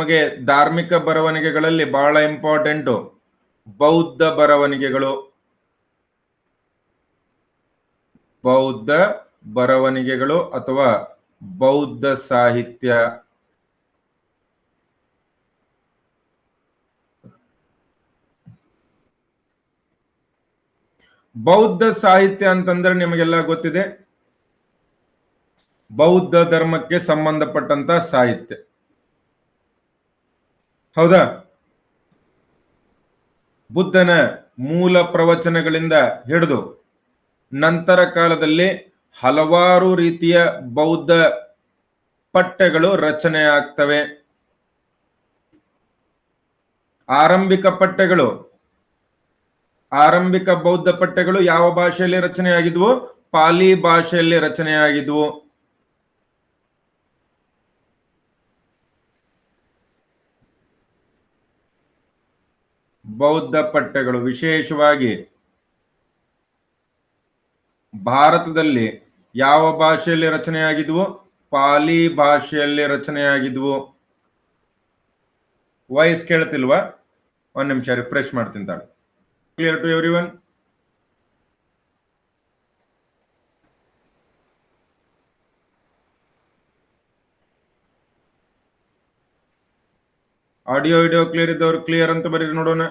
ನಮಗೆ ಧಾರ್ಮಿಕ ಬರವಣಿಗೆಗಳಲ್ಲಿ ಬಹಳ ಇಂಪಾರ್ಟೆಂಟು ಬೌದ್ಧ ಬರವಣಿಗೆಗಳು. ಬೌದ್ಧ ಬರವಣಿಗೆಗಳು ಅಥವಾ ಬೌದ್ಧ ಸಾಹಿತ್ಯ. ಬೌದ್ಧ ಸಾಹಿತ್ಯ ಅಂತಂದ್ರೆ ನಿಮಗೆಲ್ಲ ಗೊತ್ತಿದೆ, ಬೌದ್ಧ ಧರ್ಮಕ್ಕೆ ಸಂಬಂಧಪಟ್ಟಂತ ಸಾಹಿತ್ಯ. ಹೌದಾ? ಬುದ್ಧನ ಮೂಲ ಪ್ರವಚನಗಳಿಂದ ಹಿಡಿದು ನಂತರ ಕಾಲದಲ್ಲಿ ಹಲವಾರು ರೀತಿಯ ಬೌದ್ಧ ಪಠ್ಯಗಳು ರಚನೆ ಆಗ್ತವೆ. ಆರಂಭಿಕ ಬೌದ್ಧ ಪಠ್ಯಗಳು ಯಾವ ಭಾಷೆಯಲ್ಲಿ ರಚನೆಯಾಗಿದ್ವು? ಪಾಲಿ ಭಾಷೆಯಲ್ಲಿ ರಚನೆಯಾಗಿದ್ವು. ಬೌದ್ಧ ಪಠ್ಯಗಳು ವಿಶೇಷವಾಗಿ ಭಾರತದಲ್ಲಿ ಯಾವ ಭಾಷೆಯಲ್ಲಿ ರಚನೆಯಾಗಿದ್ವು? ಪಾಲಿ ಭಾಷೆಯಲ್ಲಿ ರಚನೆಯಾಗಿದ್ವು. ವಾಯ್ಸ್ ಕೇಳ್ತಿಲ್ವಾ? ಒಂದ್ ನಿಮಿಷ ರಿಫ್ರೆಶ್ ಮಾಡ್ತೀನಿ ತಾಳು. Clear to everyone? Audio video clear ಇದ್ದವ್ರು ಕ್ಲಿಯರ್ ಅಂತ ಬರೀರಿ ನೋಡೋಣ.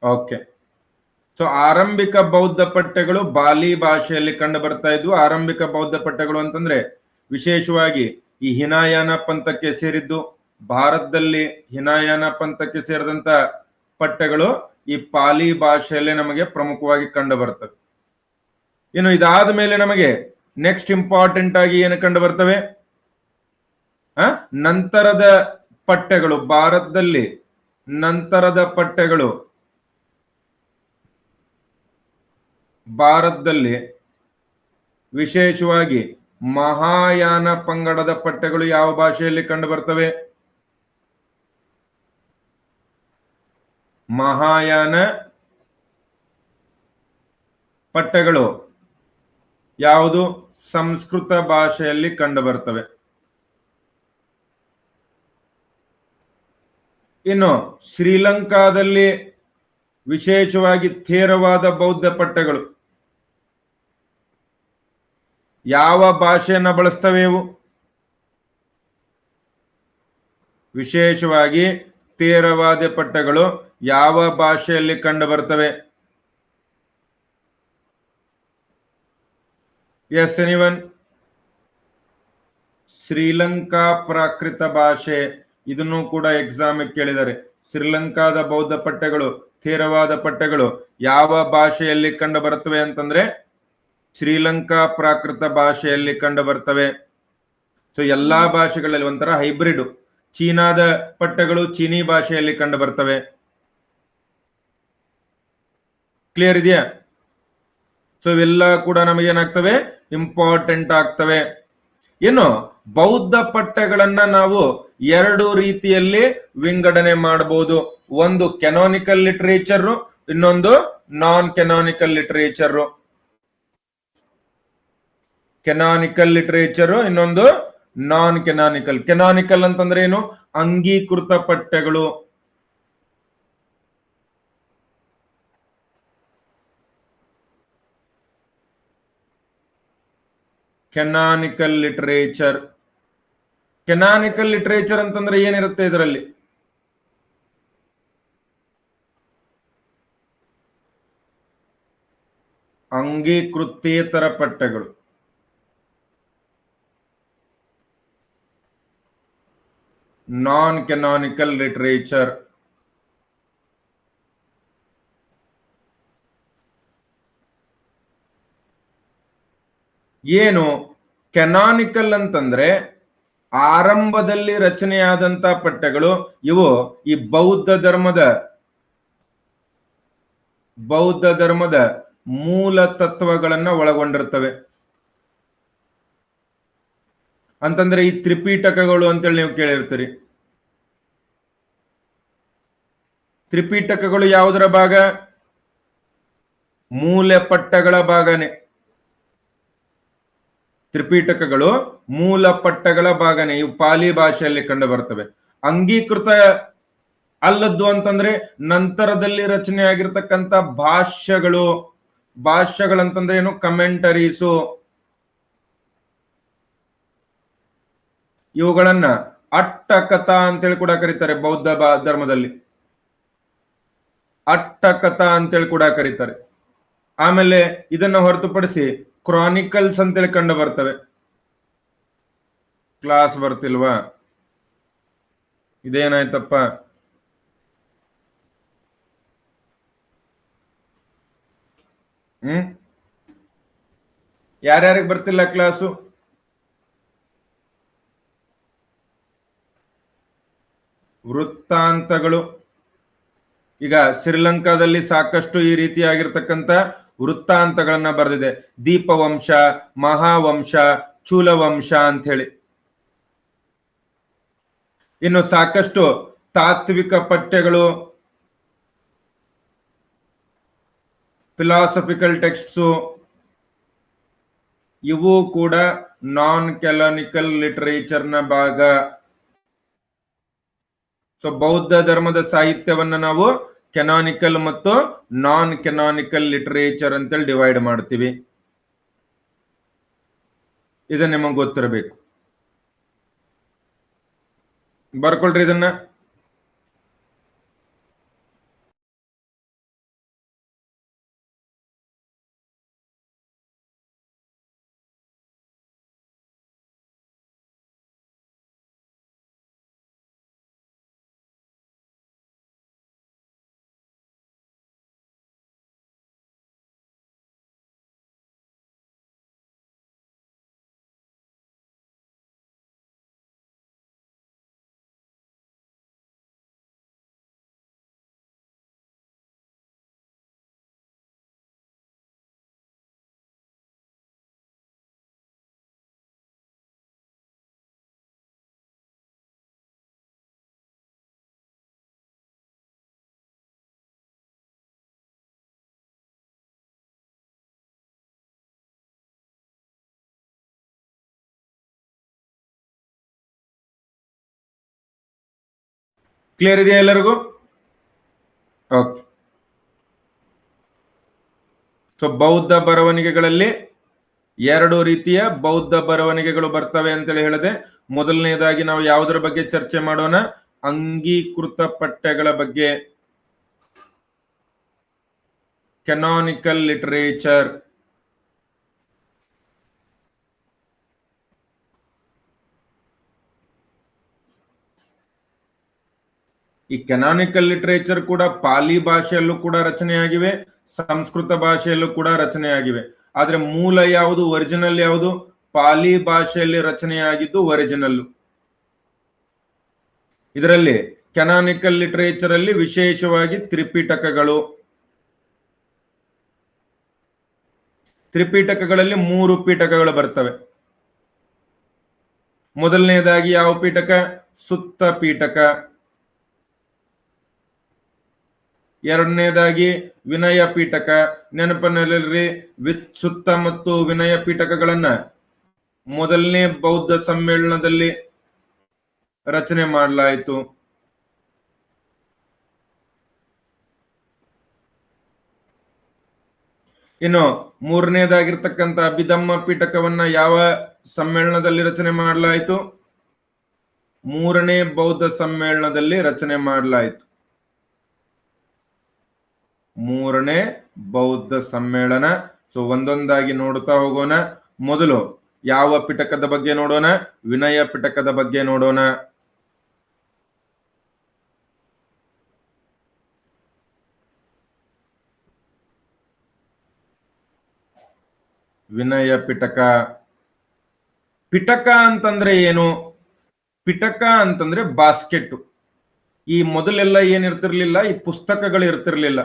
ಓಕೆ. ಸೊ ಆರಂಭಿಕ ಬೌದ್ಧ ಪಠ್ಯಗಳು ಬಾಲಿ ಭಾಷೆಯಲ್ಲಿ ಕಂಡು ಬರ್ತಾ ಇದ್ವು. ಆರಂಭಿಕ ಬೌದ್ಧ ಪಠ್ಯಗಳು ಅಂತಂದ್ರೆ ವಿಶೇಷವಾಗಿ ಈ ಹಿನಾಯಾನ ಪಂಥಕ್ಕೆ ಸೇರಿದ್ದು. ಭಾರತದಲ್ಲಿ ಹಿನಾಯಾನ ಪಂಥಕ್ಕೆ ಸೇರಿದಂತ ಪಠ್ಯಗಳು ಈ ಪಾಲಿ ಭಾಷೆಯಲ್ಲೇ ನಮಗೆ ಪ್ರಮುಖವಾಗಿ ಕಂಡು ಬರ್ತವೆ. ಇನ್ನು ಇದಾದ ಮೇಲೆ ನಮಗೆ ನೆಕ್ಸ್ಟ್ ಇಂಪಾರ್ಟೆಂಟ್ ಆಗಿ ಏನು ಕಂಡು ಬರ್ತವೆ? ನಂತರದ ಪಠ್ಯಗಳು. ಭಾರತದಲ್ಲಿ ನಂತರದ ಪಠ್ಯಗಳು, ಭಾರತದಲ್ಲಿ ವಿಶೇಷವಾಗಿ ಮಹಾಯಾನ ಪಂಗಡದ ಪಠ್ಯಗಳು ಯಾವ ಭಾಷೆಯಲ್ಲಿ ಕಂಡು ಬರ್ತವೆ? ಮಹಾಯಾನ ಪಠ್ಯಗಳು ಯಾವುದು? ಸಂಸ್ಕೃತ ಭಾಷೆಯಲ್ಲಿ ಕಂಡು ಬರ್ತವೆ. ಇನ್ನು ಶ್ರೀಲಂಕಾದಲ್ಲಿ ವಿಶೇಷವಾಗಿ ಥೇರವಾದ ಬೌದ್ಧ ಪಠ್ಯಗಳು ಯಾವ ಭಾಷೆಯನ್ನ ಬಳಸ್ತವೆ? ಇವು ವಿಶೇಷವಾಗಿ ಥೇರವಾದ ಪಠ್ಯಗಳು ಯಾವ ಭಾಷೆಯಲ್ಲಿ ಕಂಡು ಬರ್ತವೆ? S anyone? ಶ್ರೀಲಂಕಾ ಪ್ರಾಕೃತ ಭಾಷೆ. ಇದನ್ನು ಕೂಡ ಎಕ್ಸಾಮ್ ಕೇಳಿದರೆ ಶ್ರೀಲಂಕಾದ ಬೌದ್ಧ ಪಠ್ಯಗಳು, ಥೇರವಾದ ಪಠ್ಯಗಳು ಯಾವ ಭಾಷೆಯಲ್ಲಿ ಕಂಡು ಬರ್ತವೆ ಅಂತಂದ್ರೆ ಶ್ರೀಲಂಕಾ ಪ್ರಾಕೃತ ಭಾಷೆಯಲ್ಲಿ ಕಂಡು ಬರ್ತವೆ. ಸೊ ಎಲ್ಲಾ ಭಾಷೆಗಳಲ್ಲಿ ಒಂಥರ ಹೈಬ್ರಿಡ್. ಚೀನಾದ ಪಠ್ಯಗಳು ಚೀನಿ ಭಾಷೆಯಲ್ಲಿ ಕಂಡು ಬರ್ತವೆ. ಕ್ಲಿಯರ್ ಇದೆಯಾ? ಸೊ ಇವೆಲ್ಲ ಕೂಡ ನಮಗೇನಾಗ್ತವೆ? ಇಂಪಾರ್ಟೆಂಟ್ ಆಗ್ತವೆ. ಇನ್ನು ಬೌದ್ಧ ಪಠ್ಯಗಳನ್ನ ನಾವು ಎರಡು ರೀತಿಯಲ್ಲಿ ವಿಂಗಡಣೆ ಮಾಡಬಹುದು. ಒಂದು ಕೆನಾನಿಕಲ್ ಲಿಟರೇಚರ್, ಇನ್ನೊಂದು ನಾನ್ ಕೆನಾನಿಕಲ್ ಲಿಟರೇಚರ್. ಕೆನಾನಿಕಲ್ ಲಿಟರೇಚರ್, ಇನ್ನೊಂದು ನಾನ್ ಕೆನಾನಿಕಲ್. ಕೆನಾನಿಕಲ್ ಅಂತಂದ್ರೆ ಏನು? ಅಂಗೀಕೃತ ಪಠ್ಯಗಳು. Canonical literature. ಕೆನಾನಿಕಲ್ ಲಿಟರೇಚರ್ ಅಂತಂದ್ರೆ ಏನಿರುತ್ತೆ ಇದರಲ್ಲಿ? ಅಂಗೀಕೃತೇತರ ಪಠ್ಯಗಳು. ನಾನ್ ಕೆನಾನಿಕಲ್ ಲಿಟರೇಚರ್. ಏನು ಕೆನಾನಿಕಲ್ ಅಂತಂದ್ರೆ ಆರಂಭದಲ್ಲಿ ರಚನೆಯಾದಂತ ಪಠ್ಯಗಳು. ಇವು ಈ ಬೌದ್ಧ ಧರ್ಮದ ಮೂಲ ತತ್ವಗಳನ್ನ ಒಳಗೊಂಡಿರ್ತವೆ. ಅಂತಂದ್ರೆ ಈ ತ್ರಿಪೀಠಕಗಳು ಅಂತೇಳಿ ನೀವು ಕೇಳಿರ್ತೀರಿ. ತ್ರಿಪೀಠಕಗಳು ಯಾವುದರ ಭಾಗ? ಮೂಲ ಪಟ್ಟಗಳ ಭಾಗನೆ. ತ್ರಿಪೀಠಕಗಳು ಮೂಲ ಪಟ್ಟಗಳ ಭಾಗನೆ. ಇವು ಪಾಲಿ ಭಾಷೆಯಲ್ಲಿ ಕಂಡು ಬರ್ತವೆ. ಅಂಗೀಕೃತ ಅಲ್ಲದ್ದು ಅಂತಂದ್ರೆ ನಂತರದಲ್ಲಿ ರಚನೆ ಆಗಿರ್ತಕ್ಕಂಥ ಭಾಷ್ಯಗಳು. ಭಾಷ್ಯಗಳಂತಂದ್ರೆ ಏನು? ಕಮೆಂಟರೀಸು. ಇವುಗಳನ್ನ ಅಟ್ಟಕಥಾ ಅಂತೇಳಿ ಕೂಡ ಕರೀತಾರೆ ಬೌದ್ಧ ಧರ್ಮದಲ್ಲಿ. ಅಟ್ಟಕಥಾ ಅಂತೇಳಿ ಕೂಡ ಕರೀತಾರೆ. ಆಮೇಲೆ ಇದನ್ನ ಹೊರತುಪಡಿಸಿ ಕ್ರಾನಿಕಲ್ಸ್ ಅಂತೇಳಿ ಕಂಡು ಬರ್ತವೆ. ಕ್ಲಾಸ್ ಬರ್ತಿಲ್ವಾ? ಇದೇನಾಯ್ತಪ್ಪ? ಯಾರ್ಯಾರಿಗೆ ಬರ್ತಿಲ್ಲ ಕ್ಲಾಸು? ವೃತ್ತಾಂತಗಳು. ಈಗ ಶ್ರೀಲಂಕಾದಲ್ಲಿ ಸಾಕಷ್ಟು ಈ ರೀತಿಯಾಗಿರ್ತಕ್ಕಂಥ ವೃತ್ತಾಂತಗಳನ್ನ ಬರೆದಿದೆ. ದೀಪವಂಶ, ಮಹಾವಂಶ, ಚೂಲವಂಶ ಅಂತ ಹೇಳಿ. ಇನ್ನು ಸಾಕಷ್ಟು ತಾತ್ವಿಕ ಪಠ್ಯಗಳು, ಫಿಲಾಸಫಿಕಲ್ ಟೆಕ್ಸ್ಟ್ಸು, ಇವು ಕೂಡ ನಾನ್ ಕ್ಯಾನೋನಿಕಲ್ ಲಿಟರೇಚರ್ನ ಭಾಗ. ಸೊ ಬೌದ್ಧ ಧರ್ಮದ ಸಾಹಿತ್ಯವನ್ನ ನಾವು ಕೆನಾನಿಕಲ್ ಮತ್ತು ನಾನ್ ಕೆನಾನಿಕಲ್ ಲಿಟರೇಚರ್ ಅಂತೇಳಿ ಡಿವೈಡ್ ಮಾಡ್ತೀವಿ. ಇದು ನಿಮಗೆ ಗೊತ್ತಿರಬೇಕು. ಬರ್ಕೊಳ್ರಿ ಇದನ್ನ. ಕ್ಲಿಯರ್ ಇದೆಯಾ ಎಲ್ಲರಿಗೂ? ಓಕೆ. ಸೊ ಬೌದ್ಧ ಬರವಣಿಗೆಗಳಲ್ಲಿ ಎರಡು ರೀತಿಯ ಬೌದ್ಧ ಬರವಣಿಗೆಗಳು ಬರ್ತವೆ ಅಂತೇಳಿ ಹೇಳಿದೆ. ಮೊದಲನೇದಾಗಿ ನಾವು ಯಾವುದರ ಬಗ್ಗೆ ಚರ್ಚೆ ಮಾಡೋಣ? ಅಂಗೀಕೃತ ಪಠ್ಯಗಳ ಬಗ್ಗೆ, ಕೆನಾನಿಕಲ್ ಲಿಟರೇಚರ್. ಈ ಕೆನಾನಿಕಲ್ ಲಿಟರೇಚರ್ ಕೂಡ ಪಾಲಿ ಭಾಷೆಯಲ್ಲೂ ಕೂಡ ರಚನೆಯಾಗಿವೆ, ಸಂಸ್ಕೃತ ಭಾಷೆಯಲ್ಲೂ ಕೂಡ ರಚನೆಯಾಗಿವೆ. ಆದ್ರೆ ಮೂಲ ಯಾವುದು, ಒರಿಜಿನಲ್ ಯಾವುದು? ಪಾಲಿ ಭಾಷೆಯಲ್ಲಿ ರಚನೆಯಾಗಿದ್ದು ಒರಿಜಿನಲ್. ಇದರಲ್ಲಿ ಕೆನಾನಿಕಲ್ ಲಿಟರೇಚರ್ ಅಲ್ಲಿ ವಿಶೇಷವಾಗಿ ತ್ರಿಪಿಟಕಗಳು. ತ್ರಿಪಿಟಕಗಳಲ್ಲಿ 3 ಪೀಠಕಗಳು ಬರ್ತವೆ. ಮೊದಲನೇದಾಗಿ ಯಾವ ಪೀಠಕ? ಸುತ್ತ ಪೀಠಕ. ಎರಡನೇದಾಗಿ ವಿನಯ ಪೀಠಕ. ನೆನಪಿನಲ್ಲಿರ್ರಿ, ಸುತ್ತ ಮತ್ತು ವಿನಯ ಪೀಠಕಗಳನ್ನ ಮೊದಲನೇ ಬೌದ್ಧ ಸಮ್ಮೇಳನದಲ್ಲಿ ರಚನೆ ಮಾಡಲಾಯಿತು. ಇನ್ನು ಮೂರನೇದಾಗಿರ್ತಕ್ಕಂಥ ಅಭಿಧಮ್ಮ ಪೀಠಕವನ್ನ ಯಾವ ಸಮ್ಮೇಳನದಲ್ಲಿ ರಚನೆ ಮಾಡಲಾಯಿತು? 3ನೇ ಬೌದ್ಧ ಸಮ್ಮೇಳನದಲ್ಲಿ ರಚನೆ ಮಾಡಲಾಯಿತು. 3ನೇ ಬೌದ್ಧ ಸಮ್ಮೇಳನ. ಸೊ ಒಂದೊಂದಾಗಿ ನೋಡುತ್ತಾ ಹೋಗೋಣ. ಮೊದಲು ಯಾವ ಪಿಟಕದ ಬಗ್ಗೆ ನೋಡೋಣ? ವಿನಯ ಪಿಟಕದ ಬಗ್ಗೆ ನೋಡೋಣ. ವಿನಯ ಪಿಟಕ. ಪಿಟಕ ಅಂತಂದ್ರೆ ಏನು? ಪಿಟಕ ಅಂತಂದ್ರೆ ಬಾಸ್ಕೆಟ್. ಈ ಮೊದಲೆಲ್ಲ ಏನಿರ್ತಿರ್ಲಿಲ್ಲ, ಈ ಪುಸ್ತಕಗಳು ಇರ್ತಿರ್ಲಿಲ್ಲ.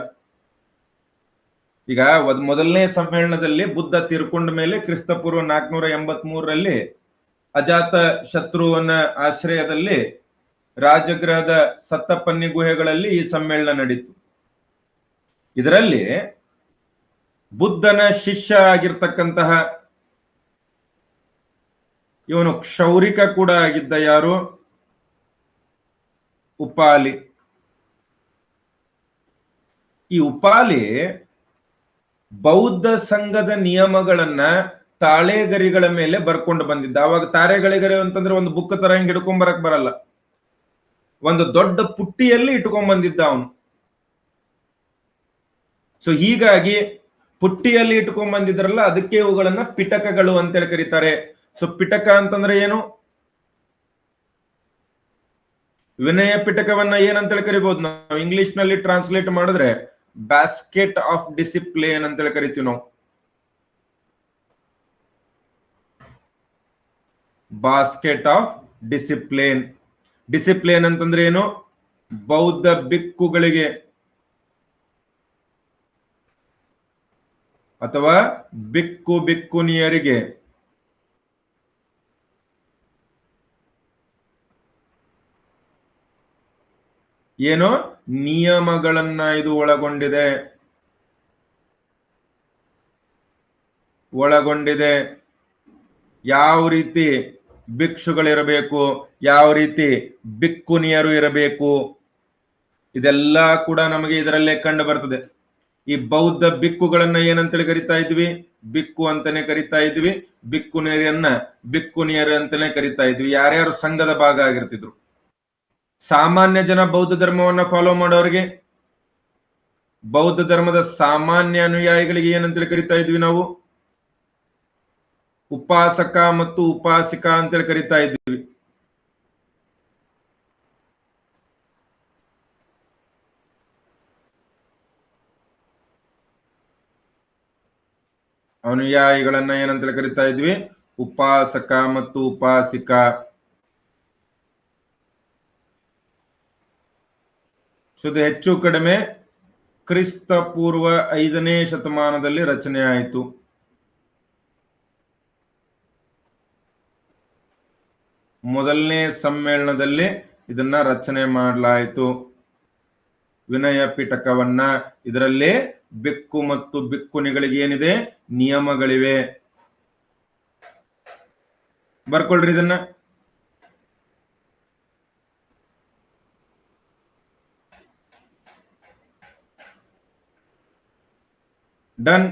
ಈಗ ಮೊದಲನೇ ಸಮ್ಮೇಳನದಲ್ಲಿ ಬುದ್ಧ ತೀರ್ಕೊಂಡ ಮೇಲೆ ಕ್ರಿಸ್ತಪೂರ್ವ 483ರಲ್ಲಿ ಅಜಾತ ಶತ್ರುವನ ಆಶ್ರಯದಲ್ಲಿ ರಾಜಗೃಹದ ಸತ್ತಪನ್ನಿ ಗುಹೆಗಳಲ್ಲಿ ಈ ಸಮ್ಮೇಳನ ನಡೀತು. ಇದರಲ್ಲಿ ಬುದ್ಧನ ಶಿಷ್ಯ ಆಗಿರ್ತಕ್ಕಂತಹ ಇವನು ಕ್ಷೌರಿಕ ಕೂಡ ಆಗಿದ್ದ ಯಾರು, ಉಪಾಲಿ. ಈ ಉಪಾಲಿ ಬೌದ್ಧ ಸಂಘದ ನಿಯಮಗಳನ್ನ ತಾಳೆಗರಿಗಳ ಮೇಲೆ ಬರ್ಕೊಂಡು ಬಂದಿದ್ದ. ಅವಾಗ ತಾರೆಗಳಿಗರಿ ಅಂತಂದ್ರೆ ಒಂದು ಬುಕ್ ತರ ಹಿಂಗ್ ಹಿಡ್ಕೊಂಡ್ ಬರಕ್ ಬರಲ್ಲ, ಒಂದು ದೊಡ್ಡ ಪುಟ್ಟಿಯಲ್ಲಿ ಇಟ್ಕೊಂಡ್ ಬಂದಿದ್ದ ಅವನು. ಸೊ ಹೀಗಾಗಿ ಪುಟ್ಟಿಯಲ್ಲಿ ಇಟ್ಕೊಂಡ್ ಬಂದಿದ್ರಲ್ಲ, ಅದಕ್ಕೆ ಇವುಗಳನ್ನ ಪಿಟಕಗಳು ಅಂತೇಳಿ ಕರೀತಾರೆ. ಸೊ ಪಿಟಕ ಅಂತಂದ್ರೆ ಏನು? ವಿನಯ ಪಿಟಕವನ್ನ ಏನಂತೇಳಿ ಕರಿಬಹುದು ನಾವು? ಇಂಗ್ಲಿಷ್ ನಲ್ಲಿ ಟ್ರಾನ್ಸ್ಲೇಟ್ ಮಾಡಿದ್ರೆ ಬ್ಯಾಸ್ಕೆಟ್ ಆಫ್ ಡಿಸಿಪ್ಲಿನ್ ಅಂತೇಳಿ ಕರಿತೀವಿ ನಾವು. Basket of discipline. ಡಿಸಿಪ್ಲಿನ್ ಅಂತಂದ್ರೆ ಏನು? ಬೌದ್ಧ ಬಿಕ್ಕುಗಳಿಗೆ ಅಥವಾ ಬಿಕ್ಕುನಿಯರಿಗೆ ಏನೋ ನಿಯಮಗಳನ್ನ ಇದು ಒಳಗೊಂಡಿದೆ. ಯಾವ ರೀತಿ ಭಿಕ್ಷುಗಳಿರಬೇಕು, ಯಾವ ರೀತಿ ಬಿಕ್ಕುನಿಯರು ಇರಬೇಕು, ಇದೆಲ್ಲ ಕೂಡ ನಮಗೆ ಇದರಲ್ಲೇ ಕಂಡು ಬರ್ತದೆ. ಈ ಬೌದ್ಧ ಬಿಕ್ಕುಗಳನ್ನ ಏನಂತೇಳಿ ಕರಿತಾ ಇದ್ವಿ? ಬಿಕ್ಕು ಅಂತಾನೆ ಕರಿತಾ ಇದ್ವಿ. ಬಿಕ್ಕುನಿಯರು ಅಂತಾನೆ ಕರಿತಾ ಇದ್ವಿ. ಯಾರ್ಯಾರು ಸಂಘದ ಭಾಗ ಆಗಿರ್ತಿದ್ರು. ಸಾಮಾನ್ಯ ಜನ ಬೌದ್ಧ ಧರ್ಮವನ್ನ ಫಾಲೋ ಮಾಡೋರಿಗೆ, ಬೌದ್ಧ ಧರ್ಮದ ಸಾಮಾನ್ಯ ಅನುಯಾಯಿಗಳಿಗೆ ಏನಂತೇಳಿ ಕರಿತಾ ಇದ್ವಿ ನಾವು? ಉಪಾಸಕ ಮತ್ತು ಉಪಾಸಿಕಾ ಅಂತೇಳಿ ಕರಿತಾ ಇದ್ವಿ. ಅನುಯಾಯಿಗಳನ್ನ ಏನಂತೇಳಿ ಕರಿತಾ ಇದ್ವಿ? ಉಪಾಸಕ ಮತ್ತು ಉಪಾಸಿಕಾ. ಇದು ಹೆಚ್ಚು ಕಡಿಮೆ ಕ್ರಿಸ್ತ ಪೂರ್ವ 5ನೇ ಶತಮಾನದಲ್ಲಿ ರಚನೆ ಆಯಿತು. ಮೊದಲನೇ ಸಮ್ಮೇಳನದಲ್ಲಿ ಇದನ್ನ ರಚನೆ ಮಾಡಲಾಯಿತು, ವಿನಯ ಪಿಟಕವನ್ನ. ಇದರಲ್ಲಿ ಬಿಕ್ಕು ಮತ್ತು ಬಿಕ್ಕುನಿಗಳಿಗೆ ಏನಿದೆ? ನಿಯಮಗಳಿವೆ. ಬರ್ಕೊಳ್ರಿ ಇದನ್ನ. ಡನ್.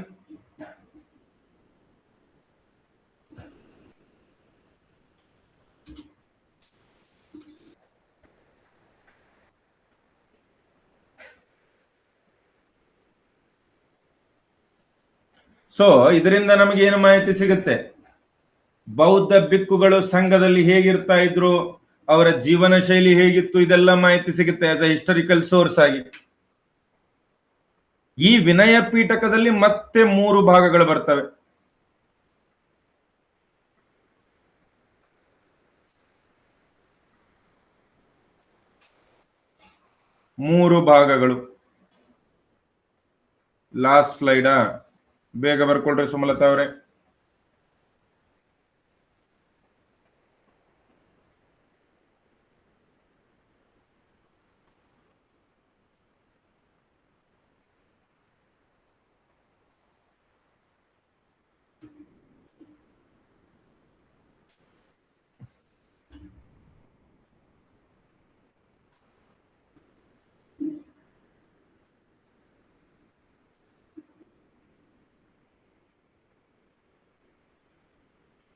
ಸೊ ಇದರಿಂದ ನಮಗೆ ಏನು ಮಾಹಿತಿ ಸಿಗುತ್ತೆ? ಬೌದ್ಧ ಬಿಕ್ಕುಗಳು ಸಂಘದಲ್ಲಿ ಹೇಗಿರ್ತಾ ಇದ್ರು, ಅವರ ಜೀವನ ಶೈಲಿ ಹೇಗಿತ್ತು, ಇದೆಲ್ಲ ಮಾಹಿತಿ ಸಿಗುತ್ತೆ ಆಸ್ ಅ ಹಿಸ್ಟಾರಿಕಲ್ ಸೋರ್ಸ್ ಆಗಿ. ಈ ವಿನಯ ಪೀಠಕದಲ್ಲಿ ಮತ್ತೆ 3 ಭಾಗಗಳು ಬರ್ತವೆ. ಮೂರು ಭಾಗಗಳು. ಲಾಸ್ಟ್ ಸ್ಲೈಡಾ? ಬೇಗ ಬರ್ಕೊಳ್ರಿ ಸುಮಲತಾ ಅವರೇ.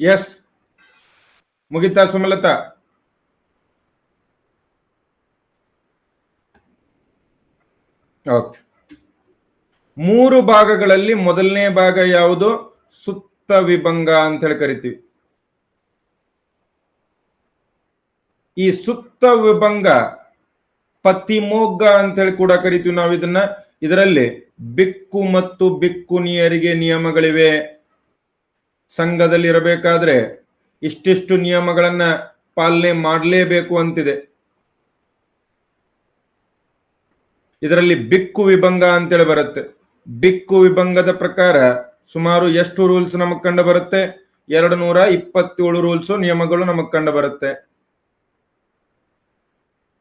ಎಸ್, ಮುಗಿತಾ ಸುಮಲತಾ? ಓಕೆ. 3 ಭಾಗಗಳಲ್ಲಿ ಮೊದಲನೇ ಭಾಗ ಯಾವುದು? ಸುತ್ತ ವಿಭಂಗ ಅಂತ ಹೇಳಿ ಕರಿತೀವಿ. ಈ ಸುತ್ತ ವಿಭಂಗ ಪತಿಮೋಗ್ಗ ಅಂತ ಹೇಳಿ ಕೂಡ ಕರಿತೀವಿ ನಾವು ಇದನ್ನ. ಇದರಲ್ಲಿ ಬಿಕ್ಕು ಮತ್ತು ಬಿಕ್ಕುನಿಯರಿಗೆ ನಿಯಮಗಳಿವೆ. ಸಂಘದಲ್ಲಿ ಇರಬೇಕಾದ್ರೆ ಇಷ್ಟಿಷ್ಟು ನಿಯಮಗಳನ್ನ ಪಾಲನೆ ಮಾಡಲೇಬೇಕು ಅಂತಿದೆ. ಇದರಲ್ಲಿ ಬಿಕ್ಕು ವಿಭಂಗ ಅಂತೇಳಿ ಬರುತ್ತೆ. ಬಿಕ್ಕು ವಿಭಂಗದ ಪ್ರಕಾರ ಸುಮಾರು ಎಷ್ಟು ರೂಲ್ಸ್ ನಮಗೆ ಕಂಡು ಬರುತ್ತೆ? 227 ರೂಲ್ಸ್ ನಿಯಮಗಳು ನಮಗ್ ಕಂಡು ಬರುತ್ತೆ.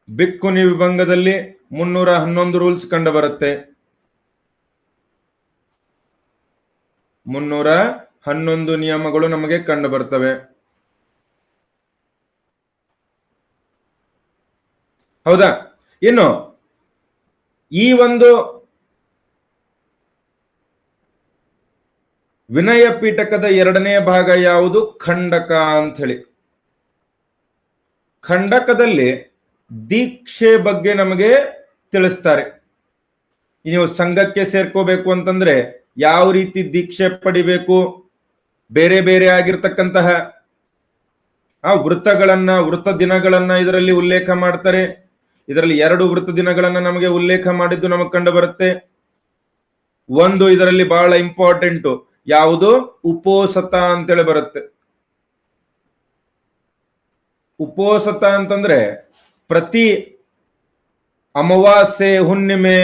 ಬಿಕ್ಕುನಿ ವಿಭಂಗದಲ್ಲಿ 311 ರೂಲ್ಸ್ ಕಂಡು ಬರುತ್ತೆ. 311 ನಿಯಮಗಳು ನಮಗೆ ಕಂಡು ಬರ್ತವೆ. ಹೌದಾ? ಇನ್ನು ಈ ಒಂದು ವಿನಯ ಪೀಠಕದ 2ನೇ ಭಾಗ ಯಾವುದು? ಖಂಡಕ ಅಂತ ಹೇಳಿ. ಖಂಡಕದಲ್ಲಿ ದೀಕ್ಷೆ ಬಗ್ಗೆ ನಮಗೆ ತಿಳಿಸ್ತಾರೆ. ನೀವು ಸಂಘಕ್ಕೆ ಸೇರ್ಕೋಬೇಕು ಅಂತಂದ್ರೆ ಯಾವ ರೀತಿ ದೀಕ್ಷೆ ಪಡಿಬೇಕು, ಬೇರೆ ಬೇರೆ ಆಗಿರ್ತಕ್ಕಂತಹ ವೃತ್ತ ದಿನಗಳನ್ನ ಇದರಲ್ಲಿ ಉಲ್ಲೇಖ ಮಾಡ್ತಾರೆ. ಇದರಲ್ಲಿ 2 ವೃತ್ತ ದಿನಗಳನ್ನ ನಮಗೆ ಉಲ್ಲೇಖ ಮಾಡಿದ್ದು ನಮಗೆ ಕಂಡು ಬರುತ್ತೆ. ಒಂದು ಇದರಲ್ಲಿ ಬಹಳ ಇಂಪಾರ್ಟೆಂಟ್ ಯಾವುದು? ಉಪೋಸತ ಅಂತೇಳಿ ಬರುತ್ತೆ. ಉಪೋಸತ ಅಂತಂದ್ರೆ ಪ್ರತಿ ಅಮಾವಾಸ್ಯೆ ಹುಣ್ಣಿಮೆ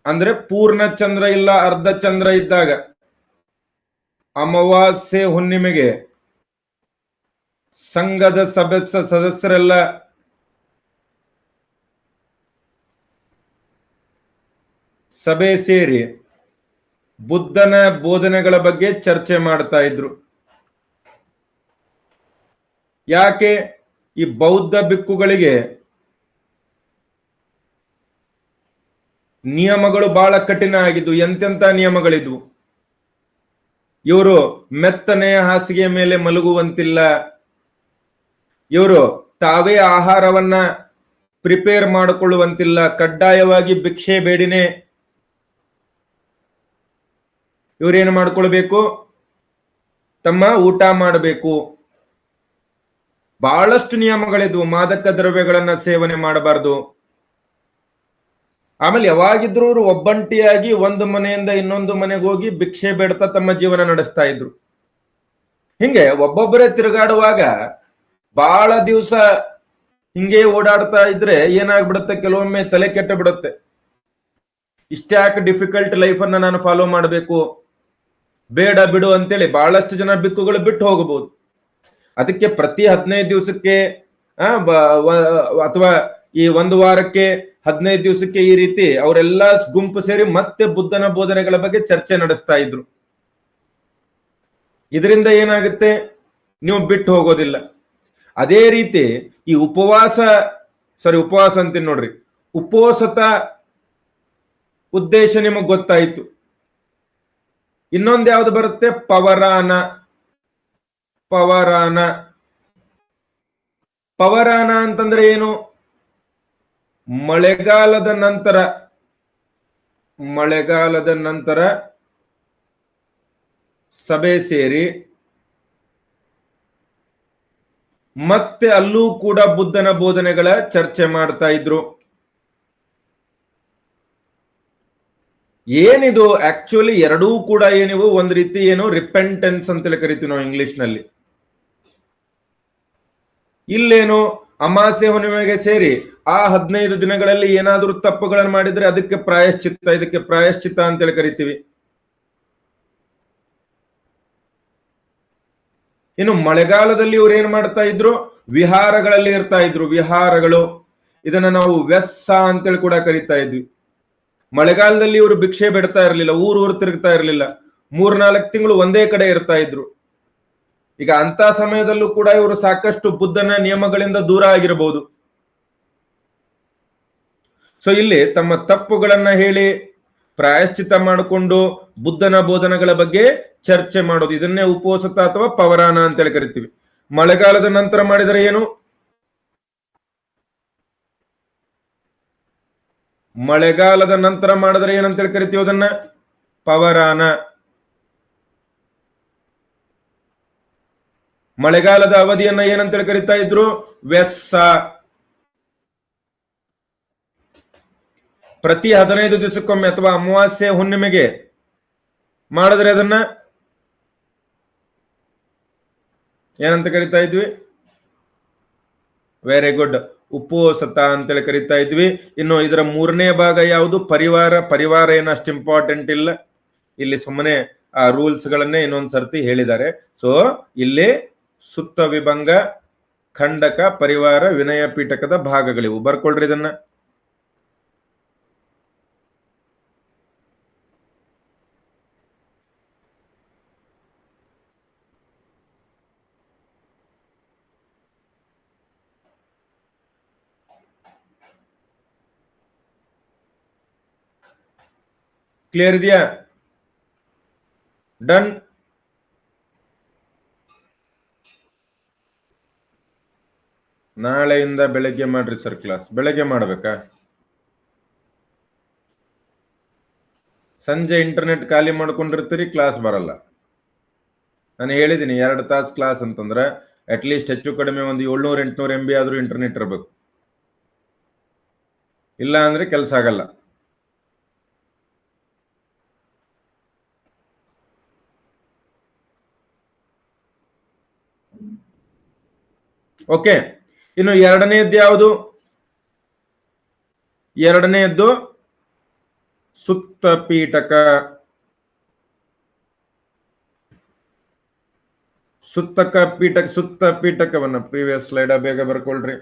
ಅಂದ್ರೆ ಪೂರ್ಣ ಚಂದ್ರ ಇಲ್ಲ ಅರ್ಧ ಚಂದ್ರ ಇದ್ದಾಗ ಅಮಾವಾಸ್ಯೆ ಹುಣ್ಣಿಮೆಗೆ ಸಂಘದ ಸದಸ್ಯರೆಲ್ಲ ಸಭೆ ಸೇರಿ ಬುದ್ಧನ ಬೋಧನೆಗಳ ಬಗ್ಗೆ ಚರ್ಚೆ ಮಾಡ್ತಾ ಇದ್ರು. ಯಾಕೆ? ಈ ಬೌದ್ಧ ಬಿಕ್ಕುಗಳಿಗೆ ನಿಯಮಗಳು ಬಹಳ ಕಠಿಣ ಆಗಿದ್ವು. ಎಂತೆಂತ ನಿಯಮಗಳಿದ್ವು. ಇವರು ಮೆತ್ತನೆಯ ಹಾಸಿಗೆ ಮೇಲೆ ಮಲಗುವಂತಿಲ್ಲ. ಇವರು ತಾವೇ ಆಹಾರವನ್ನ ಪ್ರಿಪೇರ್ ಮಾಡಿಕೊಳ್ಳುವಂತಿಲ್ಲ. ಕಡ್ಡಾಯವಾಗಿ ಭಿಕ್ಷೆ ಬೇಡಿನೇ ಇವರೇನು ಮಾಡ್ಕೊಳ್ಬೇಕು? ತಮ್ಮ ಊಟ ಮಾಡಬೇಕು. ಬಹಳಷ್ಟು ನಿಯಮಗಳಿದ್ವು. ಮಾದಕ ದ್ರವ್ಯಗಳನ್ನ ಸೇವನೆ ಮಾಡಬಾರ್ದು. ಆಮೇಲೆ ಯಾವಾಗಿದ್ರು ಇವರು ಒಬ್ಬಂಟಿಯಾಗಿ ಒಂದು ಮನೆಯಿಂದ ಇನ್ನೊಂದು ಮನೆಗೆ ಹೋಗಿ ಭಿಕ್ಷೆ ಬೇಡ್ತಾ ತಮ್ಮ ಜೀವನ ನಡೆಸ್ತಾ ಇದ್ರು. ಹಿಂಗೆ ಒಬ್ಬೊಬ್ಬರೇ ತಿರುಗಾಡುವಾಗ ಬಹಳ ದಿವಸ ಹಿಂಗೆ ಓಡಾಡ್ತಾ ಇದ್ರೆ ಏನಾಗ್ಬಿಡುತ್ತೆ? ಕೆಲವೊಮ್ಮೆ ತಲೆ ಕೆಟ್ಟ ಬಿಡುತ್ತೆ. ಇಷ್ಟ್ಯಾಕೆ ಡಿಫಿಕಲ್ಟ್ ಲೈಫ್ ಅನ್ನ ನಾನು ಫಾಲೋ ಮಾಡಬೇಕು, ಬೇಡ ಬಿಡು ಅಂತೇಳಿ ಬಹಳಷ್ಟು ಜನ ಬಿಕ್ಕುಗಳು ಬಿಟ್ಟು ಹೋಗಬಹುದು. ಅದಕ್ಕೆ ಪ್ರತಿ 15 ದಿವಸಕ್ಕೆ ಅಥವಾ ಈ 1 ವಾರಕ್ಕೆ 15 ದಿವಸಕ್ಕೆ ಈ ರೀತಿ ಅವರೆಲ್ಲ ಗುಂಪು ಸೇರಿ ಮತ್ತೆ ಬುದ್ಧನ ಬೋಧನೆಗಳ ಬಗ್ಗೆ ಚರ್ಚೆ ನಡೆಸ್ತಾ ಇದ್ರು. ಇದರಿಂದ ಏನಾಗುತ್ತೆ? ನೀವು ಬಿಟ್ಟು ಹೋಗೋದಿಲ್ಲ. ಅದೇ ರೀತಿ ಈ ಉಪವಾಸ ಅಂತೀನಿ ನೋಡ್ರಿ, ಉಪೋಸತ ಉದ್ದೇಶ ನಿಮಗ್ ಗೊತ್ತಾಯ್ತು. ಇನ್ನೊಂದು ಯಾವ್ದು ಬರುತ್ತೆ? ಪವರಾನ. ಪವರಾನ ಅಂತಂದ್ರೆ ಏನು? ಮಳೆಗಾಲದ ನಂತರ ಸಭೆ ಸೇರಿ ಮತ್ತೆ ಅಲ್ಲೂ ಕೂಡ ಬುದ್ಧನ ಬೋಧನೆಗಳ ಚರ್ಚೆ ಮಾಡ್ತಾ ಇದ್ರು. ಏನಿದು ಆಕ್ಚುಲಿ ಎರಡೂ ಕೂಡ ಏನಿವು ಒಂದ್ ರೀತಿ ಏನು ರಿಪೆಂಟೆನ್ಸ್ ಅಂತೇಳಿ ಕರಿತೀವಿ ನಾವು ಇಂಗ್ಲಿಷ್ ನಲ್ಲಿ. ಇಲ್ಲೇನು ಅಮಾಸೆ ಹುಣ್ಣಿಮೆಗೆ ಸೇರಿ ಆ 15 ದಿನಗಳಲ್ಲಿ ಏನಾದ್ರೂ ತಪ್ಪುಗಳನ್ನು ಮಾಡಿದ್ರೆ ಅದಕ್ಕೆ ಇದಕ್ಕೆ ಪ್ರಾಯಶ್ಚಿತ್ತ ಅಂತೇಳಿ ಕರಿತೀವಿ. ಇನ್ನು ಮಳೆಗಾಲದಲ್ಲಿ ಇವ್ರು ಏನ್ ಮಾಡ್ತಾ ಇದ್ರು? ವಿಹಾರಗಳಲ್ಲಿ ಇರ್ತಾ ಇದ್ರು. ವಿಹಾರಗಳು, ಇದನ್ನ ನಾವು ವ್ಯಸ್ಸ ಅಂತೇಳಿ ಕೂಡ ಕರಿತಾ ಇದ್ವಿ. ಮಳೆಗಾಲದಲ್ಲಿ ಇವರು ಭಿಕ್ಷೆ ಬಿಡ್ತಾ ಇರಲಿಲ್ಲ, ಊರು ತಿರುಗ್ತಾ ಇರಲಿಲ್ಲ. 3-4 ತಿಂಗಳು ಒಂದೇ ಕಡೆ ಇರ್ತಾ ಇದ್ರು. ಈಗ ಅಂತ ಸಮಯದಲ್ಲೂ ಕೂಡ ಇವರು ಸಾಕಷ್ಟು ಬುದ್ಧನ ನಿಯಮಗಳಿಂದ ದೂರ ಆಗಿರಬಹುದು. ಸೊ ಇಲ್ಲಿ ತಮ್ಮ ತಪ್ಪುಗಳನ್ನ ಹೇಳಿ ಪ್ರಾಯಶ್ಚಿತ್ತ ಮಾಡಿಕೊಂಡು ಬುದ್ಧನ ಬೋಧನೆಗಳ ಬಗ್ಗೆ ಚರ್ಚೆ ಮಾಡೋದು, ಇದನ್ನೇ ಉಪೋಸತ ಅಥವಾ ಪವರಾನ ಅಂತೇಳಿ ಕರಿತೀವಿ. ಮಳೆಗಾಲದ ನಂತರ ಮಾಡಿದರೆ ಏನು? ಮಳೆಗಾಲದ ನಂತರ ಮಾಡಿದ್ರೆ ಏನಂತೇಳಿ ಕರಿತೀವಿ? ಅದನ್ನ ಪವರಾನ. ಮಳೆಗಾಲದ ಅವಧಿಯನ್ನ ಏನಂತೇಳಿ ಕರಿತಾ ಇದ್ರು? ವ್ಯಸ್ಸ. ಪ್ರತಿ 15 ದಿವಸಕ್ಕೊಮ್ಮೆ ಅಥವಾ ಅಮಾವಾಸ್ಯೆ ಹುಣ್ಣಿಮೆಗೆ ಮಾಡಿದ್ರೆ ಅದನ್ನ ಏನಂತ ಕರಿತಾ ಇದ್ವಿ? ವೆರಿ ಗುಡ್, ಉಪೋಸತ ಅಂತೇಳಿ ಕರಿತಾ ಇದ್ವಿ. ಇನ್ನು ಇದರ 3ನೇ ಭಾಗ ಯಾವುದು? ಪರಿವಾರ. ಏನು ಅಷ್ಟು ಇಂಪಾರ್ಟೆಂಟ್ ಇಲ್ಲ. ಇಲ್ಲಿ ಸುಮ್ಮನೆ ಆ ರೂಲ್ಸ್ ಗಳನ್ನೇ ಇನ್ನೊಂದ್ ಸರ್ತಿ ಹೇಳಿದ್ದಾರೆ. ಸೊ ಇಲ್ಲಿ ಸುತ್ತ ವಿಭಂಗ, ಖಂಡಕ, ಪರಿವಾರ, ವಿನಯ ಪೀಠಕದ ಭಾಗಗಳಿವು. ಬರ್ಕೊಳ್ರಿ ಇದನ್ನ. ಕ್ಲಿಯರ್ ಇದೆಯಾ? ಡನ್. ನಾಳೆಯಿಂದ ಬೆಳಗ್ಗೆ ಮಾಡ್ರಿ ಸರ್ ಕ್ಲಾಸ್. ಬೆಳಗ್ಗೆ ಮಾಡ್ಬೇಕಾ? ಸಂಜೆ ಇಂಟರ್ನೆಟ್ ಖಾಲಿ ಮಾಡ್ಕೊಂಡಿರ್ತೀರಿ, ಕ್ಲಾಸ್ ಬರಲ್ಲ. ನಾನು ಹೇಳಿದ್ದೀನಿ 2 ತಾಸು ಕ್ಲಾಸ್ ಅಂತಂದ್ರೆ ಅಟ್ಲೀಸ್ಟ್ ಹೆಚ್ಚು ಕಡಿಮೆ ಒಂದು 700-800 MB ಆದ್ರೂ ಇಂಟರ್ನೆಟ್ ಇರಬೇಕು. ಇಲ್ಲ ಅಂದ್ರೆ ಕೆಲಸ ಆಗಲ್ಲ. ಓಕೆ, ಇನ್ನು ಎರಡನೇದ್ದು ಯಾವುದು? ಎರಡನೇದ್ದು ಸುತ್ತ ಪೀಠಕ. ಸುತ್ತ ಪೀಠಕವನ್ನ ಪ್ರೀವಿಯಸ್ ಸ್ಲೈಡ್ ಬೇಗ ಬರ್ಕೊಳ್ರಿ.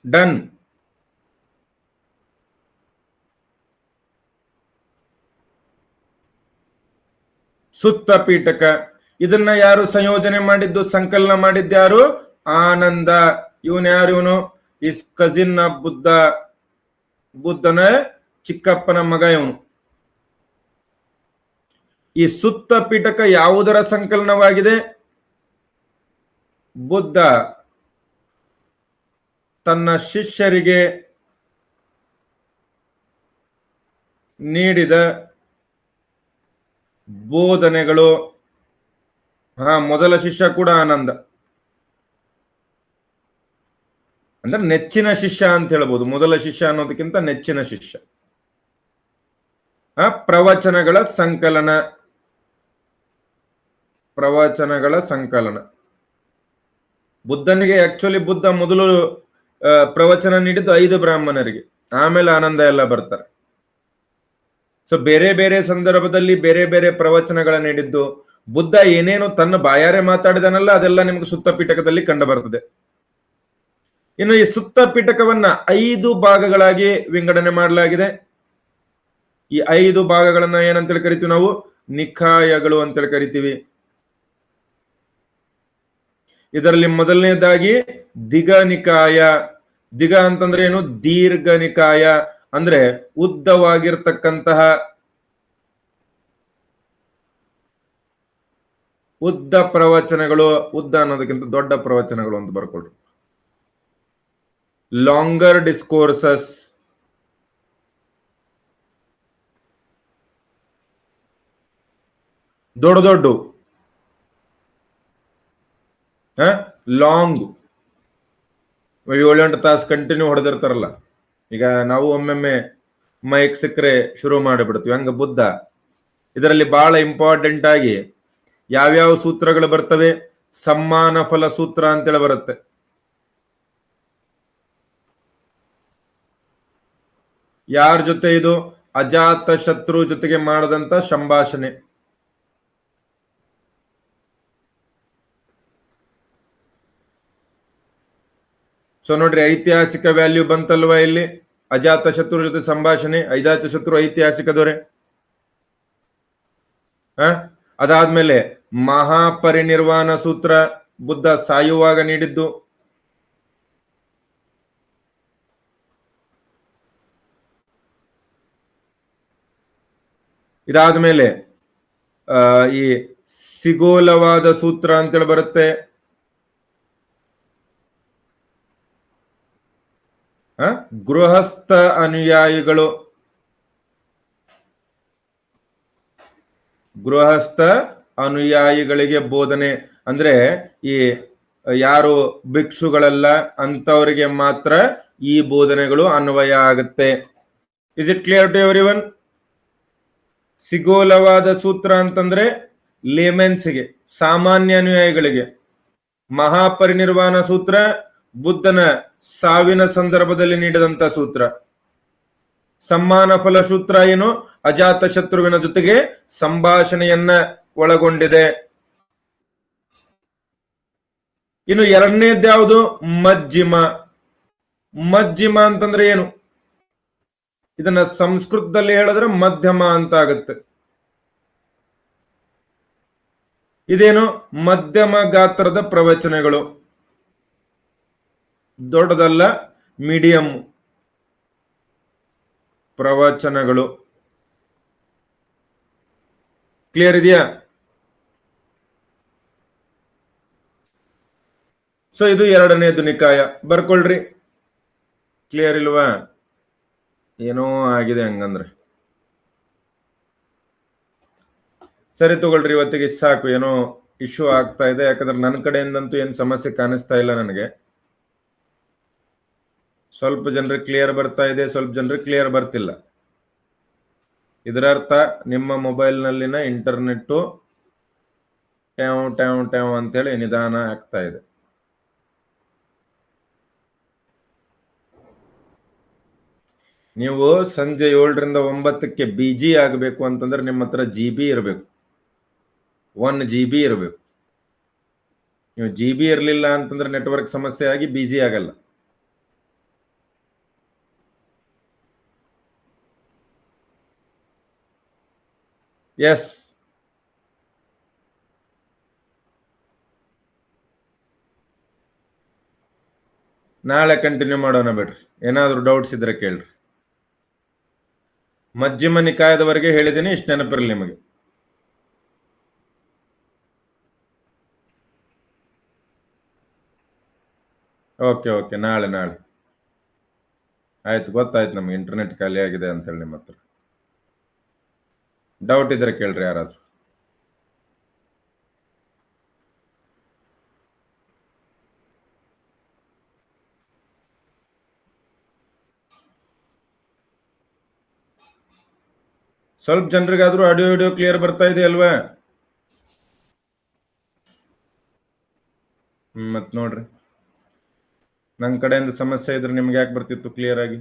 ಡನ್. ಸುತ್ತ ಪೀಠಕ ಇದನ್ನ ಯಾರು ಸಂಯೋಜನೆ ಮಾಡಿದ್ದು, ಸಂಕಲನ ಮಾಡಿದ್ಯಾರು? ಆನಂದ. ಇವನು ಯಾರು? ಇವನು ಇಸ್ ಕಜಿನ್ ಆಫ್ ಬುದ್ಧ. ಬುದ್ಧನ ಚಿಕ್ಕಪ್ಪನ ಮಗ ಇವನು. ಈ ಸುತ್ತ ಪೀಠಕ ಯಾವುದರ ಸಂಕಲನವಾಗಿದೆ? ಬುದ್ಧ ತನ್ನ ಶಿಷ್ಯರಿಗೆ ನೀಡಿದ ಬೋಧನೆಗಳು. ಮೊದಲ ಶಿಷ್ಯ ಕೂಡ ಆನಂದ, ಅಂದ್ರೆ ನೆಚ್ಚಿನ ಶಿಷ್ಯ ಅಂತ ಹೇಳ್ಬೋದು. ಮೊದಲ ಶಿಷ್ಯ ಅನ್ನೋದಕ್ಕಿಂತ ನೆಚ್ಚಿನ ಶಿಷ್ಯ. ಪ್ರವಚನಗಳ ಸಂಕಲನ. ಬುದ್ಧನಿಗೆ ಆಕ್ಚುಲಿ ಬುದ್ಧ ಮೊದಲು ಪ್ರವಚನ ನೀಡಿದ್ದು 5 ಬ್ರಾಹ್ಮಣರಿಗೆ, ಆಮೇಲೆ ಆನಂದ ಎಲ್ಲ ಬರ್ತಾರೆ. ಸೊ ಬೇರೆ ಬೇರೆ ಸಂದರ್ಭದಲ್ಲಿ ಬೇರೆ ಬೇರೆ ಪ್ರವಚನಗಳ ನೀಡಿದ್ದು. ಬುದ್ಧ ಏನೇನು ತನ್ನ ಬಾಯಾರೆ ಮಾತಾಡಿದನಲ್ಲ ಅದೆಲ್ಲ ನಿಮ್ಗೆ ಸುತ್ತ ಪೀಠಕದಲ್ಲಿ ಕಂಡು ಬರ್ತದೆ. ಇನ್ನು ಈ ಸುತ್ತ ಪೀಠಕವನ್ನ 5 ಭಾಗಗಳಾಗಿ ವಿಂಗಡಣೆ ಮಾಡಲಾಗಿದೆ. ಈ 5 ಭಾಗಗಳನ್ನ ಏನಂತೇಳಿ ಕರಿತೀವಿ ನಾವು? ನಿಕಾಯಗಳು ಅಂತೇಳಿ ಕರಿತೀವಿ. ಇದರಲ್ಲಿ ಮೊದಲನೇದಾಗಿ ದಿಗ ನಿಕಾಯ. ದಿಗ ಅಂತಂದ್ರೆ ಏನು? ದೀರ್ಘ ನಿಕಾಯ ಅಂದ್ರೆ ಉದ್ದವಾಗಿರ್ತಕ್ಕಂತಹ, ಉದ್ದ ಪ್ರವಚನಗಳು. ಉದ್ದ ಅನ್ನೋದಕ್ಕಿಂತ ದೊಡ್ಡ ಪ್ರವಚನಗಳು ಅಂತ ಬರ್ಕೊಳ್ರಿ. Longer discourses. ದೊಡ್ಡ ಲಾಂಗ್ 7-8 ತಾಸು ಕಂಟಿನ್ಯೂ ಹೊಡೆದಿರ್ತಾರಲ್ಲ. ಈಗ ನಾವು ಒಮ್ಮೊಮ್ಮೆ ಮೈಕ್ ಸಿಕ್ಕರೆ ಶುರು ಮಾಡಿಬಿಡ್ತೀವಿ, ಹಂಗ ಬುದ್ಧ. ಇದರಲ್ಲಿ ಬಹಳ ಇಂಪಾರ್ಟೆಂಟ್ ಆಗಿ ಯಾವ್ಯಾವ ಸೂತ್ರಗಳು ಬರ್ತವೆ? ಸಮ್ಮಾನ ಫಲ ಸೂತ್ರ ಅಂತೇಳಿ ಬರುತ್ತೆ. ಯಾರ ಜೊತೆ ಇದು? ಅಜಾತ ಶತ್ರು ಜೊತೆಗೆ ಮಾಡದಂತ ಸಂಭಾಷಣೆ. ಸೊ ನೋಡ್ರಿ, ಐತಿಹಾಸಿಕ ವ್ಯಾಲ್ಯೂ ಬಂತಲ್ವಾ ಇಲ್ಲಿ? ಅಜಾತ ಶತ್ರು ಜೊತೆ ಸಂಭಾಷಣೆ. ಅಜಾತ ಶತ್ರು ಐತಿಹಾಸಿಕ ದೊರೆ. ಅದಾದ್ಮೇಲೆ ಮಹಾಪರಿನಿರ್ವಾಣ ಸೂತ್ರ, ಬುದ್ಧ ಸಾಯುವಾಗ ನೀಡಿದ್ದು. ಇದಾದ್ಮೇಲೆ ಈ ಸಿಗೋಲವಾದ ಸೂತ್ರ ಅಂತೇಳಿ ಬರುತ್ತೆ. ಆ? ಗೃಹಸ್ಥ ಅನುಯಾಯಿಗಳು, ಗೃಹಸ್ಥ ಅನುಯಾಯಿಗಳಿಗೆ ಬೋಧನೆ ಅಂದ್ರೆ ಈ ಯಾರು ಭಿಕ್ಷುಗಳಲ್ಲ ಅಂತವರಿಗೆ ಮಾತ್ರ ಈ ಬೋಧನೆಗಳು ಅನ್ವಯ ಆಗುತ್ತೆ. Is it clear to everyone? ಸಿಗೋಲವಾದ ಸೂತ್ರ ಅಂತಂದ್ರೆ ಲೇಮೆನ್ಸ್ಗೆ, ಸಾಮಾನ್ಯ ಅನುಯಾಯಿಗಳಿಗೆ. ಮಹಾಪರಿನಿರ್ವಾಣ ಸೂತ್ರ ಬುದ್ಧನ ಸಾವಿನ ಸಂದರ್ಭದಲ್ಲಿ ನೀಡಿದಂತ ಸೂತ್ರ. ಸಮ್ಮಾನ ಫಲ ಸೂತ್ರ ಏನು? ಅಜಾತ ಶತ್ರುವಿನ ಜೊತೆಗೆ ಸಂಭಾಷಣೆಯನ್ನ ಒಳಗೊಂಡಿದೆ. ಇನ್ನು ಎರಡನೇದ್ಯಾವುದು? ಮಜ್ಜಿಮ. ಮಜ್ಜಿಮ ಅಂತಂದ್ರೆ ಏನು? ಇದನ್ನ ಸಂಸ್ಕೃತದಲ್ಲಿ ಹೇಳಿದ್ರೆ ಮಧ್ಯಮ ಅಂತ ಆಗುತ್ತೆ. ಇದೇನು? ಮಧ್ಯಮ ಗಾತ್ರದ ಪ್ರವಚನಗಳು, ದೊಡ್ಡದಲ್ಲ, ಮೀಡಿಯಂ ಪ್ರವಚನಗಳು. ಕ್ಲಿಯರ್ ಇದೆಯಾ? ಸೊ ಇದು ಎರಡನೇದು ನಿಕಾಯ. ಬರ್ಕೊಳ್ರಿ. ಕ್ಲಿಯರ್ ಇಲ್ವಾ? ಏನೋ ಆಗಿದೆ ಹಂಗಂದ್ರೆ. ಸರಿ ತಗೊಳ್ರಿ, ಇವತ್ತಿಗೆ ಸಾಕು. ಏನೋ ಇಶ್ಯೂ ಆಗ್ತಾ ಇದೆ, ಯಾಕಂದ್ರೆ ನನ್ನ ಕಡೆಯಿಂದಂತೂ ಏನು ಸಮಸ್ಯೆ ಕಾಣಿಸ್ತಾ ಇಲ್ಲ ನನಗೆ. ಸ್ವಲ್ಪ ಜನರಿಗೆ ಕ್ಲಿಯರ್ ಬರ್ತಾ ಇದೆ, ಸ್ವಲ್ಪ ಜನರಿಗೆ ಕ್ಲಿಯರ್ ಬರ್ತಿಲ್ಲ. ಇದರರ್ಥ ನಿಮ್ಮ ಮೊಬೈಲ್ನಲ್ಲಿನ ಇಂಟರ್ನೆಟ್ಟು ಟ್ಯಾವ್ ಟ್ಯಾವ್ ಟ್ಯಾವ್ ಅಂತೇಳಿ ನಿಧಾನ ಆಗ್ತಾ ಇದೆ. ನೀವು ಸಂಜೆ 7ರಿಂದ 9ಕ್ಕೆ ಬಿಜಿ ಆಗಬೇಕು ಅಂತಂದ್ರೆ ನಿಮ್ಮ ಹತ್ರ GB ಇರಬೇಕು, 1 GB ಇರಬೇಕು. ನೀವು GB ಇರಲಿಲ್ಲ ಅಂತಂದ್ರೆ ನೆಟ್ವರ್ಕ್ ಸಮಸ್ಯೆ ಆಗಿ ಬಿಜಿ ಆಗಲ್ಲ. ಎಸ್, ನಾಳೆ ಕಂಟಿನ್ಯೂ ಮಾಡೋಣ ಬಿಡ್ರಿ. ಏನಾದರೂ ಡೌಟ್ಸ್ ಇದ್ರೆ ಕೇಳ್ರಿ. ಮಜ್ಜಿಮ ನಿಕಾಯದವರೆಗೆ ಹೇಳಿದ್ದೀನಿ, ಇಷ್ಟು ನೆನಪಿರಲಿ ನಿಮಗೆ. ಓಕೆ ಓಕೆ, ನಾಳೆ ಆಯ್ತು. ಗೊತ್ತಾಯ್ತು ನಮ್ಗೆ ಇಂಟರ್ನೆಟ್ ಖಾಲಿ ಆಗಿದೆ ಅಂತೇಳಿ. ನಿಮ್ಮ ಹತ್ರ ಡೌಟ್ ಇದ್ರೆ ಕೇಳ್ರಿ ಯಾರಾದ್ರೂ. ಸ್ವಲ್ಪ ಜನರಿಗಾದ್ರೂ ಆಡಿಯೋ ವಿಡಿಯೋ ಕ್ಲಿಯರ್ ಬರ್ತಾ ಇದೆ ಅಲ್ವಾ? ಮತ್ ನೋಡ್ರಿ, ನನ್ನ ಕಡೆಯಿಂದ ಸಮಸ್ಯೆ ಇದ್ರೆ ನಿಮ್ಗೆ ಯಾಕೆ ಬರ್ತಿತ್ತು ಕ್ಲಿಯರ್ ಆಗಿ?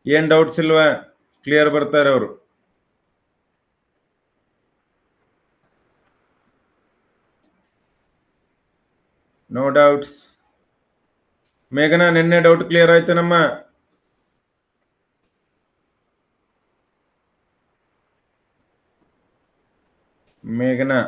ಏನ್ ಡೌಟ್ಸ್ ಇಲ್ವಾ? ಕ್ಲಿಯರ್ ಬರ್ತಾರೆ ಅವರು. No doubts. ಮೇಘನಾ, ನಿನ್ನೆ ಡೌಟ್ ಕ್ಲಿಯರ್ ಆಯ್ತು ನಮ್ಮ? ಮೇಘನಾ,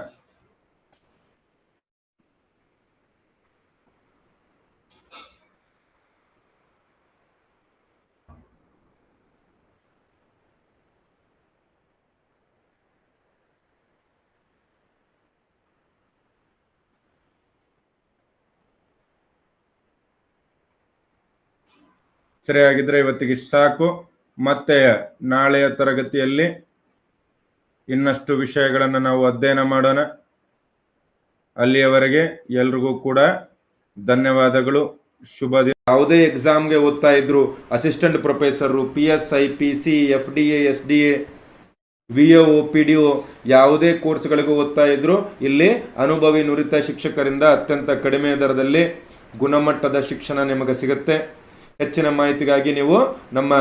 ಸರಿಯಾಗಿದ್ರೆ ಇವತ್ತಿಗೆ ಸಾಕು. ಮತ್ತೆ ನಾಳೆಯ ತರಗತಿಯಲ್ಲಿ ಇನ್ನಷ್ಟು ವಿಷಯಗಳನ್ನು ನಾವು ಅಧ್ಯಯನ ಮಾಡೋಣ. ಅಲ್ಲಿಯವರೆಗೆ ಎಲ್ರಿಗೂ ಕೂಡ ಧನ್ಯವಾದಗಳು. ಶುಭ ದಿನ. ಯಾವುದೇ ಎಕ್ಸಾಮ್ಗೆ ಓದ್ತಾ ಇದ್ರು, assistant professor, PSI, PC, FDA, SDA, VO, PDO ಯಾವುದೇ ಕೋರ್ಸ್ಗಳಿಗೂ ಓದ್ತಾ ಇದ್ರು, ಇಲ್ಲಿ ಅನುಭವಿ ನುರಿತ ಶಿಕ್ಷಕರಿಂದ ಅತ್ಯಂತ ಕಡಿಮೆ ದರದಲ್ಲಿ ಗುಣಮಟ್ಟದ ಶಿಕ್ಷಣ ನಿಮಗೆ ಸಿಗುತ್ತೆ. ಹೆಚ್ಚಿನ ಮಾಹಿತಿಗಾಗಿ ನೀವು ನಮ್ಮ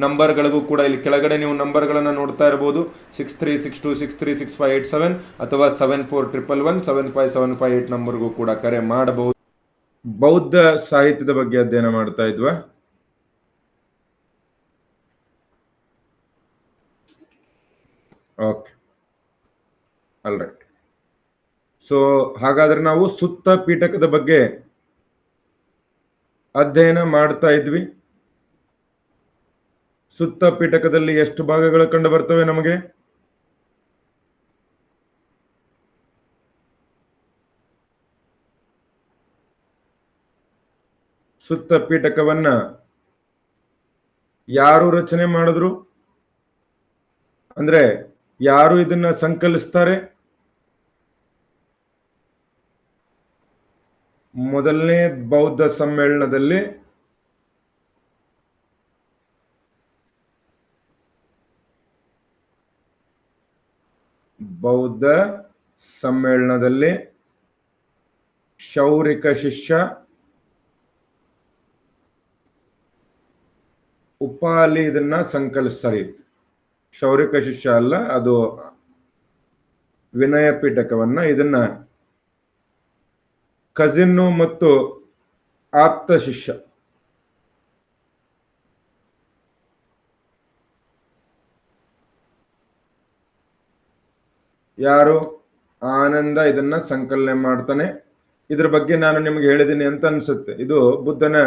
ನಂಬರ್ಗಳಿಗೂ ಕೂಡ ಇಲ್ಲಿ ಕೆಳಗಡೆ ನೀವು ನಂಬರ್ಗಳನ್ನು ನೋಡ್ತಾ ಇರಬಹುದು. 6362636587 ಅಥವಾ 7411175758 ನಂಬರ್ಗೂ ಕೂಡ ಕರೆ ಮಾಡಬಹುದು. ಬೌದ್ಧ ಸಾಹಿತ್ಯದ ಬಗ್ಗೆ ಅಧ್ಯಯನ ಮಾಡ್ತಾ ಇದ್ವಾ? Okay, all right. ಸೊ ಹಾಗಾದ್ರೆ ನಾವು ಸುತ್ತ ಪೀಠಕದ ಬಗ್ಗೆ ಅಧ್ಯಯನ ಮಾಡ್ತಾ ಇದ್ವಿ. ಸುತ್ತ ಪೀಠಕದಲ್ಲಿ ಎಷ್ಟು ಭಾಗಗಳು ಕಂಡು ಬರ್ತವೆ ನಮಗೆ? ಸುತ್ತ ಪೀಠಕವನ್ನ ಯಾರು ರಚನೆ ಮಾಡಿದ್ರು? ಅಂದ್ರೆ ಯಾರು ಇದನ್ನ ಸಂಕಲಿಸ್ತಾರೆ? ಮೊದಲನೇ ಬೌದ್ಧ ಸಮ್ಮೇಳನದಲ್ಲಿ ಶೌರಿಕ ಶಿಷ್ಯ ಉಪಾಲಿ ಇದನ್ನ ಸಂಕಲಿಸ್ತಾರೆ. ಶೌರಿಕ ಶಿಷ್ಯ ಅಲ್ಲ, ಅದು ವಿನಯ ಪೀಠಕವನ್ನ. ಇದನ್ನ ಕಜಿನ್ನು ಮತ್ತು ಆಪ್ತ ಶಿಷ್ಯ ಯಾರು? ಆನಂದ ಇದನ್ನ ಸಂಕಲನೆ ಮಾಡ್ತಾನೆ. ಇದ್ರ ಬಗ್ಗೆ ನಾನು ನಿಮ್ಗೆ ಹೇಳಿದ್ದೀನಿ ಅಂತ ಅನ್ಸುತ್ತೆ. ಇದು ಬುದ್ಧನ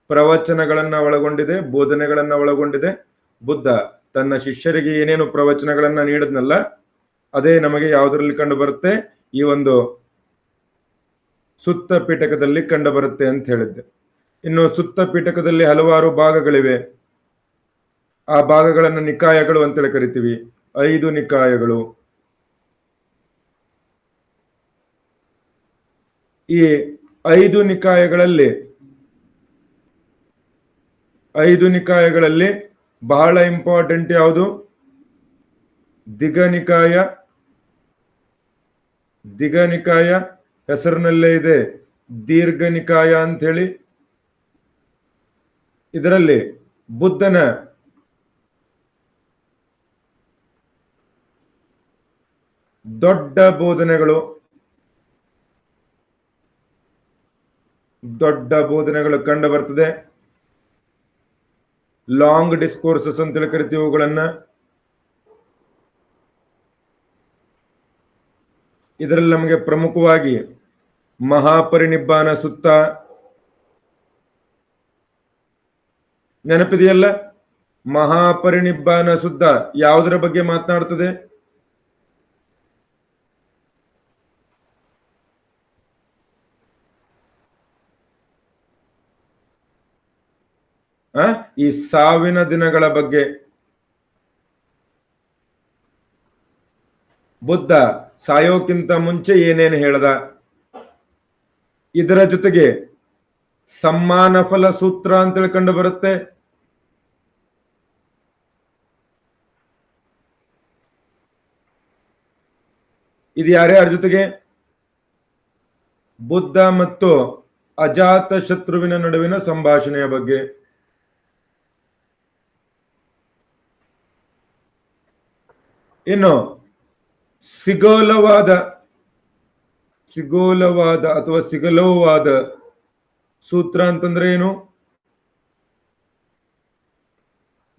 ಪ್ರವಚನಗಳನ್ನ ಒಳಗೊಂಡಿದೆ, ಬೋಧನೆಗಳನ್ನ ಒಳಗೊಂಡಿದೆ. ಬುದ್ಧ ತನ್ನ ಶಿಷ್ಯರಿಗೆ ಏನೇನು ಪ್ರವಚನಗಳನ್ನ ನೀಡಿದ್ನಲ್ಲ, ಅದೇ ನಮಗೆ ಯಾವುದರಲ್ಲಿ ಕಂಡು ಬರುತ್ತೆ? ಈ ಒಂದು ಸುತ್ತ ಪೀಠಕದಲ್ಲಿ ಕಂಡು ಬರುತ್ತೆ ಅಂತ ಹೇಳಿದ್ದೆ. ಇನ್ನು ಸುತ್ತ ಪೀಠಕದಲ್ಲಿ ಹಲವಾರು ಭಾಗಗಳಿವೆ. ಆ ಭಾಗಗಳನ್ನು ನಿಕಾಯಗಳು ಅಂತೇಳಿ ಕರಿತೀವಿ. 5 ನಿಕಾಯಗಳು. ಈ 5 ನಿಕಾಯಗಳಲ್ಲಿ ಬಹಳ ಇಂಪಾರ್ಟೆಂಟ್ ಯಾವುದು? ದಿಘನಿಕಾಯ ಹೆಸರಿನಲ್ಲೇ ಇದೆ, ದೀರ್ಘ ನಿಕಾಯ ಅಂತ ಹೇಳಿ. ಇದರಲ್ಲಿ ಬುದ್ಧನ ದೊಡ್ಡ ಬೋಧನೆಗಳು ಕಂಡು ಬರ್ತದೆ. ಲಾಂಗ್ ಡಿಸ್ಕೋರ್ಸಸ್ ಅಂತೇಳಿ ಕರಿತೀವಿ ಅವುಗಳನ್ನ. ಇದರಲ್ಲಿ ನಮಗೆ ಪ್ರಮುಖವಾಗಿ ಮಹಾಪರಿನಿಬ್ಬಾನ ಸುತ್ತ ನೆನಪಿದೆಯಲ್ಲ? ಮಹಾಪರಿನಿಬ್ಬಾನ ಸುತ್ತ ಯಾವುದರ ಬಗ್ಗೆ ಮಾತನಾಡ್ತದೆ? ಈ ಸಾವಿನ ದಿನಗಳ ಬಗ್ಗೆ. ಬುದ್ಧ ಸಾಯೋಕ್ಕಿಂತ ಮುಂಚೆ ಏನೇನು ಹೇಳ್ದ? ಇದರ ಜೊತೆಗೆ ಸಮ್ಮಾನ ಫಲ ಸೂತ್ರ ಅಂತೇಳಿ ಕಂಡು ಬರುತ್ತೆ. ಇದು ಯಾರ್ಯಾರ ಜೊತೆಗೆ? ಬುದ್ಧ ಮತ್ತು ಅಜಾತ ಶತ್ರುವಿನ ನಡುವಿನ ಸಂಭಾಷಣೆಯ ಬಗ್ಗೆ. ಇನ್ನು ಸಿಗೋಲವಾದ ಅಥವಾ ಸಿಗಲೋವಾದ ಸೂತ್ರ ಅಂತಂದ್ರೆ ಏನು?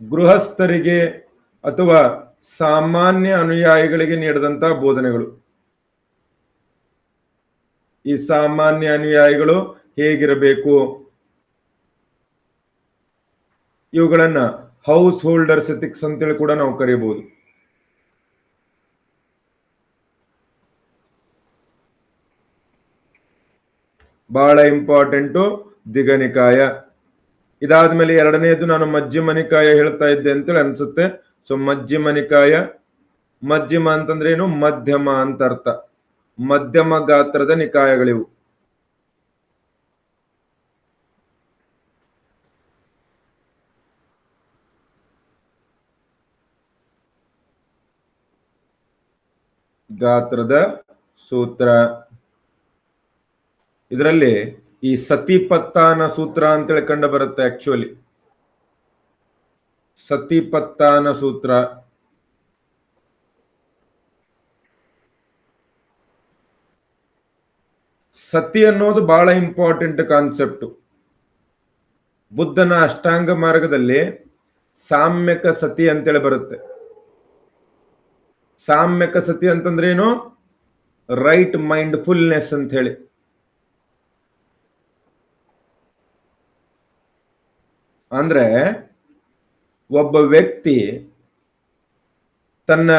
ಗೃಹಸ್ಥರಿಗೆ ಅಥವಾ ಸಾಮಾನ್ಯ ಅನುಯಾಯಿಗಳಿಗೆ ನೀಡಿದಂತಹ ಬೋಧನೆಗಳು. ಈ ಸಾಮಾನ್ಯ ಅನುಯಾಯಿಗಳು ಹೇಗಿರಬೇಕು, ಇವುಗಳನ್ನ ಹೌಸ್ ಹೋಲ್ಡರ್ಸ್ ಎಥಿಕ್ಸ್ ಅಂತೇಳಿ ಕೂಡ ನಾವು ಕರೆಯಬಹುದು. ಬಹಳ ಇಂಪಾರ್ಟೆಂಟು ದಿಘನಿಕಾಯ. ಇದಾದ್ಮೇಲೆ ಎರಡನೇದು ನಾನು ಮಧ್ಯಮ ನಿಕಾಯ ಹೇಳ್ತಾ ಇದ್ದೆ ಅಂತೇಳಿ ಅನ್ಸುತ್ತೆ. ಸೊ ಮಧ್ಯಮ ನಿಕಾಯ, ಮಧ್ಯಮ ಅಂತಂದ್ರೆ ಏನು? ಮಧ್ಯಮ ಅಂತ ಅರ್ಥ. ಮಧ್ಯಮ ಗಾತ್ರದ ನಿಕಾಯಗಳಿವು. ಗಾತ್ರದ ಸೂತ್ರ. ಇದರಲ್ಲಿ ಈ ಸತಿಪತ್ತಾನ ಸೂತ್ರ ಅಂತೇಳಿ ಕಂಡು ಬರುತ್ತೆ. ಆಕ್ಚುಲಿ ಸತಿಪತ್ತಾನ ಸೂತ್ರ ಸತಿ ಅನ್ನೋದು ಬಹಳ ಇಂಪಾರ್ಟೆಂಟ್ ಕಾನ್ಸೆಪ್ಟ್. ಬುದ್ಧನ ಅಷ್ಟಾಂಗ ಮಾರ್ಗದಲ್ಲಿ ಸಾಮ್ಯಕ ಸತಿ ಅಂತೇಳಿ ಬರುತ್ತೆ. ಸಾಮ್ಯಕ ಸತಿ ಅಂತಂದ್ರೆ ಏನು? ರೈಟ್ ಮೈಂಡ್ಫುಲ್ನೆಸ್ ಅಂತ ಹೇಳಿ. ಅಂದ್ರೆ ಒಬ್ಬ ವ್ಯಕ್ತಿ ತನ್ನ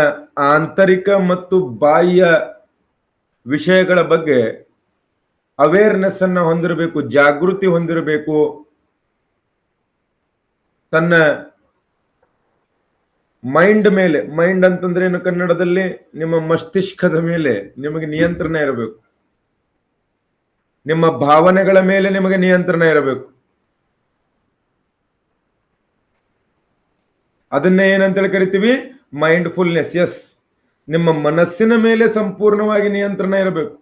ಆಂತರಿಕ ಮತ್ತು ಬಾಹ್ಯ ವಿಷಯಗಳ ಬಗ್ಗೆ ಅವೇರ್ನೆಸ್ ಅನ್ನ ಹೊಂದಿರಬೇಕು, ಜಾಗೃತಿ ಹೊಂದಿರಬೇಕು. ತನ್ನ ಮೈಂಡ್ ಮೇಲೆ, ಮೈಂಡ್ ಅಂತಂದ್ರೆ ಏನು ಕನ್ನಡದಲ್ಲಿ, ನಿಮ್ಮ ಮಸ್ತಿಷ್ಕದ ಮೇಲೆ ನಿಮಗೆ ನಿಯಂತ್ರಣ ಇರಬೇಕು. ನಿಮ್ಮ ಭಾವನೆಗಳ ಮೇಲೆ ನಿಮಗೆ ನಿಯಂತ್ರಣ ಇರಬೇಕು. ಅದನ್ನೇ ಏನಂತೇಳಿ ಕರಿತೀವಿ? ಮೈಂಡ್ಫುಲ್ನೆಸ್. ಎಸ್, ನಿಮ್ಮ ಮನಸ್ಸಿನ ಮೇಲೆ ಸಂಪೂರ್ಣವಾಗಿ ನಿಯಂತ್ರಣ ಇರಬೇಕು.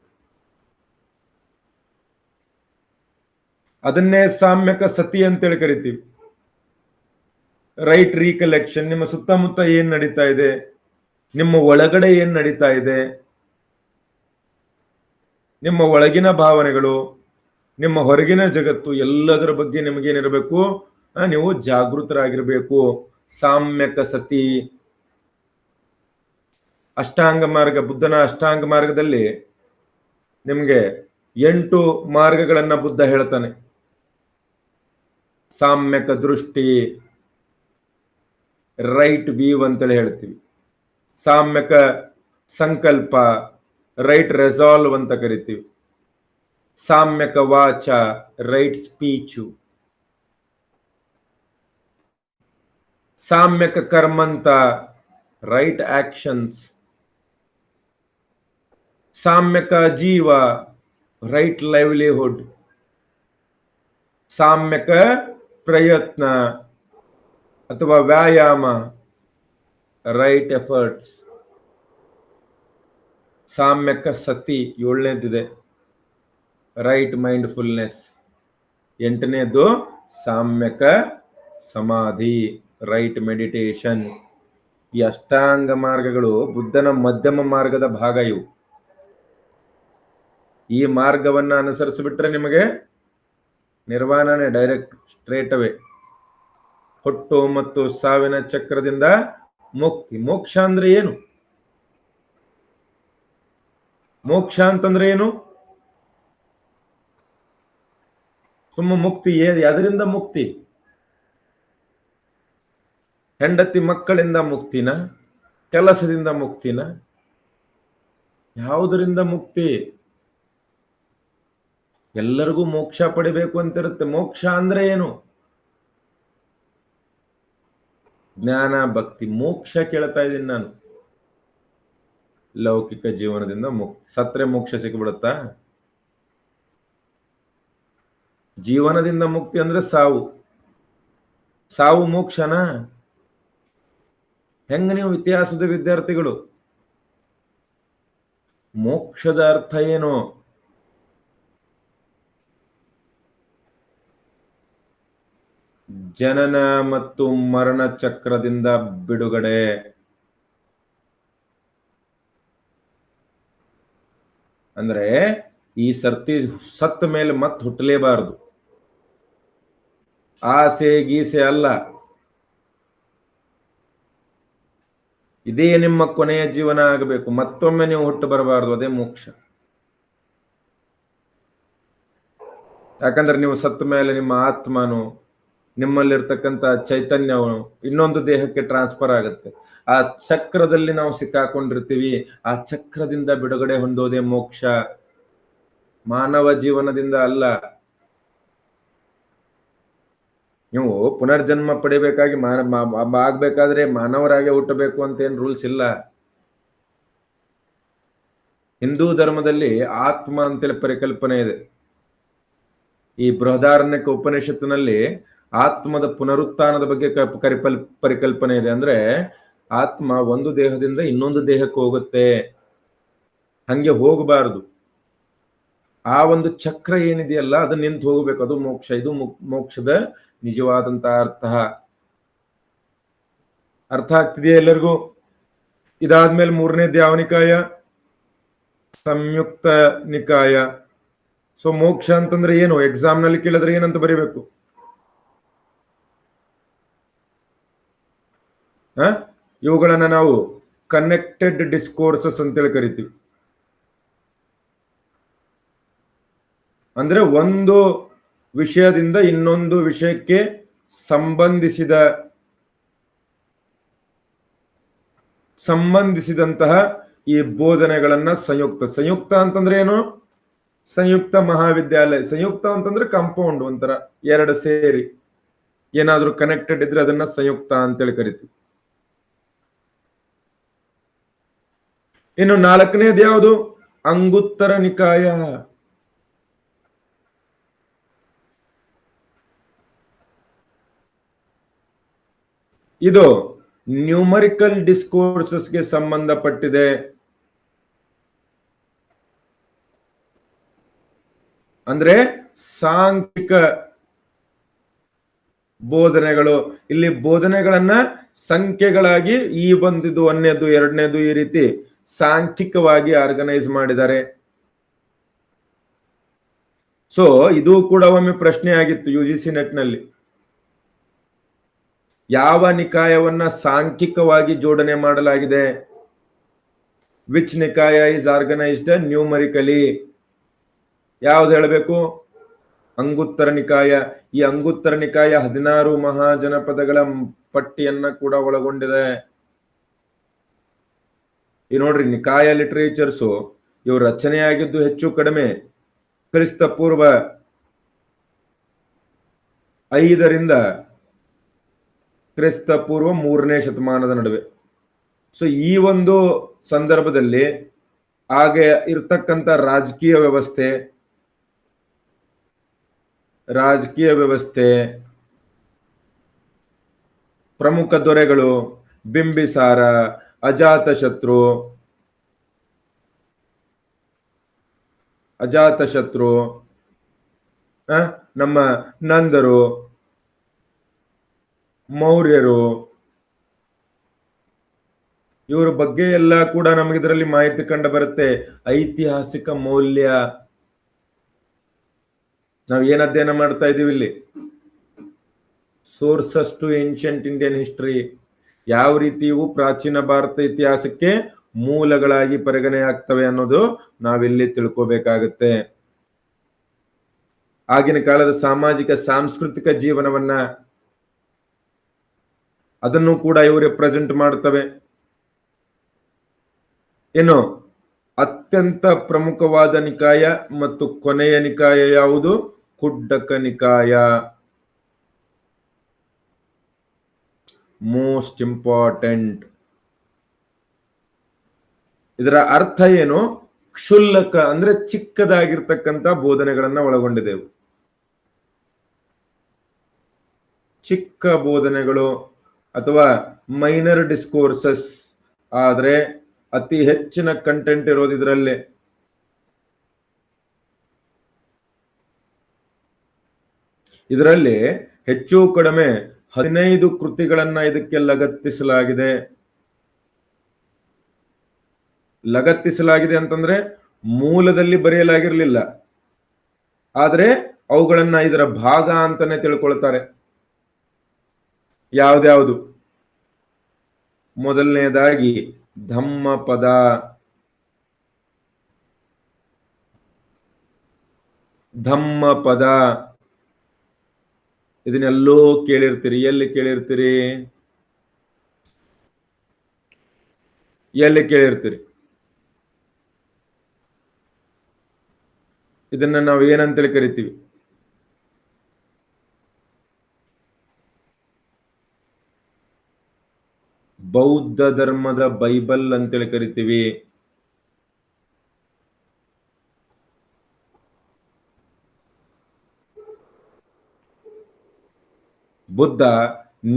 ಅದನ್ನೇ ಸಾಮ್ಯಕ ಸತಿ ಅಂತೇಳಿ ಕರಿತೀವಿ. ರೈಟ್ ರೀಕಲೆಕ್ಷನ್, ನಿಮ್ಮ ಸುತ್ತಮುತ್ತ ಏನ್ ನಡೀತಾ ಇದೆ, ನಿಮ್ಮ ಒಳಗಡೆ ಏನ್ ನಡೀತಾ ಇದೆ, ನಿಮ್ಮ ಒಳಗಿನ ಭಾವನೆಗಳು, ನಿಮ್ಮ ಹೊರಗಿನ ಜಗತ್ತು, ಎಲ್ಲದರ ಬಗ್ಗೆ ನಿಮಗೇನಿರಬೇಕು? ನೀವು ಜಾಗೃತರಾಗಿರ್ಬೇಕು. ಸಾಮ್ಯಕ ಸತಿ. ಅಷ್ಟಾಂಗ ಮಾರ್ಗ, ಬುದ್ಧನ ಅಷ್ಟಾಂಗ ಮಾರ್ಗದಲ್ಲಿ ನಿಮ್ಗೆ 8 ಮಾರ್ಗಗಳನ್ನ ಬುದ್ಧ ಹೇಳ್ತಾನೆ. ಸಾಮ್ಯಕ ದೃಷ್ಟಿ, ರೈಟ್ ವ್ಯೂ ಅಂತೇಳಿ ಹೇಳ್ತೀವಿ. ಸಾಮ್ಯಕ ಸಂಕಲ್ಪ, ರೈಟ್ ರೆಸಾಲ್ವ್ ಅಂತ ಕರಿತೀವಿ. ಸಾಮ್ಯಕ ವಾಚ, ರೈಟ್ ಸ್ಪೀಚು. ಸಾಮ್ಯಕ ಕರ್ಮಂತ, ರೈಟ್ ಆಕ್ಷನ್ಸ್. ಸಾಮ್ಯಕ ಜೀವ, ರೈಟ್ ಲೈವ್ಲಿಹುಡ್. ಸಾಮ್ಯಕ ಪ್ರಯತ್ನ ಅಥವಾ ವ್ಯಾಯಾಮ, ರೈಟ್ ಎಫರ್ಟ್ಸ್. ಸಾಮ್ಯಕ ಸತಿ 7ನೇದಿದೆ, ರೈಟ್ ಮೈಂಡ್ಫುಲ್ನೆಸ್. 8ನೇದು ಸಾಮ್ಯಕ ಸಮಾಧಿ, ರೈಟ್ ಮೆಡಿಟೇಷನ್. ಈ ಅಷ್ಟಾಂಗ ಮಾರ್ಗಗಳು ಬುದ್ಧನ ಮಧ್ಯಮ ಮಾರ್ಗದ ಭಾಗ ಇವು. ಈ ಮಾರ್ಗವನ್ನ ಅನುಸರಿಸಿಬಿಟ್ರೆ ನಿಮಗೆ ನಿರ್ವಾಣನೆ ಡೈರೆಕ್ಟ್, ಸ್ಟ್ರೇಟ್ ಅವೇ. ಹುಟ್ಟು ಮತ್ತು ಸಾವಿನ ಚಕ್ರದಿಂದ ಮುಕ್ತಿ. ಮೋಕ್ಷ ಅಂದ್ರೆ ಏನು? ಮೋಕ್ಷ ಅಂತಂದ್ರೆ ಏನು? ಸುಮ್ಮ ಮುಕ್ತಿ. ಅದರಿಂದ ಮುಕ್ತಿ? ಹೆಂಡತಿ ಮಕ್ಕಳಿಂದ ಮುಕ್ತಿನ? ಕೆಲಸದಿಂದ ಮುಕ್ತಿನ? ಯಾವುದರಿಂದ ಮುಕ್ತಿ? ಎಲ್ಲರಿಗೂ ಮೋಕ್ಷ ಪಡಿಬೇಕು ಅಂತಿರುತ್ತೆ. ಮೋಕ್ಷ ಅಂದ್ರೆ ಏನು? ಜ್ಞಾನ, ಭಕ್ತಿ. ಮೋಕ್ಷ ಕೇಳ್ತಾ ಇದ್ದೀನಿ ನಾನು. ಲೌಕಿಕ ಜೀವನದಿಂದ ಮುಕ್ತಿ. ಸತ್ರೆ ಮೋಕ್ಷ ಸಿಕ್ಬಿಡುತ್ತಾ? ಜೀವನದಿಂದ ಮುಕ್ತಿ ಅಂದ್ರೆ ಸಾವು. ಸಾವು ಮೋಕ್ಷನ? ಹೆಂಗ ನೀವು ಇತಿಹಾಸದ ವಿದ್ಯಾರ್ಥಿಗಳು? ಮೋಕ್ಷದ ಅರ್ಥ ಏನು? ಜನನ ಮತ್ತು ಮರಣ ಚಕ್ರದಿಂದ ಬಿಡುಗಡೆ. ಅಂದ್ರೆ ಈ ಸರ್ತಿ ಸತ್ತ ಮೇಲೆ ಮತ್ತೆ ಹುಟ್ಟಲೇಬಾರದು. ಆಸೆ ಗೀಸೆ ಅಲ್ಲ. ಇದೇ ನಿಮ್ಮ ಕೊನೆಯ ಜೀವನ ಆಗಬೇಕು. ಮತ್ತೊಮ್ಮೆ ನೀವು ಹುಟ್ಟು ಬರಬಾರದು. ಅದೇ ಮೋಕ್ಷ. ಯಾಕಂದ್ರೆ ನೀವು ಸತ್ತ ಮೇಲೆ ನಿಮ್ಮ ಆತ್ಮನು, ನಿಮ್ಮಲ್ಲಿರ್ತಕ್ಕಂಥ ಚೈತನ್ಯವು ಇನ್ನೊಂದು ದೇಹಕ್ಕೆ ಟ್ರಾನ್ಸ್ಫರ್ ಆಗುತ್ತೆ. ಆ ಚಕ್ರದಲ್ಲಿ ನಾವು ಸಿಕ್ಕಾಕೊಂಡಿರ್ತೀವಿ. ಆ ಚಕ್ರದಿಂದ ಬಿಡುಗಡೆ ಹೊಂದೋದೇ ಮೋಕ್ಷ, ಮಾನವ ಜೀವನದಿಂದ ಅಲ್ಲ. ನೀವು ಪುನರ್ಜನ್ಮ ಪಡಿಬೇಕಾಗಿ ಆಗ್ಬೇಕಾದ್ರೆ ಮಾನವರಾಗೆ ಹುಟ್ಟಬೇಕು ಅಂತ ಏನ್ ರೂಲ್ಸ್ ಇಲ್ಲ. ಹಿಂದೂ ಧರ್ಮದಲ್ಲಿ ಆತ್ಮ ಅಂತೇಳಿ ಪರಿಕಲ್ಪನೆ ಇದೆ. ಈ ಬೃಹದಾರಣ್ಯಕ ಉಪನಿಷತ್ತಿನಲ್ಲಿ ಆತ್ಮದ ಪುನರುತ್ಥಾನದ ಬಗ್ಗೆ ಪರಿಕಲ್ಪನೆ ಇದೆ. ಅಂದ್ರೆ ಆತ್ಮ ಒಂದು ದೇಹದಿಂದ ಇನ್ನೊಂದು ದೇಹಕ್ಕೆ ಹೋಗುತ್ತೆ, ಹಂಗೆ ಹೋಗಬಾರದು. ಆ ಒಂದು ಚಕ್ರ ಏನಿದೆಯಲ್ಲ ಅದು ನಿಂತು ಹೋಗಬೇಕು. ಅದು ಮೋಕ್ಷ. ಇದು ಮೋಕ್ಷದ ನಿಜವಾದಂತ ಅರ್ಥ ಆಗ್ತಿದೆಯಾ ಎಲ್ಲರಿಗೂ? ಇದಾದ್ಮೇಲೆ 3ನೇದು ಯಾವ ನಿಕಾಯ? ಸಂಯುಕ್ತ ನಿಕಾಯ. ಸೊ ಮೋಕ್ಷ ಅಂತಂದ್ರೆ ಏನು? ಎಕ್ಸಾಮ್ ನಲ್ಲಿ ಕೇಳಿದ್ರೆ ಏನಂತ ಬರೀಬೇಕು? ಇವುಗಳನ್ನ ನಾವು ಕನೆಕ್ಟೆಡ್ ಡಿಸ್ಕೋರ್ಸಸ್ ಅಂತೇಳಿ ಕರಿತೀವಿ. ಅಂದ್ರೆ ಒಂದು ವಿಷಯದಿಂದ ಇನ್ನೊಂದು ವಿಷಯಕ್ಕೆ ಸಂಬಂಧಿಸಿದಂತಹ ಈ ಬೋಧನೆಗಳನ್ನ ಸಂಯುಕ್ತ ಅಂತಂದ್ರೆ ಏನು? ಸಂಯುಕ್ತ ಮಹಾವಿದ್ಯಾಲಯ, ಸಂಯುಕ್ತ ಅಂತಂದ್ರೆ ಕಾಂಪೌಂಡ್, ಒಂಥರ ಎರಡು ಸೇರಿ ಏನಾದ್ರೂ ಕನೆಕ್ಟೆಡ್ ಇದ್ರೆ ಅದನ್ನ ಸಂಯುಕ್ತ ಅಂತೇಳಿ ಕರಿತೀವಿ. ಇನ್ನು ನಾಲ್ಕನೇದು ಯಾವುದು? ಅಂಗುತ್ತರ ನಿಕಾಯ. ಇದು ನ್ಯೂಮರಿಕಲ್ ಡಿಸ್ಕೋರ್ಸಸ್ಗೆ ಸಂಬಂಧಪಟ್ಟಿದೆ. ಅಂದ್ರೆ ಸಾಂಖ್ಯಿಕ ಬೋಧನೆಗಳು. ಇಲ್ಲಿ ಬೋಧನೆಗಳನ್ನ ಸಂಖ್ಯೆಗಳಾಗಿ ಈ ಬಂದಿದ್ದು ಒಂದನೇದು ಎರಡನೇದು ಈ ರೀತಿ ಸಾಂಖ್ಯಿಕವಾಗಿ ಆರ್ಗನೈಸ್ ಮಾಡಿದ್ದಾರೆ. ಸೊ ಇದು ಕೂಡ ಒಮ್ಮೆ ಪ್ರಶ್ನೆ ಆಗಿತ್ತು UGC ನೆಟ್ನಲ್ಲಿ. ಯಾವ ನಿಕಾಯವನ್ನ ಸಾಂಖ್ಯಿಕವಾಗಿ ಜೋಡಣೆ ಮಾಡಲಾಗಿದೆ? ವಿಚ್ ನಿಕಾಯ ಇಸ್ ಆರ್ಗನೈಸ್ಡ್ ನ್ಯೂಮರಿಕಲಿ? ಯಾವ್ದು ಹೇಳಬೇಕು? ಅಂಗುತ್ತರ ನಿಕಾಯ. ಈ ಅಂಗುತ್ತರ ನಿಕಾಯ 16 ಮಹಾಜನಪದಗಳ ಪಟ್ಟಿಯನ್ನ ಕೂಡ ಒಳಗೊಂಡಿದೆ. ಈ ನೋಡ್ರಿ, ನಿಕಾಯ ಲಿಟರೇಚರ್ಸು ಇವು ರಚನೆಯಾಗಿದ್ದು ಹೆಚ್ಚು ಕಡಿಮೆ ಕ್ರಿಸ್ತ ಪೂರ್ವ 5ರಿಂದ ಕ್ರಿಸ್ತ ಪೂರ್ವ 3ನೇ ಶತಮಾನದ ನಡುವೆ. ಸೊ ಈ ಒಂದು ಸಂದರ್ಭದಲ್ಲಿ ಹಾಗೆ ಇರ್ತಕ್ಕಂಥ ರಾಜಕೀಯ ವ್ಯವಸ್ಥೆ, ಪ್ರಮುಖ ದೊರೆಗಳು, ಬಿಂಬಿಸಾರ, ಅಜಾತಶತ್ರು, ನಮ್ಮ ನಂದರು, ಮೌರ್ಯರು, ಇವರ ಬಗ್ಗೆ ಎಲ್ಲ ಕೂಡ ನಮಗೆ ಇದರಲ್ಲಿ ಮಾಹಿತಿ ಕಂಡು ಬರುತ್ತೆ. ಐತಿಹಾಸಿಕ ಮೌಲ್ಯ. ನಾವು ಏನ್ ಅಧ್ಯಯನ ಮಾಡ್ತಾ ಇದೀವಿ ಇಲ್ಲಿ? Sources to ancient Indian history. ಯಾವ ರೀತಿ ಇವು ಪ್ರಾಚೀನ ಭಾರತ ಇತಿಹಾಸಕ್ಕೆ ಮೂಲಗಳಾಗಿ ಪರಿಗಣನೆ ಆಗ್ತವೆ ಅನ್ನೋದು ನಾವಿಲ್ಲಿ ತಿಳ್ಕೋಬೇಕಾಗತ್ತೆ. ಆಗಿನ ಕಾಲದ ಸಾಮಾಜಿಕ ಸಾಂಸ್ಕೃತಿಕ ಜೀವನವನ್ನ ಅದನ್ನು ಕೂಡ ಇವು ರೆಪ್ರೆಸೆಂಟ್ ಮಾಡ್ತವೆ. ಏನು ಅತ್ಯಂತ ಪ್ರಮುಖವಾದ ನಿಕಾಯ ಮತ್ತು ಕೊನೆಯ ನಿಕಾಯ ಯಾವುದು? ಕುಡ್ಡಕ ನಿಕಾಯ. Most important. ಇದರ ಅರ್ಥ ಏನು? ಕ್ಷುಲ್ಲಕ ಅಂದ್ರೆ ಚಿಕ್ಕದಾಗಿರ್ತಕ್ಕಂಥ ಬೋಧನೆಗಳನ್ನ ಒಳಗೊಂಡಿದೆವು. ಚಿಕ್ಕ ಬೋಧನೆಗಳು ಅಥವಾ ಮೈನರ್ ಡಿಸ್ಕೋರ್ಸಸ್ ಆದ್ರೆ ಅತಿ ಹೆಚ್ಚಿನ ಕಂಟೆಂಟ್ ಇರೋದು ಇದರಲ್ಲೇ. ಇದರಲ್ಲಿ ಹೆಚ್ಚು ಕಡಿಮೆ 15 ಕೃತಿಗಳನ್ನ ಇದಕ್ಕೆ ಲಗತ್ತಿಸಲಾಗಿದೆ ಅಂತಂದ್ರೆ ಮೂಲದಲ್ಲಿ ಬರೆಯಲಾಗಿರ್ಲಿಲ್ಲ, ಆದ್ರೆ ಅವುಗಳನ್ನ ಇದರ ಭಾಗ ಅಂತಾನೆ ತಿಳ್ಕೊಳ್ತಾರೆ. ಯಾವ್ದ್ಯಾವುದು? ಮೊದಲನೇದಾಗಿ ಧಮ್ಮಪದ. ಇದನ್ನೆಲ್ಲೋ ಕೇಳಿರ್ತೀರಿ. ಎಲ್ಲಿ ಕೇಳಿರ್ತೀರಿ? ಇದನ್ನ ನಾವು ಏನಂತೇಳಿ ಕರಿತೀವಿ? ಬೌದ್ಧ ಧರ್ಮದ ಬೈಬಲ್ ಅಂತೇಳಿ ಕರಿತೀವಿ. ಬುದ್ಧ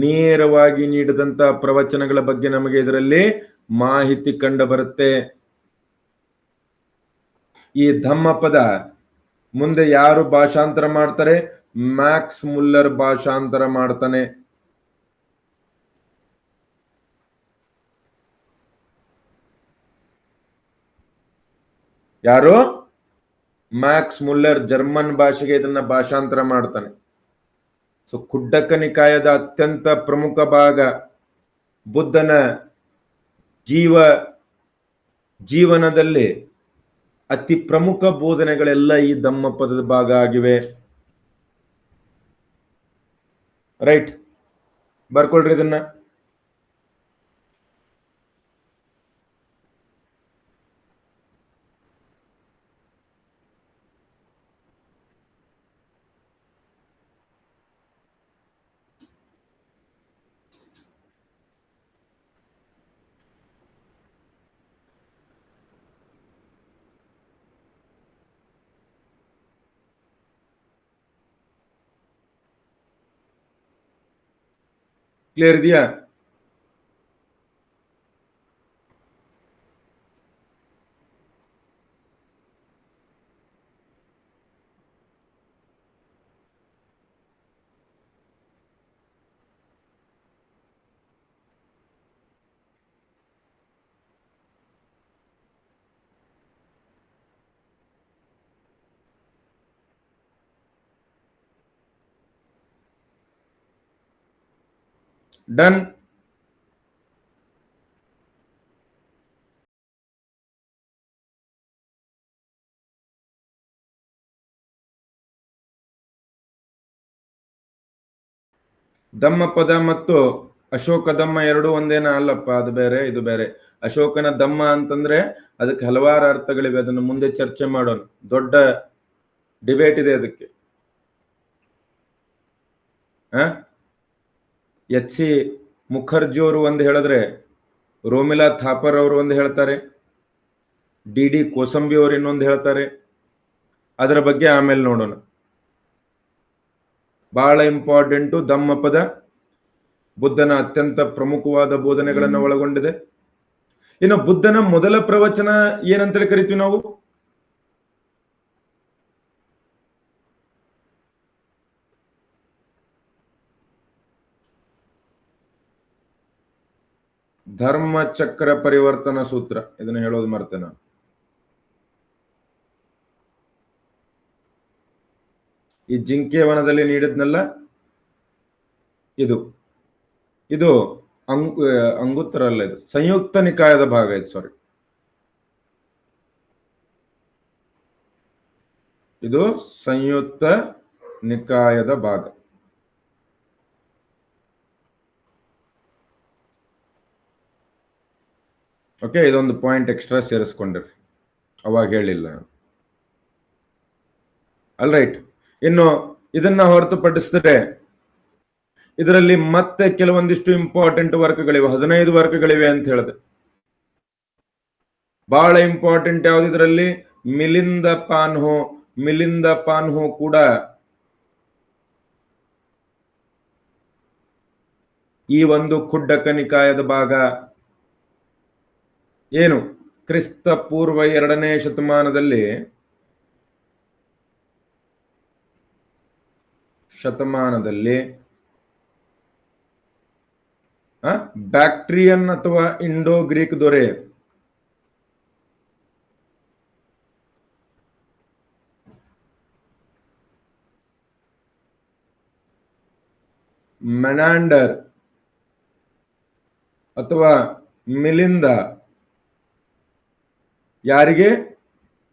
ನೇರವಾಗಿ ನೀಡಿದಂತ ಪ್ರವಚನಗಳ ಬಗ್ಗೆ ನಮಗೆ ಇದರಲ್ಲಿ ಮಾಹಿತಿ ಕಂಡು ಬರುತ್ತೆ. ಈ ಧಮ್ಮಪದ ಮುಂದೆ ಯಾರು ಭಾಷಾಂತರ ಮಾಡ್ತಾರೆ? ಮ್ಯಾಕ್ಸ್ ಮುಲ್ಲರ್ ಭಾಷಾಂತರ ಮಾಡ್ತಾನೆ. ಯಾರು? ಮ್ಯಾಕ್ಸ್ ಮುಲ್ಲರ್ ಜರ್ಮನ್ ಭಾಷೆಗೆ ಇದನ್ನ ಭಾಷಾಂತರ ಮಾಡ್ತಾನೆ. ಸೊ ಕುಡ್ಡಕ ನಿಕಾಯದ ಅತ್ಯಂತ ಪ್ರಮುಖ ಭಾಗ ಬುದ್ಧನ ಜೀವನದಲ್ಲಿ ಅತಿ ಪ್ರಮುಖ ಬೋಧನೆಗಳೆಲ್ಲ ಈ ಧಮ್ಮಪದದ ಭಾಗ ಆಗಿವೆ. ರೈಟ್, ಬರ್ಕೊಳ್ರಿ ಇದನ್ನ. ಕ್ಲಿಯರ್ ಇದೆಯಾ? ಡನ್. ದಮ್ಮಪದ ಮತ್ತು ಅಶೋಕ ದಮ್ಮ ಎರಡು ಒಂದೇನ? ಅಲ್ಲಪ್ಪ, ಅದು ಬೇರೆ ಇದು ಬೇರೆ. ಅಶೋಕನ ದಮ್ಮ ಅಂತಂದ್ರೆ ಅದಕ್ಕೆ ಹಲವಾರು ಅರ್ಥಗಳಿವೆ, ಅದನ್ನು ಮುಂದೆ ಚರ್ಚೆ ಮಾಡೋಣ. ದೊಡ್ಡ ಡಿಬೇಟ್ ಇದೆ ಅದಕ್ಕೆ. ಎಚ್ ಸಿ ಮುಖರ್ಜಿ ಅವರು ಒಂದು ಹೇಳಿದ್ರೆ, ರೋಮಿಲಾ ಥಾಪರ್ ಅವರು ಒಂದು ಹೇಳ್ತಾರೆ, ಡಿ ಡಿ ಕೋಸಂಬಿ ಅವರು ಇನ್ನೊಂದು ಹೇಳ್ತಾರೆ. ಅದರ ಬಗ್ಗೆ ಆಮೇಲೆ ನೋಡೋಣ. ಬಹಳ ಇಂಪಾರ್ಟೆಂಟು ದಮ್ಮಪದ. ಬುದ್ಧನ ಅತ್ಯಂತ ಪ್ರಮುಖವಾದ ಬೋಧನೆಗಳನ್ನು ಒಳಗೊಂಡಿದೆ. ಇನ್ನು ಬುದ್ಧನ ಮೊದಲ ಪ್ರವಚನ ಏನಂತೇಳಿ ಕರಿತೀವಿ ನಾವು? ಧರ್ಮಚಕ್ರ ಪರಿವರ್ತನಾ ಸೂತ್ರ. ಇದನ್ನು ಹೇಳೋದು ಮರ್ತೆ ನಾನು. ಈ ಜಿಂಕೆವನದಲ್ಲಿ ನೀಡಿದ್ನಲ್ಲ, ಇದು ಇದು ಅಂಗುತ್ತರ ಅಲ್ಲ, ಇದು ಸಂಯುಕ್ತ ನಿಕಾಯದ ಭಾಗ. ಇದು ಸಾರಿ, ಇದು ಸಂಯುಕ್ತ ನಿಕಾಯದ ಭಾಗ. ಓಕೆ, ಇದೊಂದು ಪಾಯಿಂಟ್ ಎಕ್ಸ್ಟ್ರಾ ಸೇರಿಸ್ಕೊಂಡ್ರಿ, ಅವಾಗ ಹೇಳಿಲ್ಲ. ಅಲ್ ರೈಟ್. ಇನ್ನು ಇದನ್ನ ಹೊರತುಪಡಿಸಿದ್ರೆ ಇದರಲ್ಲಿ ಮತ್ತೆ ಕೆಲವೊಂದಿಷ್ಟು ಇಂಪಾರ್ಟೆಂಟ್ ವರ್ಕ್ಗಳಿವೆ. 15 ವರ್ಕ್ಗಳಿವೆ ಅಂತ ಹೇಳಿದೆ. ಬಹಳ ಇಂಪಾರ್ಟೆಂಟ್ ಯಾವ್ದು ಇದರಲ್ಲಿ? ಮಿಲಿಂದ ಪಾನ್ಹೋ. ಮಿಲಿಂದ ಪಾನ್ಹೋ ಕೂಡ ಈ ಒಂದು ಖುಡ್ಡಕ ನಿಕಾಯದ ಭಾಗ. ಏನು? ಕ್ರಿಸ್ತ ಪೂರ್ವ 2ನೇ ಶತಮಾನದಲ್ಲಿ ಬ್ಯಾಕ್ಟ್ರಿಯನ್ ಅಥವಾ ಇಂಡೋ ಗ್ರೀಕ್ ದೊರೆ ಮೆನಾಂಡರ್ ಅಥವಾ ಮಿಲಿಂದ ಯಾರಿಗೆ?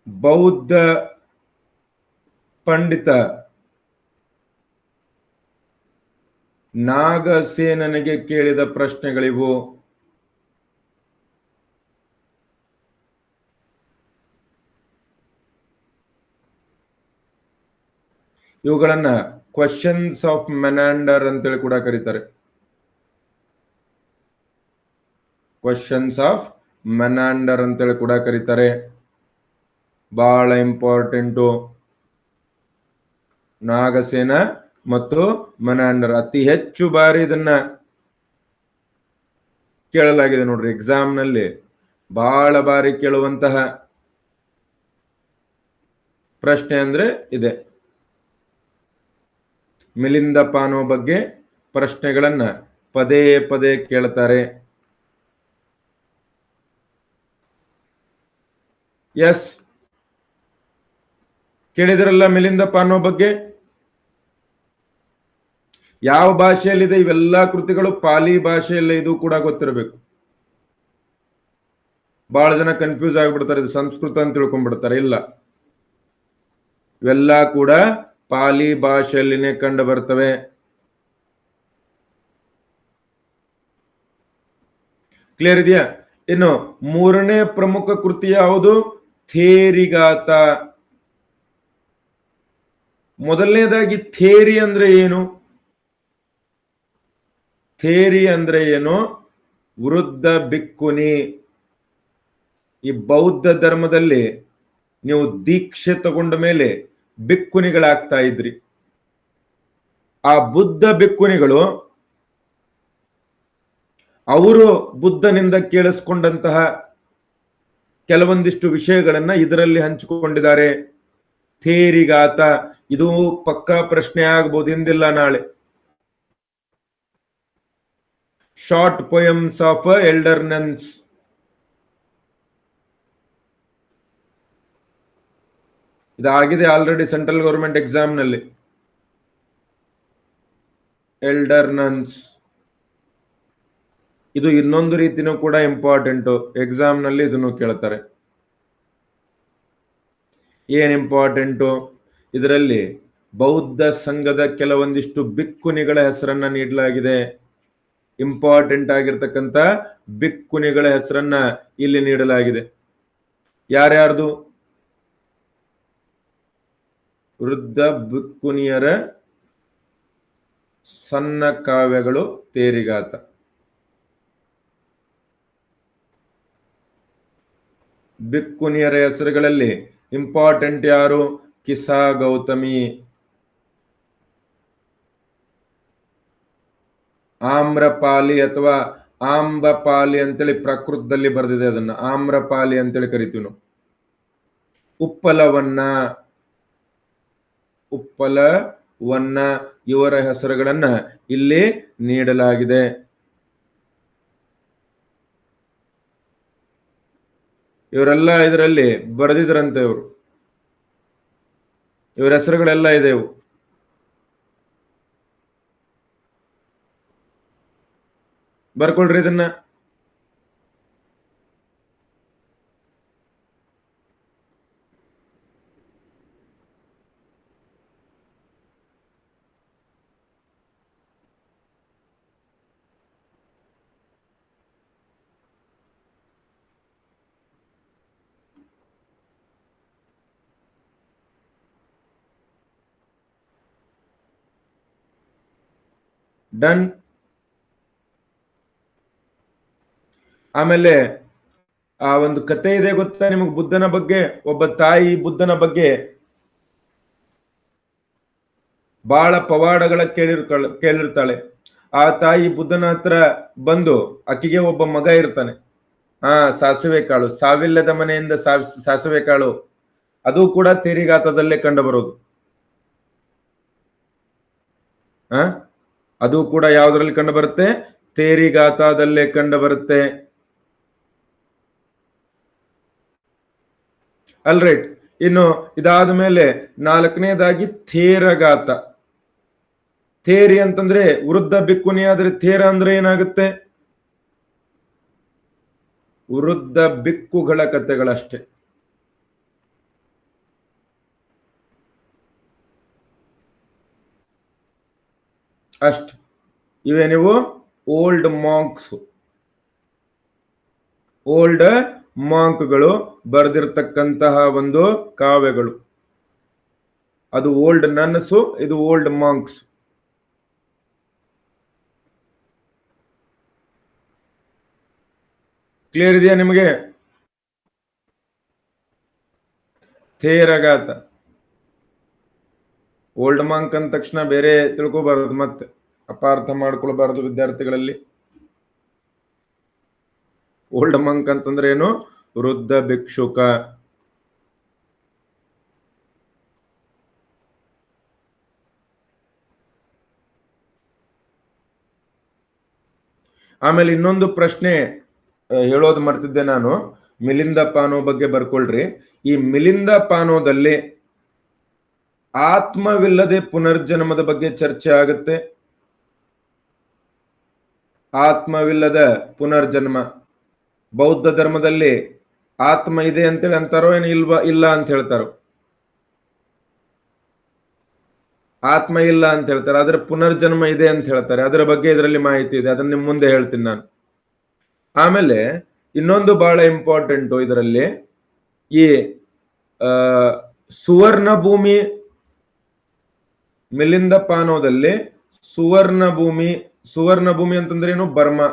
ಬೌದ್ಧ ಪಂಡಿತ ನಾಗಸೇನನಿಗೆ ಕೇಳಿದ ಪ್ರಶ್ನೆಗಳಿವು. ಇವುಗಳನ್ನ ಕ್ವಶನ್ಸ್ ಆಫ್ ಮೆನಾಂಡರ್ ಅಂತೇಳಿ ಕೂಡ ಕರೀತಾರೆ. ಕ್ವಶನ್ಸ್ ಆಫ್ ಮೆನಾಂಡರ್ ಅಂತೇಳಿ ಕೂಡ ಕರೀತಾರೆ. ಬಹಳ ಇಂಪಾರ್ಟೆಂಟು. ನಾಗಸೇನ ಮತ್ತು ಮೆನಾಂಡರ್ ಅತಿ ಹೆಚ್ಚು ಬಾರಿ ಇದನ್ನ ಕೇಳಲಾಗಿದೆ ನೋಡ್ರಿ. ಎಕ್ಸಾಮ್ ನಲ್ಲಿ ಬಹಳ ಬಾರಿ ಕೇಳುವಂತಹ ಪ್ರಶ್ನೆ ಅಂದ್ರೆ ಇದೆ. ಮಿಲಿಂದ ಪಾನೋ ಬಗ್ಗೆ ಪ್ರಶ್ನೆಗಳನ್ನ ಪದೇ ಪದೇ ಕೇಳ್ತಾರೆ. ಎಸ್, ಕೇಳಿದ್ರಲ್ಲ ಮಿಲಿಂದ ಪಾನೋ ಬಗ್ಗೆ. ಯಾವ ಭಾಷೆಯಲ್ಲಿದೆ? ಇವೆಲ್ಲಾ ಕೃತಿಗಳು ಪಾಲಿ ಭಾಷೆಯಲ್ಲೇ. ಇದು ಕೂಡ ಗೊತ್ತಿರಬೇಕು. ಬಹಳ ಜನ ಕನ್ಫ್ಯೂಸ್ ಆಗಿಬಿಡ್ತಾರೆ, ಇದು ಸಂಸ್ಕೃತ ಅಂತ ತಿಳ್ಕೊಂಡ್ಬಿಡ್ತಾರೆ. ಇಲ್ಲ, ಇವೆಲ್ಲ ಕೂಡ ಪಾಲಿ ಭಾಷೆಯಲ್ಲಿನೇ ಕಂಡು ಬರ್ತವೆ. ಕ್ಲಿಯರ್ ಇದೆಯಾ? ಇನ್ನು 3ನೇ ಪ್ರಮುಖ ಕೃತಿ ಯಾವುದು? ಥೇರಿಗಾತ. ಮೊದಲನೇದಾಗಿ ಥೇರಿ ಅಂದ್ರೆ ಏನು? ಥೇರಿ ಅಂದ್ರೆ ಏನು? ವೃದ್ಧ ಭಿಕ್ಕುನಿ. ಈ ಬೌದ್ಧ ಧರ್ಮದಲ್ಲಿ ನೀವು ದೀಕ್ಷೆ ತಗೊಂಡ ಮೇಲೆ ಭಿಕ್ಕುನಿಗಳಾಗ್ತಾ ಇದ್ರಿ. ಆ ಬುದ್ಧ ಭಿಕ್ಕುನಿಗಳು ಅವರು ಬುದ್ಧನಿಂದ ಕೇಳಿಸ್ಕೊಂಡಂತಹ ಕೆಲವೊಂದಿಷ್ಟು ವಿಷಯಗಳನ್ನ ಇದರಲ್ಲಿ ಹಂಚಿಕೊಂಡಿದ್ದಾರೆ. ಥೇರಿಗಾತ, ಇದು ಪಕ್ಕಾ ಪ್ರಶ್ನೆ ಆಗ್ಬೋದು, ಇಂದಿಲ್ಲ ನಾಳೆ. Short poems of elder nuns, ಇದಾಗಿದೆ ಆಲ್ರೆಡಿ ಸೆಂಟ್ರಲ್ ಗವರ್ಮೆಂಟ್ ಎಕ್ಸಾಮ್ ನಲ್ಲಿ. ಎಲ್ಡರ್ ನನ್ಸ್, ಇದು ಇನ್ನೊಂದು ರೀತಿನೂ ಕೂಡ ಇಂಪಾರ್ಟೆಂಟ್, ಎಕ್ಸಾಮ್ ನಲ್ಲಿ ಇದನ್ನು ಕೇಳ್ತಾರೆ. ಏನ್ ಇಂಪಾರ್ಟೆಂಟು? ಇದರಲ್ಲಿ ಬೌದ್ಧ ಸಂಘದ ಕೆಲವೊಂದಿಷ್ಟು ಬಿಕ್ಕುನಿಗಳ ಹೆಸರನ್ನ ನೀಡಲಾಗಿದೆ. ಇಂಪಾರ್ಟೆಂಟ್ ಆಗಿರ್ತಕ್ಕಂಥ ಬಿಕ್ಕುನಿಗಳ ಹೆಸರನ್ನ ಇಲ್ಲಿ ನೀಡಲಾಗಿದೆ. ಯಾರ್ಯಾರ್ದು? ವೃದ್ಧ ಬಿಕ್ಕುನಿಯರ ಸಣ್ಣ ಕಾವ್ಯಗಳು ತೇರಿಗಾತ. ಬಿಕ್ಕುನಿಯರ ಹೆಸರುಗಳಲ್ಲಿ ಇಂಪಾರ್ಟೆಂಟ್ ಯಾರು? ಕಿಸಾ ಗೌತಮಿ, ಆಮ್ರಪಾಲಿ ಅಥವಾ ಆಂಬಪಾಲಿ ಅಂತೇಳಿ ಪ್ರಾಕೃತದಲ್ಲಿ ಬರೆದಿದೆ, ಅದನ್ನ ಆಮ್ರಪಾಲಿ ಅಂತೇಳಿ ಕರಿತೀವಿ ನಾವು. ಉಪ್ಪಲವನ್ನ, ಇವರ ಹೆಸರುಗಳನ್ನ ಇಲ್ಲಿ ನೀಡಲಾಗಿದೆ. ಇವರೆಲ್ಲ ಇದರಲ್ಲಿ ಬರೆದಿದ್ರಂತೆ. ಇವರ ಹೆಸರುಗಳೆಲ್ಲ ಇದೆ. ಇವು ಬರ್ಕೊಳ್ರಿ ಇದನ್ನ. ಡನ್. ಆಮೇಲೆ ಆ ಒಂದು ಕತೆ ಇದೆ ಗೊತ್ತಾ ನಿಮಗೆ ಬುದ್ಧನ ಬಗ್ಗೆ? ಒಬ್ಬ ತಾಯಿ ಬುದ್ಧನ ಬಗ್ಗೆ ಬಹಳ ಪವಾಡಗಳ ಕೇಳಿರ್ತಾಳೆ. ಆ ತಾಯಿ ಬುದ್ಧನ ಹತ್ರ ಬಂದು, ಆಕಿಗೆ ಒಬ್ಬ ಮಗ ಇರ್ತಾನೆ. ಸಾಸಿವೆ ಕಾಳು, ಸಾವಿಲ್ಲದ ಮನೆಯಿಂದ ಸಾಸಿವೆ ಕಾಳು, ಅದು ಕೂಡ ತೇರಿಗಾತದಲ್ಲೇ ಕಂಡು ಬರೋದು. ಅದು ಕೂಡ ಯಾವುದರಲ್ಲಿ ಕಂಡು ಬರುತ್ತೆ? ತೇರಿಗಾತದಲ್ಲೇ ಕಂಡು ಬರುತ್ತೆ. ಅಲ್ರೈಟ್. ಇನ್ನು ಇದಾದ ಮೇಲೆ 4ನೇದಾಗಿ ಥೇರಗಾತ. ಥೇರಿ ಅಂತಂದ್ರೆ ವೃದ್ಧ ಬಿಕ್ಕುನಿ, ಆದ್ರೆ ಥೇರ ಅಂದ್ರೆ ಏನಾಗುತ್ತೆ? ವೃದ್ಧ ಬಿಕ್ಕುಗಳ ಕಥೆಗಳಷ್ಟೇ. ಅಷ್ಟು ಇವೇ ನೀವು ಓಲ್ಡ್ ಮಾಂಕ್ಗಳು ಬರೆದಿರ್ತಕ್ಕಂತಹ ಒಂದು ಕಾವ್ಯಗಳು. ಅದು ಓಲ್ಡ್ ನನ್ಸು, ಇದು ಓಲ್ಡ್ ಮಾಂಕ್ಸ್. ಕ್ಲಿಯರ್ ಇದೆಯಾ ನಿಮಗೆ? ಥೇರಗಾತ, ಓಲ್ಡ್ ಮಾಂಕ್ ಅಂದ ತಕ್ಷಣ ಬೇರೆ ತಿಳ್ಕೋಬಾರದು, ಮತ್ತೆ ಅಪಾರ್ಥ ಮಾಡ್ಕೊಳ್ಬಾರದು ವಿದ್ಯಾರ್ಥಿಗಳಲ್ಲಿ. ಓಲ್ಡ್ ಮಂಕ್ ಅಂತಂದ್ರೆ ಏನು? ವೃದ್ಧ ಭಿಕ್ಷುಕ. ಆಮೇಲೆ ಇನ್ನೊಂದು ಪ್ರಶ್ನೆ ಹೇಳೋದು ಮರ್ತಿದ್ದೆ ನಾನು, ಮಿಲಿಂದ ಪಾನೋ ಬಗ್ಗೆ ಬರ್ಕೊಳ್ರಿ. ಈ ಮಿಲಿಂದ ಪಾನೋದಲ್ಲಿ ಆತ್ಮವಿಲ್ಲದೆ ಪುನರ್ಜನ್ಮದ ಬಗ್ಗೆ ಚರ್ಚೆ ಆಗುತ್ತೆ. ಆತ್ಮವಿಲ್ಲದ ಪುನರ್ಜನ್ಮ, ಬೌದ್ಧ ಧರ್ಮದಲ್ಲಿ ಆತ್ಮ ಇದೆ ಅಂತೇಳಿ ಅಂತಾರೋ ಏನು ಇಲ್ಲ ಅಂತ ಹೇಳ್ತಾರೋ? ಆತ್ಮ ಇಲ್ಲ ಅಂತ ಹೇಳ್ತಾರೆ, ಆದ್ರೆ ಪುನರ್ಜನ್ಮ ಇದೆ ಅಂತ ಹೇಳ್ತಾರೆ. ಅದರ ಬಗ್ಗೆ ಇದರಲ್ಲಿ ಮಾಹಿತಿ ಇದೆ, ಅದನ್ನ ನಿಮ್ ಮುಂದೆ ಹೇಳ್ತೀನಿ ನಾನು. ಆಮೇಲೆ ಇನ್ನೊಂದು ಬಹಳ ಇಂಪಾರ್ಟೆಂಟು ಇದರಲ್ಲಿ, ಈ ಸುವರ್ಣ ಭೂಮಿ, ಮಿಲಿಂದ ಪಾನೋದಲ್ಲಿ ಸುವರ್ಣ ಭೂಮಿ ಅಂತಂದ್ರೆ ಏನು? ಬರ್ಮಾ,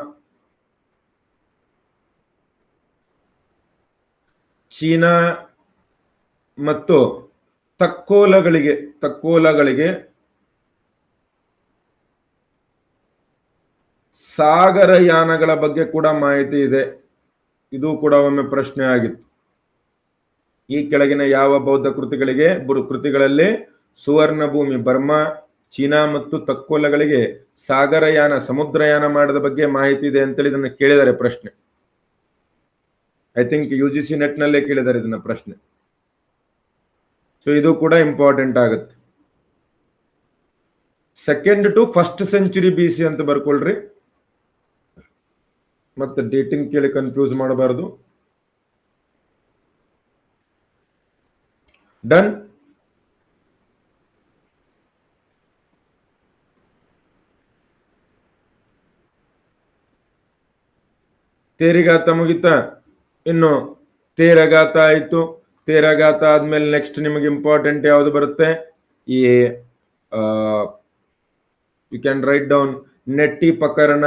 ಚೀನಾ ಮತ್ತು ತಕ್ಕೋಲಗಳಿಗೆ ಸಾಗರಯಾನಗಳ ಬಗ್ಗೆ ಕೂಡ ಮಾಹಿತಿ ಇದೆ. ಇದು ಕೂಡ ಒಮ್ಮೆ ಪ್ರಶ್ನೆ ಆಗಿತ್ತು. ಈ ಕೆಳಗಿನ ಯಾವ ಬೌದ್ಧ ಕೃತಿಗಳಲ್ಲಿ ಸುವರ್ಣ ಭೂಮಿ, ಬರ್ಮಾ, ಚೀನಾ ಮತ್ತು ತಕ್ಕೋಲಗಳಿಗೆ ಸಾಗರಯಾನ, ಸಮುದ್ರಯಾನ ಮಾಡಿದ ಬಗ್ಗೆ ಮಾಹಿತಿ ಇದೆ ಅಂತೇಳಿ ಇದನ್ನ ಕೇಳಿದ್ದಾರೆ ಪ್ರಶ್ನೆ. ಐ ಥಿಂಕ್ UGC ನೆಟ್ ನಲ್ಲೇ ಕೇಳಿದ್ದಾರೆ ಇದನ್ನ ಪ್ರಶ್ನೆ. ಸೊ ಇದು ಕೂಡ ಇಂಪಾರ್ಟೆಂಟ್ ಆಗುತ್ತೆ. 2nd to 1st century BC ಅಂತ ಬರ್ಕೊಳ್ರಿ, ಮತ್ತೆ ಡೇಟಿಂಗ್ ಕೇಳಿ ಕನ್ಫ್ಯೂಸ್ ಮಾಡಬಾರದು. ಡನ್. ತೇರಿಗಾತ ಮುಗಿತಾ, ಇನ್ನು ತೇರಗಾತ ಆಯ್ತು. ತೇರಗಾತ ಆದ್ಮೇಲೆ ನೆಕ್ಸ್ಟ್ ನಿಮಗೆ ಇಂಪಾರ್ಟೆಂಟ್ ಯಾವುದು ಬರುತ್ತೆ? ಈ ಯು ಕ್ಯಾನ್ ರೈಟ್ ಡೌನ್ ನೆಟ್ಟಿ ಪಕರಣ,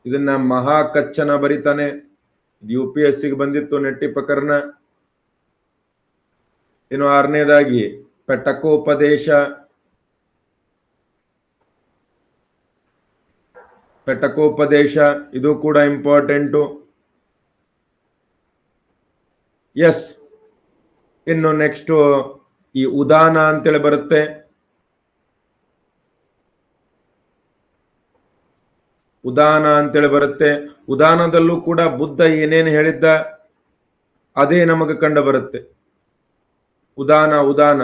ಇದನ್ನ ಮಹಾಕಚ್ಚನ ಬರಿತಾನೆ. UPSC ಗೆ ಬಂದಿತ್ತು ನೆಟ್ಟಿ ಪ್ರಕರಣ. ಇನ್ನು 6ನೇದಾಗಿ ಪೆಟಕೋಪದೇಶ. ಇದು ಕೂಡ ಇಂಪಾರ್ಟೆಂಟು. ಎಸ್. ಇನ್ನು ನೆಕ್ಸ್ಟ್ ಈ ಉದಾನ ಅಂತೇಳಿ ಬರುತ್ತೆ. ಉದಾನದಲ್ಲೂ ಕೂಡ ಬುದ್ಧ ಏನೇನು ಹೇಳಿದ್ದ ಅದೇ ನಮಗೆ ಕಂಡು ಬರುತ್ತೆ. ಉದಾನ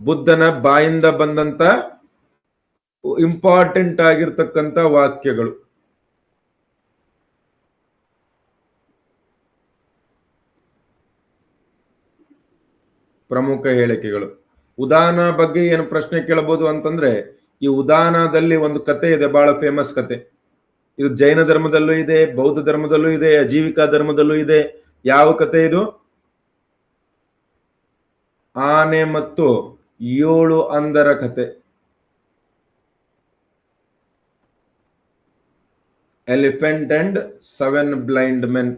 ಬುದ್ಧನ ಬಾಯಿಂದ ಬಂದಂತ ಇಂಪಾರ್ಟೆಂಟ್ ಆಗಿರ್ತಕ್ಕಂಥ ವಾಕ್ಯಗಳು. ಪ್ರಮುಖ ಹೇಳಿಕೆಗಳು. ಉದಾನ ಬಗ್ಗೆ ಏನು ಪ್ರಶ್ನೆ ಕೇಳಬಹುದು ಅಂತಂದ್ರೆ, ಈ ಉದಾನದಲ್ಲಿ ಒಂದು ಕತೆ ಇದೆ, ಬಹಳ ಫೇಮಸ್ ಕತೆ. ಇದು ಜೈನ ಧರ್ಮದಲ್ಲೂ ಇದೆ, ಬೌದ್ಧ ಧರ್ಮದಲ್ಲೂ ಇದೆ, ಅಜೀವಿಕಾ ಧರ್ಮದಲ್ಲೂ ಇದೆ. ಯಾವ ಕತೆ ಇದು? ಆನೆ ಮತ್ತು 7 ಅಂಧರ ಕತೆ. Elephant and 7 blind men.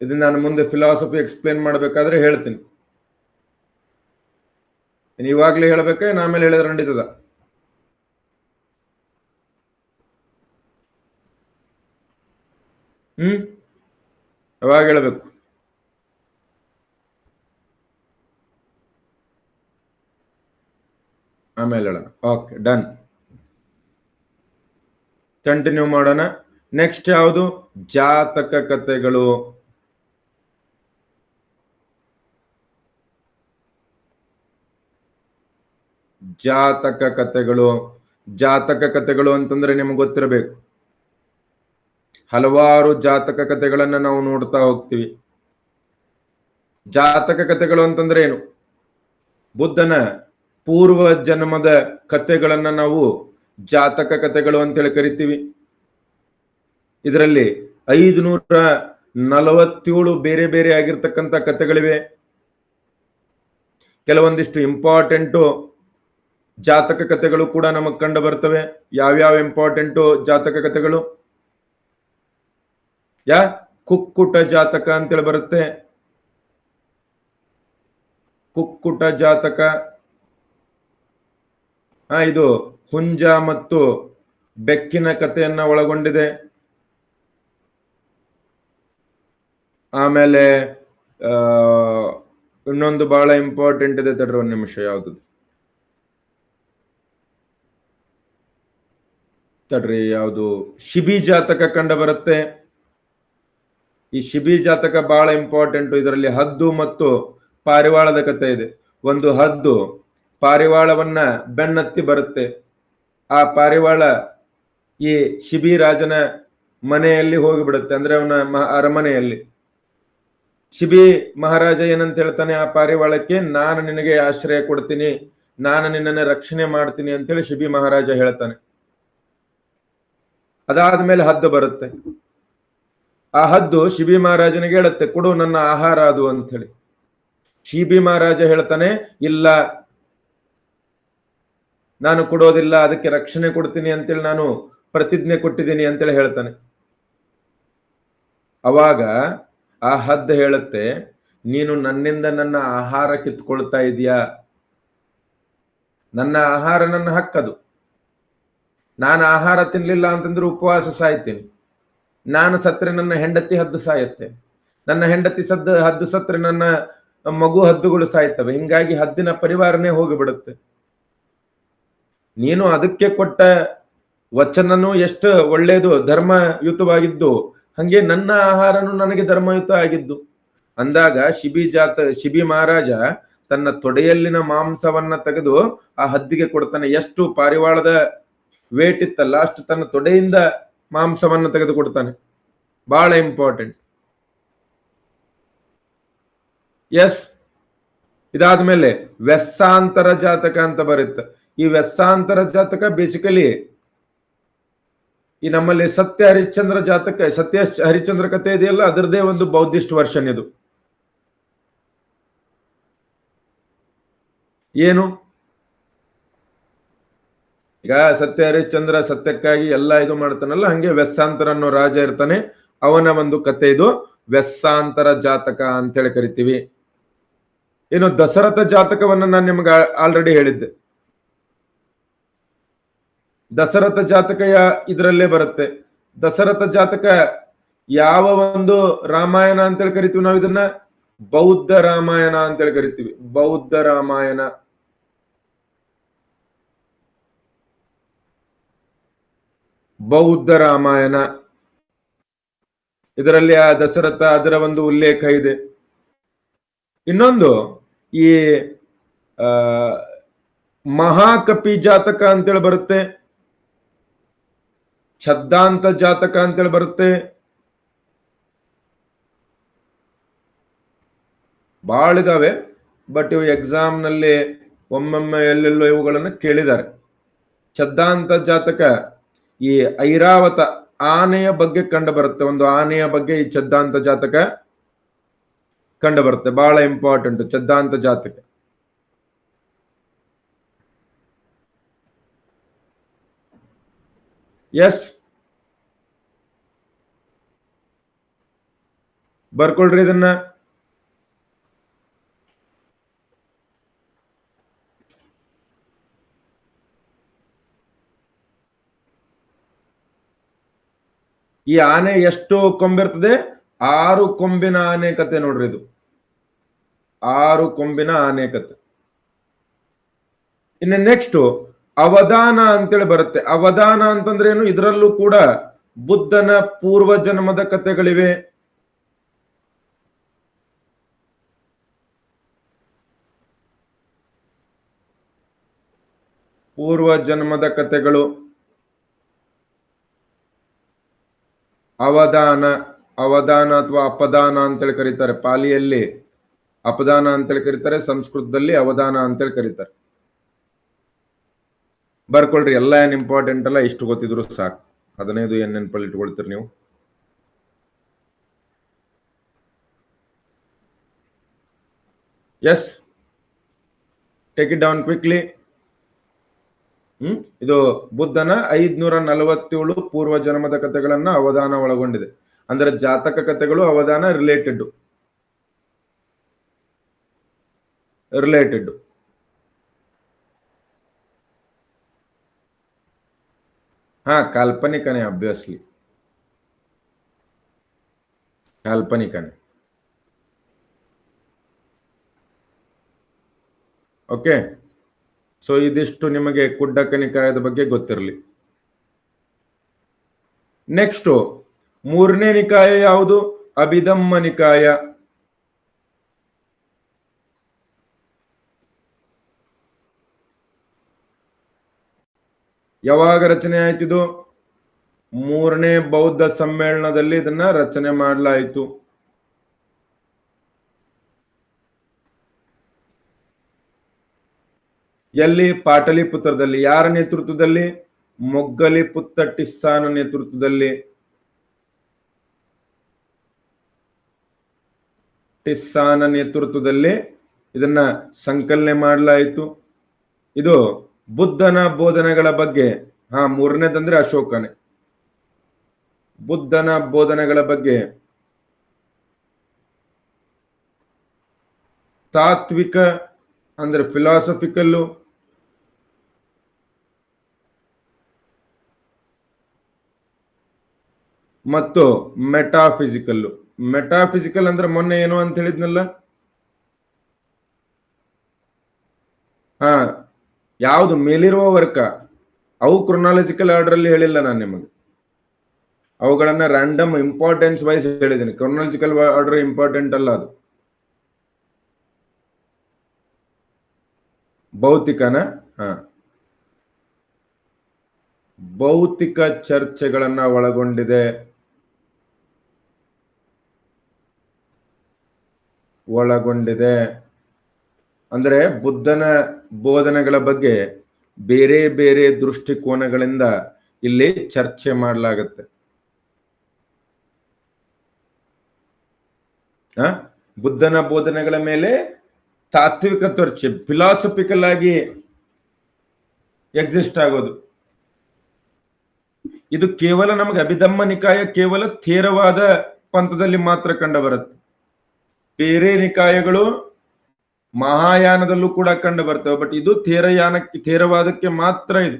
ಇದನ್ನ ನಾನು ಮುಂದೆ ಫಿಲಾಸಫಿ ಎಕ್ಸ್ಪ್ಲೇನ್ ಮಾಡಬೇಕಾದ್ರೆ ಹೇಳ್ತೀನಿ. ಇವಾಗ್ಲೇ ಹೇಳ್ಬೇಕಾ, ಆಮೇಲೆ ಹೇಳಿದ್ರೆ ನಡೀತದ? ಯಾವಾಗ ಹೇಳ್ಬೇಕು? ಆಮೇಲೆ ಹೇಳೋಣ. Okay, done. ಕಂಟಿನ್ಯೂ ಮಾಡೋಣ. ನೆಕ್ಸ್ಟ್ ಯಾವುದು? ಜಾತಕ ಕಥೆಗಳು. ಜಾತಕ ಕಥೆಗಳು ಅಂತಂದ್ರೆ ನಿಮ್ಗೆ ಗೊತ್ತಿರಬೇಕು. ಹಲವಾರು ಜಾತಕ ಕಥೆಗಳನ್ನ ನಾವು ನೋಡ್ತಾ ಹೋಗ್ತೀವಿ. ಜಾತಕ ಕಥೆಗಳು ಅಂತಂದ್ರೆ ಏನು? ಬುದ್ಧನ ಪೂರ್ವ ಜನ್ಮದ ಕಥೆಗಳನ್ನ ನಾವು ಜಾತಕ ಕಥೆಗಳು ಅಂತೇಳಿ ಕರಿತೀವಿ. ಇದರಲ್ಲಿ 547 ಬೇರೆ ಬೇರೆ ಆಗಿರ್ತಕ್ಕಂಥ ಕಥೆಗಳಿವೆ. ಕೆಲವೊಂದಿಷ್ಟು ಇಂಪಾರ್ಟೆಂಟು ಜಾತಕ ಕಥೆಗಳು ಕೂಡ ನಮಗ್ ಕಂಡು ಬರ್ತವೆ. ಯಾವ್ಯಾವ ಇಂಪಾರ್ಟೆಂಟು ಜಾತಕ ಕಥೆಗಳು? ಕುಕ್ಕುಟ ಜಾತಕ ಅಂತೇಳಿ ಬರುತ್ತೆ. ಕುಕ್ಕುಟ ಜಾತಕ. ಇದು ಹುಂಜ ಮತ್ತು ಬೆಕ್ಕಿನ ಕಥೆಯನ್ನ ಒಳಗೊಂಡಿದೆ. ಆಮೇಲೆ ಇನ್ನೊಂದು ಬಹಳ ಇಂಪಾರ್ಟೆಂಟ್ ಇದೆ, ತಡ್ರಿ ಒಂದು ನಿಮಿಷ. ಯಾವ್ದು ಶಿಬಿ ಜಾತಕ ಕಂಡು ಬರುತ್ತೆ. ಈ ಶಿಬಿ ಜಾತಕ ಬಹಳ ಇಂಪಾರ್ಟೆಂಟ್. ಇದರಲ್ಲಿ ಹದ್ದು ಮತ್ತು ಪಾರಿವಾಳದ ಕಥೆ ಇದೆ. ಒಂದು ಹದ್ದು ಪಾರಿವಾಳವನ್ನ ಬೆನ್ನತ್ತಿ ಬರುತ್ತೆ. ಆ ಪಾರಿವಾಳ ಈ ಶಿಬಿ ರಾಜನ ಮನೆಯಲ್ಲಿ ಹೋಗಿಬಿಡುತ್ತೆ, ಅಂದ್ರೆ ಅವನ ಅರಮನೆಯಲ್ಲಿ. ಶಿಬಿ ಮಹಾರಾಜ ಏನಂತ ಹೇಳ್ತಾನೆ ಆ ಪಾರಿವಾಳಕ್ಕೆ, ನಾನು ನಿನಗೆ ಆಶ್ರಯ ಕೊಡ್ತೀನಿ, ನಾನು ನಿನ್ನನ್ನು ರಕ್ಷಣೆ ಮಾಡ್ತೀನಿ ಅಂತೇಳಿ ಶಿಬಿ ಮಹಾರಾಜ ಹೇಳ್ತಾನೆ. ಅದಾದ್ಮೇಲೆ ಹದ್ದು ಬರುತ್ತೆ. ಆ ಹದ್ದು ಶಿಬಿ ಮಹಾರಾಜನಿಗೆ ಹೇಳುತ್ತೆ, ಕೊಡು ನನ್ನ ಆಹಾರ ಅದು ಅಂತ ಹೇಳಿ. ಶಿಬಿ ಮಹಾರಾಜ ಹೇಳ್ತಾನೆ, ಇಲ್ಲ, ನಾನು ಕೊಡೋದಿಲ್ಲ, ಅದಕ್ಕೆ ರಕ್ಷಣೆ ಕೊಡ್ತೀನಿ ಅಂತೇಳಿ ನಾನು ಪ್ರತಿಜ್ಞೆ ಕೊಟ್ಟಿದ್ದೀನಿ ಅಂತೇಳಿ ಹೇಳ್ತಾನೆ. ಅವಾಗ ಆ ಹದ್ದು ಹೇಳುತ್ತೆ, ನೀನು ನನ್ನಿಂದ ನನ್ನ ಆಹಾರ ಕಿತ್ಕೊಳ್ತಾ ಇದೀಯಾ? ನನ್ನ ಆಹಾರ ನನ್ನ ಹಕ್ಕದು. ನಾನು ಆಹಾರ ತಿನ್ಲಿಲ್ಲ ಅಂತಂದ್ರೆ ಉಪವಾಸ ಸಾಯ್ತೀನಿ. ನಾನು ಸತ್ರೆ ನನ್ನ ಹೆಂಡತಿ ಹದ್ದು ಸಾಯುತ್ತೆ. ನನ್ನ ಹೆಂಡತಿ ಹದ್ದು ಸತ್ರೆ ನನ್ನ ಮಗು ಹದ್ದುಗಳು ಸಾಯ್ತವೆ. ಹಿಂಗಾಗಿ ಹದ್ದಿನ ಪರಿವಾರನೇ ಹೋಗಿಬಿಡುತ್ತೆ. ನೀನು ಅದಕ್ಕೆ ಕೊಟ್ಟ ವಚನನು ಎಷ್ಟು ಒಳ್ಳೇದು, ಧರ್ಮಯುತವಾಗಿದ್ದು, ಹಂಗೆ ನನ್ನ ಆಹಾರನು ನನಗೆ ಧರ್ಮಯುತ ಆಗಿದ್ದು ಅಂದಾಗ ಶಿಬಿ ಮಹಾರಾಜ ತನ್ನ ತೊಡೆಯಲ್ಲಿನ ಮಾಂಸವನ್ನ ತೆಗೆದು ಆ ಹದ್ದಿಗೆ ಕೊಡ್ತಾನೆ. ಎಷ್ಟು ಪಾರಿವಾಳದ ವೇಟ್ ಇತ್ತಲ್ಲ ಅಷ್ಟು ತನ್ನ ತೊಡೆಯಿಂದ ಮಾಂಸವನ್ನು ತೆಗೆದುಕೊಡ್ತಾನೆ. ಬಹಳ ಇಂಪಾರ್ಟೆಂಟ್. ಎಸ್, ಇದಾದ್ಮೇಲೆ ವ್ಯಸ್ಸಾಂತರ ಜಾತಕ ಅಂತ ಬರುತ್ತೆ. ಈ ವ್ಯಸ್ಸಾಂತರ ಜಾತಕ ಬೇಸಿಕಲಿ ಈ ನಮ್ಮಲ್ಲಿ ಸತ್ಯ ಹರಿಶ್ಚಂದ್ರ ಕಥೆ ಇದೆಯಲ್ಲ, ಅದರದೇ ಒಂದು ಬೌದ್ಧಿಸ್ಟ್ ವರ್ಷನ್ ಇದು. ಏನು ಈಗ ಸತ್ಯ ಹರಿಶ್ಚಂದ್ರ ಸತ್ಯಕ್ಕಾಗಿ ಎಲ್ಲ ಇದು ಮಾಡ್ತಾನಲ್ಲ, ಹಂಗೆ ವ್ಯಸ್ಸಾಂತರ ಅನ್ನೋ ರಾಜ ಇರ್ತಾನೆ, ಅವನ ಒಂದು ಕತೆ ಇದು ವ್ಯಸ್ಸಾಂತರ ಜಾತಕ ಅಂತೇಳಿ ಕರಿತೀವಿ. ಏನು ದಶರಥ ಜಾತಕವನ್ನು ನಾನು ನಿಮ್ಗೆ ಆಲ್ರೆಡಿ ಹೇಳಿದ್ದೆ. ದಶರಥ ಜಾತಕ ಇದರಲ್ಲೇ ಬರುತ್ತೆ. ದಶರಥ ಜಾತಕ ಯಾವ ಒಂದು ರಾಮಾಯಣ ಅಂತೇಳಿ ಕರಿತೀವಿ ನಾವು ಇದನ್ನ? ಬೌದ್ಧ ರಾಮಾಯಣ ಅಂತೇಳಿ ಕರಿತೀವಿ. ಬೌದ್ಧ ರಾಮಾಯಣ. ಬೌದ್ಧ ರಾಮಾಯಣ ಇದರಲ್ಲಿ ಆ ದಶರಥ ಅದರ ಒಂದು ಉಲ್ಲೇಖ ಇದೆ. ಇನ್ನೊಂದು ಈ ಮಹಾಕಪಿ ಜಾತಕ ಅಂತೇಳಿ ಬರುತ್ತೆ, ಛದ್ದಾಂತ ಜಾತಕ ಅಂತೇಳಿ ಬರುತ್ತೆ. ಬಹಳ ಇದಾವೆ, ಬಟ್ ಇವು ಎಕ್ಸಾಮ್ ನಲ್ಲಿ ಒಮ್ಮೊಮ್ಮೆ ಎಲ್ಲೆಲ್ಲೋ ಇವುಗಳನ್ನು ಕೇಳಿದ್ದಾರೆ. ಛದ್ದಾಂತ ಜಾತಕ ಈ ಐರಾವತ ಆನೆಯ ಬಗ್ಗೆ ಕಂಡು ಬರುತ್ತೆ. ಒಂದು ಆನೆಯ ಬಗ್ಗೆ ಈ ಛದ್ದಾಂತ ಜಾತಕ ಕಂಡು ಬರುತ್ತೆ. ಬಹಳ ಇಂಪಾರ್ಟೆಂಟ್ ಛದ್ದಾಂತ ಜಾತಕ. ಎಸ್, ಬರ್ಕೊಳ್ರಿ ಇದನ್ನ. ಈ ಆನೆ ಎಷ್ಟು ಕೊಂಬಿರ್ತದೆ? 6 ಕೊಂಬಿನ ಆನೆ ಕತೆ ನೋಡ್ರಿ ಇದು. 6 ಕೊಂಬಿನ ಆನೆ ಕತೆ. ಇನ್ನು ನೆಕ್ಸ್ಟ್ ಅವಧಾನ ಅಂತೇಳಿ ಬರುತ್ತೆ. ಅವಧಾನ ಅಂತಂದ್ರೆ ಏನು? ಇದರಲ್ಲೂ ಕೂಡ ಬುದ್ಧನ ಪೂರ್ವ ಜನ್ಮದ ಕಥೆಗಳಿವೆ. ಪೂರ್ವ ಜನ್ಮದ ಕಥೆಗಳು. ಅವಧಾನ ಅಥವಾ ಅಪದಾನ ಅಂತೇಳಿ ಕರೀತಾರೆ. ಪಾಲಿಯಲ್ಲಿ ಅಪದಾನ ಅಂತೇಳಿ ಕರೀತಾರೆ, ಸಂಸ್ಕೃತದಲ್ಲಿ ಅವಧಾನ ಅಂತೇಳಿ ಕರೀತಾರೆ. ಬರ್ಕೊಳ್ರಿ, ಎಲ್ಲ ಏನ್ ಇಂಪಾರ್ಟೆಂಟ್ ಅಲ್ಲ, ಇಷ್ಟು ಗೊತ್ತಿದ್ರು ಸಾಕು. 15 ಏನ್ ನೆನಪಲ್ಲಿ ಇಟ್ಕೊಳ್ತೀರಿ ನೀವು. Yes, take it down quickly. ಇದು ಬುದ್ಧನ 547 ಪೂರ್ವ ಜನ್ಮದ ಕಥೆಗಳನ್ನ ಅವಧಾನ ಒಳಗೊಂಡಿದೆ. ಅಂದ್ರೆ ಜಾತಕ ಕಥೆಗಳು ಅವಧಾನ ರಿಲೇಟೆಡ್. ಹಾ, ಕಾಲ್ಪನಿಕನೇ, ಅಬ್ವಿಯಸ್ಲಿ ಕಾಲ್ಪನಿಕನೇ. ಓಕೆ, ಸೊ ಇದಿಷ್ಟು ನಿಮಗೆ ಕುಡ್ಡಕ ನಿಕಾಯದ ಬಗ್ಗೆ ಗೊತ್ತಿರಲಿ. ನೆಕ್ಸ್ಟ್ 3ನೇ ನಿಕಾಯ ಯಾವುದು? ಅಭಿಧಮ್ಮ ನಿಕಾಯ. ಯಾವಾಗ ರಚನೆ ಆಯ್ತಿದು? 3ನೇ ಬೌದ್ಧ ಸಮ್ಮೇಳನದಲ್ಲಿ ಇದನ್ನ ರಚನೆ ಮಾಡಲಾಯಿತು. ಎಲ್ಲಿ? ಪಾಟಲಿಪುತ್ರದಲ್ಲಿ. ಯಾರ ನೇತೃತ್ವದಲ್ಲಿ? ಮೊಗ್ಗಲಿಪುತ್ತ ಟಿಸ್ಸಾನ ನೇತೃತ್ವದಲ್ಲಿ. ಟಿಸ್ಸಾನ ನೇತೃತ್ವದಲ್ಲಿ ಇದನ್ನ ಸಂಕಲನೆ ಮಾಡಲಾಯಿತು. ಇದು ಬುದ್ಧನ ಬೋಧನೆಗಳ ಬಗ್ಗೆ. 3ನೇದಂದ್ರೆ ಅಶೋಕನೇ. ಬುದ್ಧನ ಬೋಧನೆಗಳ ಬಗ್ಗೆ ತಾತ್ವಿಕ ಅಂದ್ರೆ ಫಿಲಾಸಫಿಕಲ್ಲು, ಮತ್ತು ಮೆಟಾಫಿಸಿಕಲ್ಲು. ಮೆಟಾಫಿಸಿಕಲ್ ಅಂದ್ರೆ ಮೊನ್ನೆ ಏನು ಅಂತ ಹೇಳಿದ್ನಲ್ಲ, ಹಾ, ಯಾವುದು ಮೇಲಿರುವ ವರ್ಕ, ಅವು ಕ್ರೊನಾಲಜಿಕಲ್ ಆರ್ಡರ್ ಅಲ್ಲಿ ಹೇಳಿಲ್ಲ ನಾನು ನಿಮಗೆ, ಅವುಗಳನ್ನ ರ್ಯಾಂಡಮ್ ಇಂಪಾರ್ಟೆನ್ಸ್ ವೈಸ್ ಹೇಳಿದ್ದೀನಿ. ಕ್ರೊನಾಲಜಿಕಲ್ ಆರ್ಡರ್ ಇಂಪಾರ್ಟೆಂಟ್ ಅಲ್ಲ ಅದು. ಭೌತಿಕನ, ಹಾ, ಭೌತಿಕ ಚರ್ಚೆಗಳನ್ನ ಒಳಗೊಂಡಿದೆ. ಅಂದ್ರೆ ಬುದ್ಧನ ಬೋಧನೆಗಳ ಬಗ್ಗೆ ಬೇರೆ ಬೇರೆ ದೃಷ್ಟಿಕೋನಗಳಿಂದ ಇಲ್ಲಿ ಚರ್ಚೆ ಮಾಡಲಾಗುತ್ತೆ. ಬುದ್ಧನ ಬೋಧನೆಗಳ ಮೇಲೆ ತಾತ್ವಿಕ ಚರ್ಚೆ, ಫಿಲಾಸಫಿಕಲ್ ಆಗಿ ಎಕ್ಸಿಸ್ಟ್ ಆಗೋದು. ಇದು ಕೇವಲ ನಮಗೆ ಅಭಿಧಮ್ಮ ನಿಕಾಯ ಕೇವಲ ಥೇರವಾದ ಪಂಥದಲ್ಲಿ ಮಾತ್ರ ಕಂಡು ಬರುತ್ತೆ. ಬೇರೆ ನಿಕಾಯಗಳು ಮಹಾಯಾನದಲ್ಲೂ ಕೂಡ ಕಂಡು ಬರ್ತವೆ, ಬಟ್ ಇದು ಥೇರವಾದಕ್ಕೆ ಮಾತ್ರ ಇದು.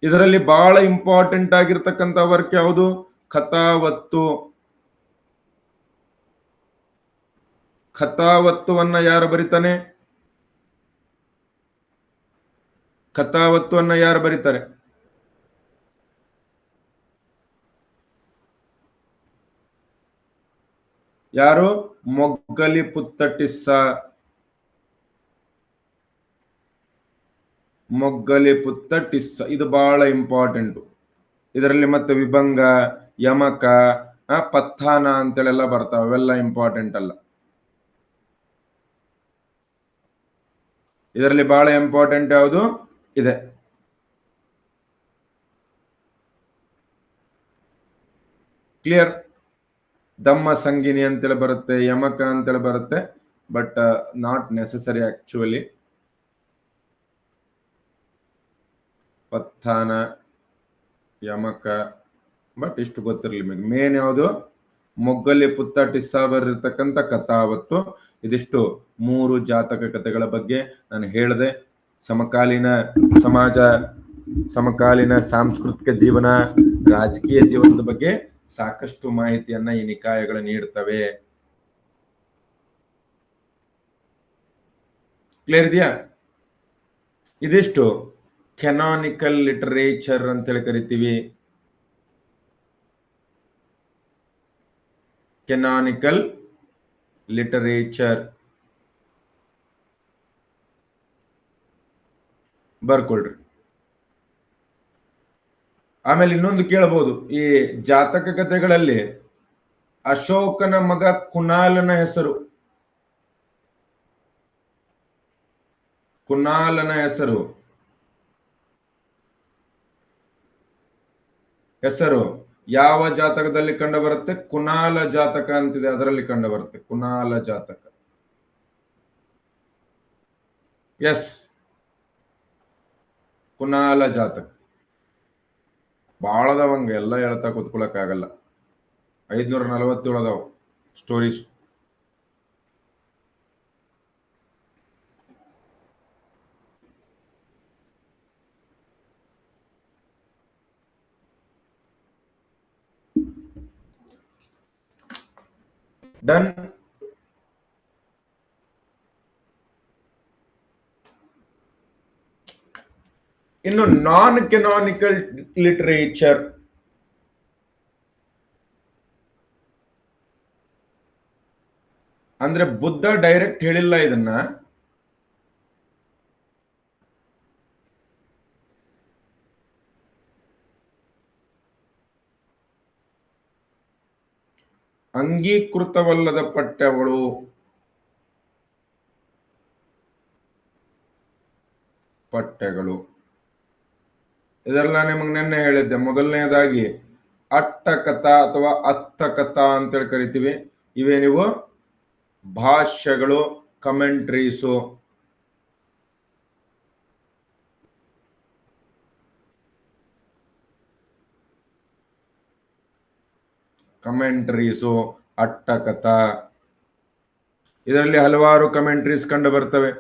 ಇದರಲ್ಲಿ ಬಹಳ ಇಂಪಾರ್ಟೆಂಟ್ ಆಗಿರ್ತಕ್ಕಂಥ ವರ್ಕ್ ಯಾವುದು? ಕಥಾವತ್ತು. ಕಥಾವತ್ತುವನ್ನ ಯಾರು ಬರೀತಾನೆ? ಕಥಾವತ್ತುವನ್ನ ಯಾರು ಬರೀತಾರೆ? ಯಾರು? ಮೊಗ್ಗಲಿಪುತ್ತ ಟಿಸ್ಸ. ಮೊಗ್ಗಲಿಪುತ್ತ ಟಿಸ್ಸ, ಇದು ಬಹಳ ಇಂಪಾರ್ಟೆಂಟ್. ಇದರಲ್ಲಿ ಮತ್ತೆ ವಿಭಂಗ, ಯಮಕ, ಪತ್ತಾನ ಅಂತೇಳೆಲ್ಲ ಬರ್ತಾವೆ, ಅವೆಲ್ಲ ಇಂಪಾರ್ಟೆಂಟ್ ಅಲ್ಲ. ಇದರಲ್ಲಿ ಬಹಳ ಇಂಪಾರ್ಟೆಂಟ್ ಯಾವುದು ಇದೆ? ಕ್ಲಿಯರ್? ದಮ್ಮ ಸಂಗಿನಿ ಅಂತೇಳಿ ಬರುತ್ತೆ, ಯಮಕ ಅಂತೇಳಿ ಬರುತ್ತೆ, but not necessary actually. Patthana, Yamaka, but ಇಷ್ಟು ಗೊತ್ತಿರಲಿ ನಿಮಗೆ. ಮೇನ್ ಯಾವುದು? ಮೊಗ್ಗಲಿಪುತ್ತ ಟಿಸ್ಸ ಬರೆದಿರ್ತಕ್ಕಂಥ ಕಥಾವತ್ತು. ಇದಿಷ್ಟು 3 ಜಾತಕ ಕಥೆಗಳ ಬಗ್ಗೆ ನಾನು ಹೇಳಿದೆ. ಸಮಕಾಲೀನ ಸಮಾಜ, ಸಮಕಾಲೀನ ಸಾಂಸ್ಕೃತಿಕ ಜೀವನ, ರಾಜಕೀಯ ಜೀವನದ ಬಗ್ಗೆ ಸಾಕಷ್ಟು ಮಾಹಿತಿಯನ್ನ ಈ ನಿಕಾಯಗಳು ನೀಡುತ್ತವೆ. ಕ್ಲಿಯರ್ ಇದೆಯಾ? ಇದಿಷ್ಟು ಕೆನಾನಿಕಲ್ ಲಿಟರೇಚರ್ ಅಂತೇಳಿ ಕರಿತೀವಿ. Canonical literature ಬರ್ಕೊಳ್ರಿ. ಆಮೇಲೆ ಇನ್ನೊಂದು ಕೇಳಬಹುದು, ಈ ಜಾತಕ ಕಥೆಗಳಲ್ಲಿ ಅಶೋಕನ ಮಗ ಕುನಾಲನ ಹೆಸರು, ಹೆಸರು ಯಾವ ಜಾತಕದಲ್ಲಿ ಕಂಡು ಬರುತ್ತೆ? ಕುನಾಲ ಜಾತಕ ಅಂತಿದೆ, ಅದರಲ್ಲಿ ಕಂಡು ಬರುತ್ತೆ ಕುನಾಲ ಜಾತಕ. ಎಸ್, ಕುನಾಲ ಜಾತಕ ಬಾಳದವಂಗ, ಎಲ್ಲ ಹೇಳ್ತಾ ಕೂತ್ಕೊಳಕ್ ಆಗಲ್ಲ. 547 ಅದಾವ ಸ್ಟೋರೀಸ್. ಡನ್. ಇನ್ನು ನಾನ್ ಕೆನಾನಿಕಲ್ ಲಿಟರೇಚರ್ ಅಂದ್ರೆ ಬುದ್ಧ ಡೈರೆಕ್ಟ್ ಹೇಳಿಲ್ಲ ಇದನ್ನ, ಅಂಗೀಕೃತವಲ್ಲದ ಪಠ್ಯಗಳು. ಇದೆಲ್ಲ ನಿಮಗೆ ನೆನ್ನೆ ಹೇಳಿದ್ದೆ. ಮೊದಲನೇದಾಗಿ ಅಟ್ಟಕಥಾ ಅಥವಾ ಅತ್ತಕಥಾ ಅಂತೇಳಿ ಕರಿತೀವಿ. ಇವೇ ನೀವು ಭಾಷ್ಯಗಳು, ಕಮೆಂಟ್ರೀಸು. ಅಟ್ಟಕಥಾ. ಇದರಲ್ಲಿ ಹಲವಾರು ಕಮೆಂಟ್ರೀಸ್ ಕಂಡು ಬರ್ತವೆ.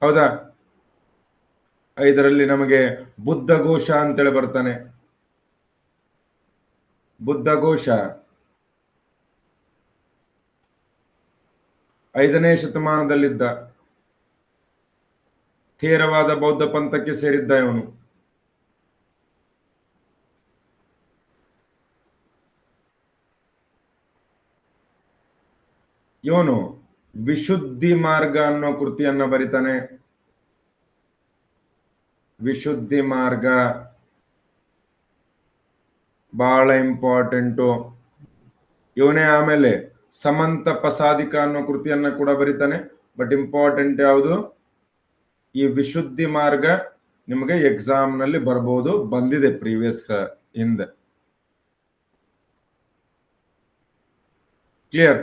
ಹೌದಾ? ಇದರಲ್ಲಿ ನಮಗೆ ಬುದ್ಧಘೋಷ ಅಂತೇಳಿ ಬರ್ತಾನೆ. ಬುದ್ಧಘೋಷ 5ನೇ ಶತಮಾನದಲ್ಲಿದ್ದ, ಥೇರವಾದ ಬೌದ್ಧ ಪಂಥಕ್ಕೆ ಸೇರಿದ್ದ ಇವನು. ಇವನು ವಿಶುದ್ಧಿ ಮಾರ್ಗ ಅನ್ನೋ ಕೃತಿಯನ್ನ ಬರಿತಾನೆ. ವಿಶುದ್ಧಿ ಮಾರ್ಗ ಬಹಳ ಇಂಪಾರ್ಟೆಂಟು. ಇವನೇ ಆಮೇಲೆ ಸಮಂತ ಪಸಾದಿಕ ಅನ್ನೋ ಕೃತಿಯನ್ನ ಕೂಡ ಬರಿತಾನೆ. ಬಟ್ ಇಂಪಾರ್ಟೆಂಟ್ ಯಾವುದು? ಈ ವಿಶುದ್ಧಿ ಮಾರ್ಗ ನಿಮಗೆ ಎಕ್ಸಾಮ್ ನಲ್ಲಿ ಬರ್ಬೋದು, ಬಂದಿದೆ ಪ್ರೀವಿಯಸ್ ಹಿಂದೆ. ಕ್ಲಿಯರ್?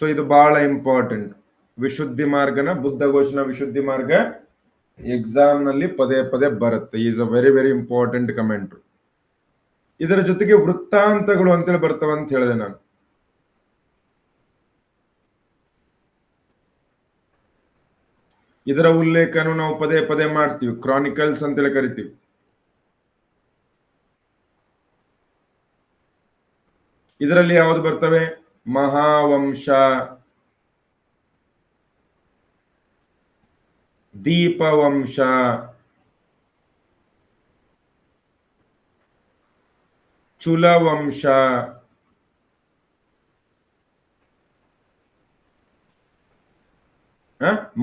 ಸೊ ಇದು ಬಹಳ ಇಂಪಾರ್ಟೆಂಟ್. ವಿಶುದ್ಧಿ ಮಾರ್ಗನ, ಬುದ್ಧಘೋಷನ ವಿಶುದ್ಧಿ ಮಾರ್ಗ ಎಕ್ಸಾಮ್ ನಲ್ಲಿ ಪದೇ ಪದೇ ಬರುತ್ತೆ. Is a very very important comment. ಇದರ ಜೊತೆಗೆ ವೃತ್ತಾಂತಗಳು ಅಂತೇಳಿ ಬರ್ತವೆ ಅಂತ ಹೇಳಿದೆ ನಾನು. ಇದರ ಉಲ್ಲೇಖನು ನಾವು ಪದೇ ಪದೇ ಮಾಡ್ತೀವಿ, ಕ್ರಾನಿಕಲ್ಸ್ ಅಂತೇಳಿ ಕರಿತೀವಿ. ಇದರಲ್ಲಿ ಯಾವುದು ಬರ್ತವೆ? ಮಹಾವಂಶ, ದೀಪವಂಶ, ಚುಲವಂಶ,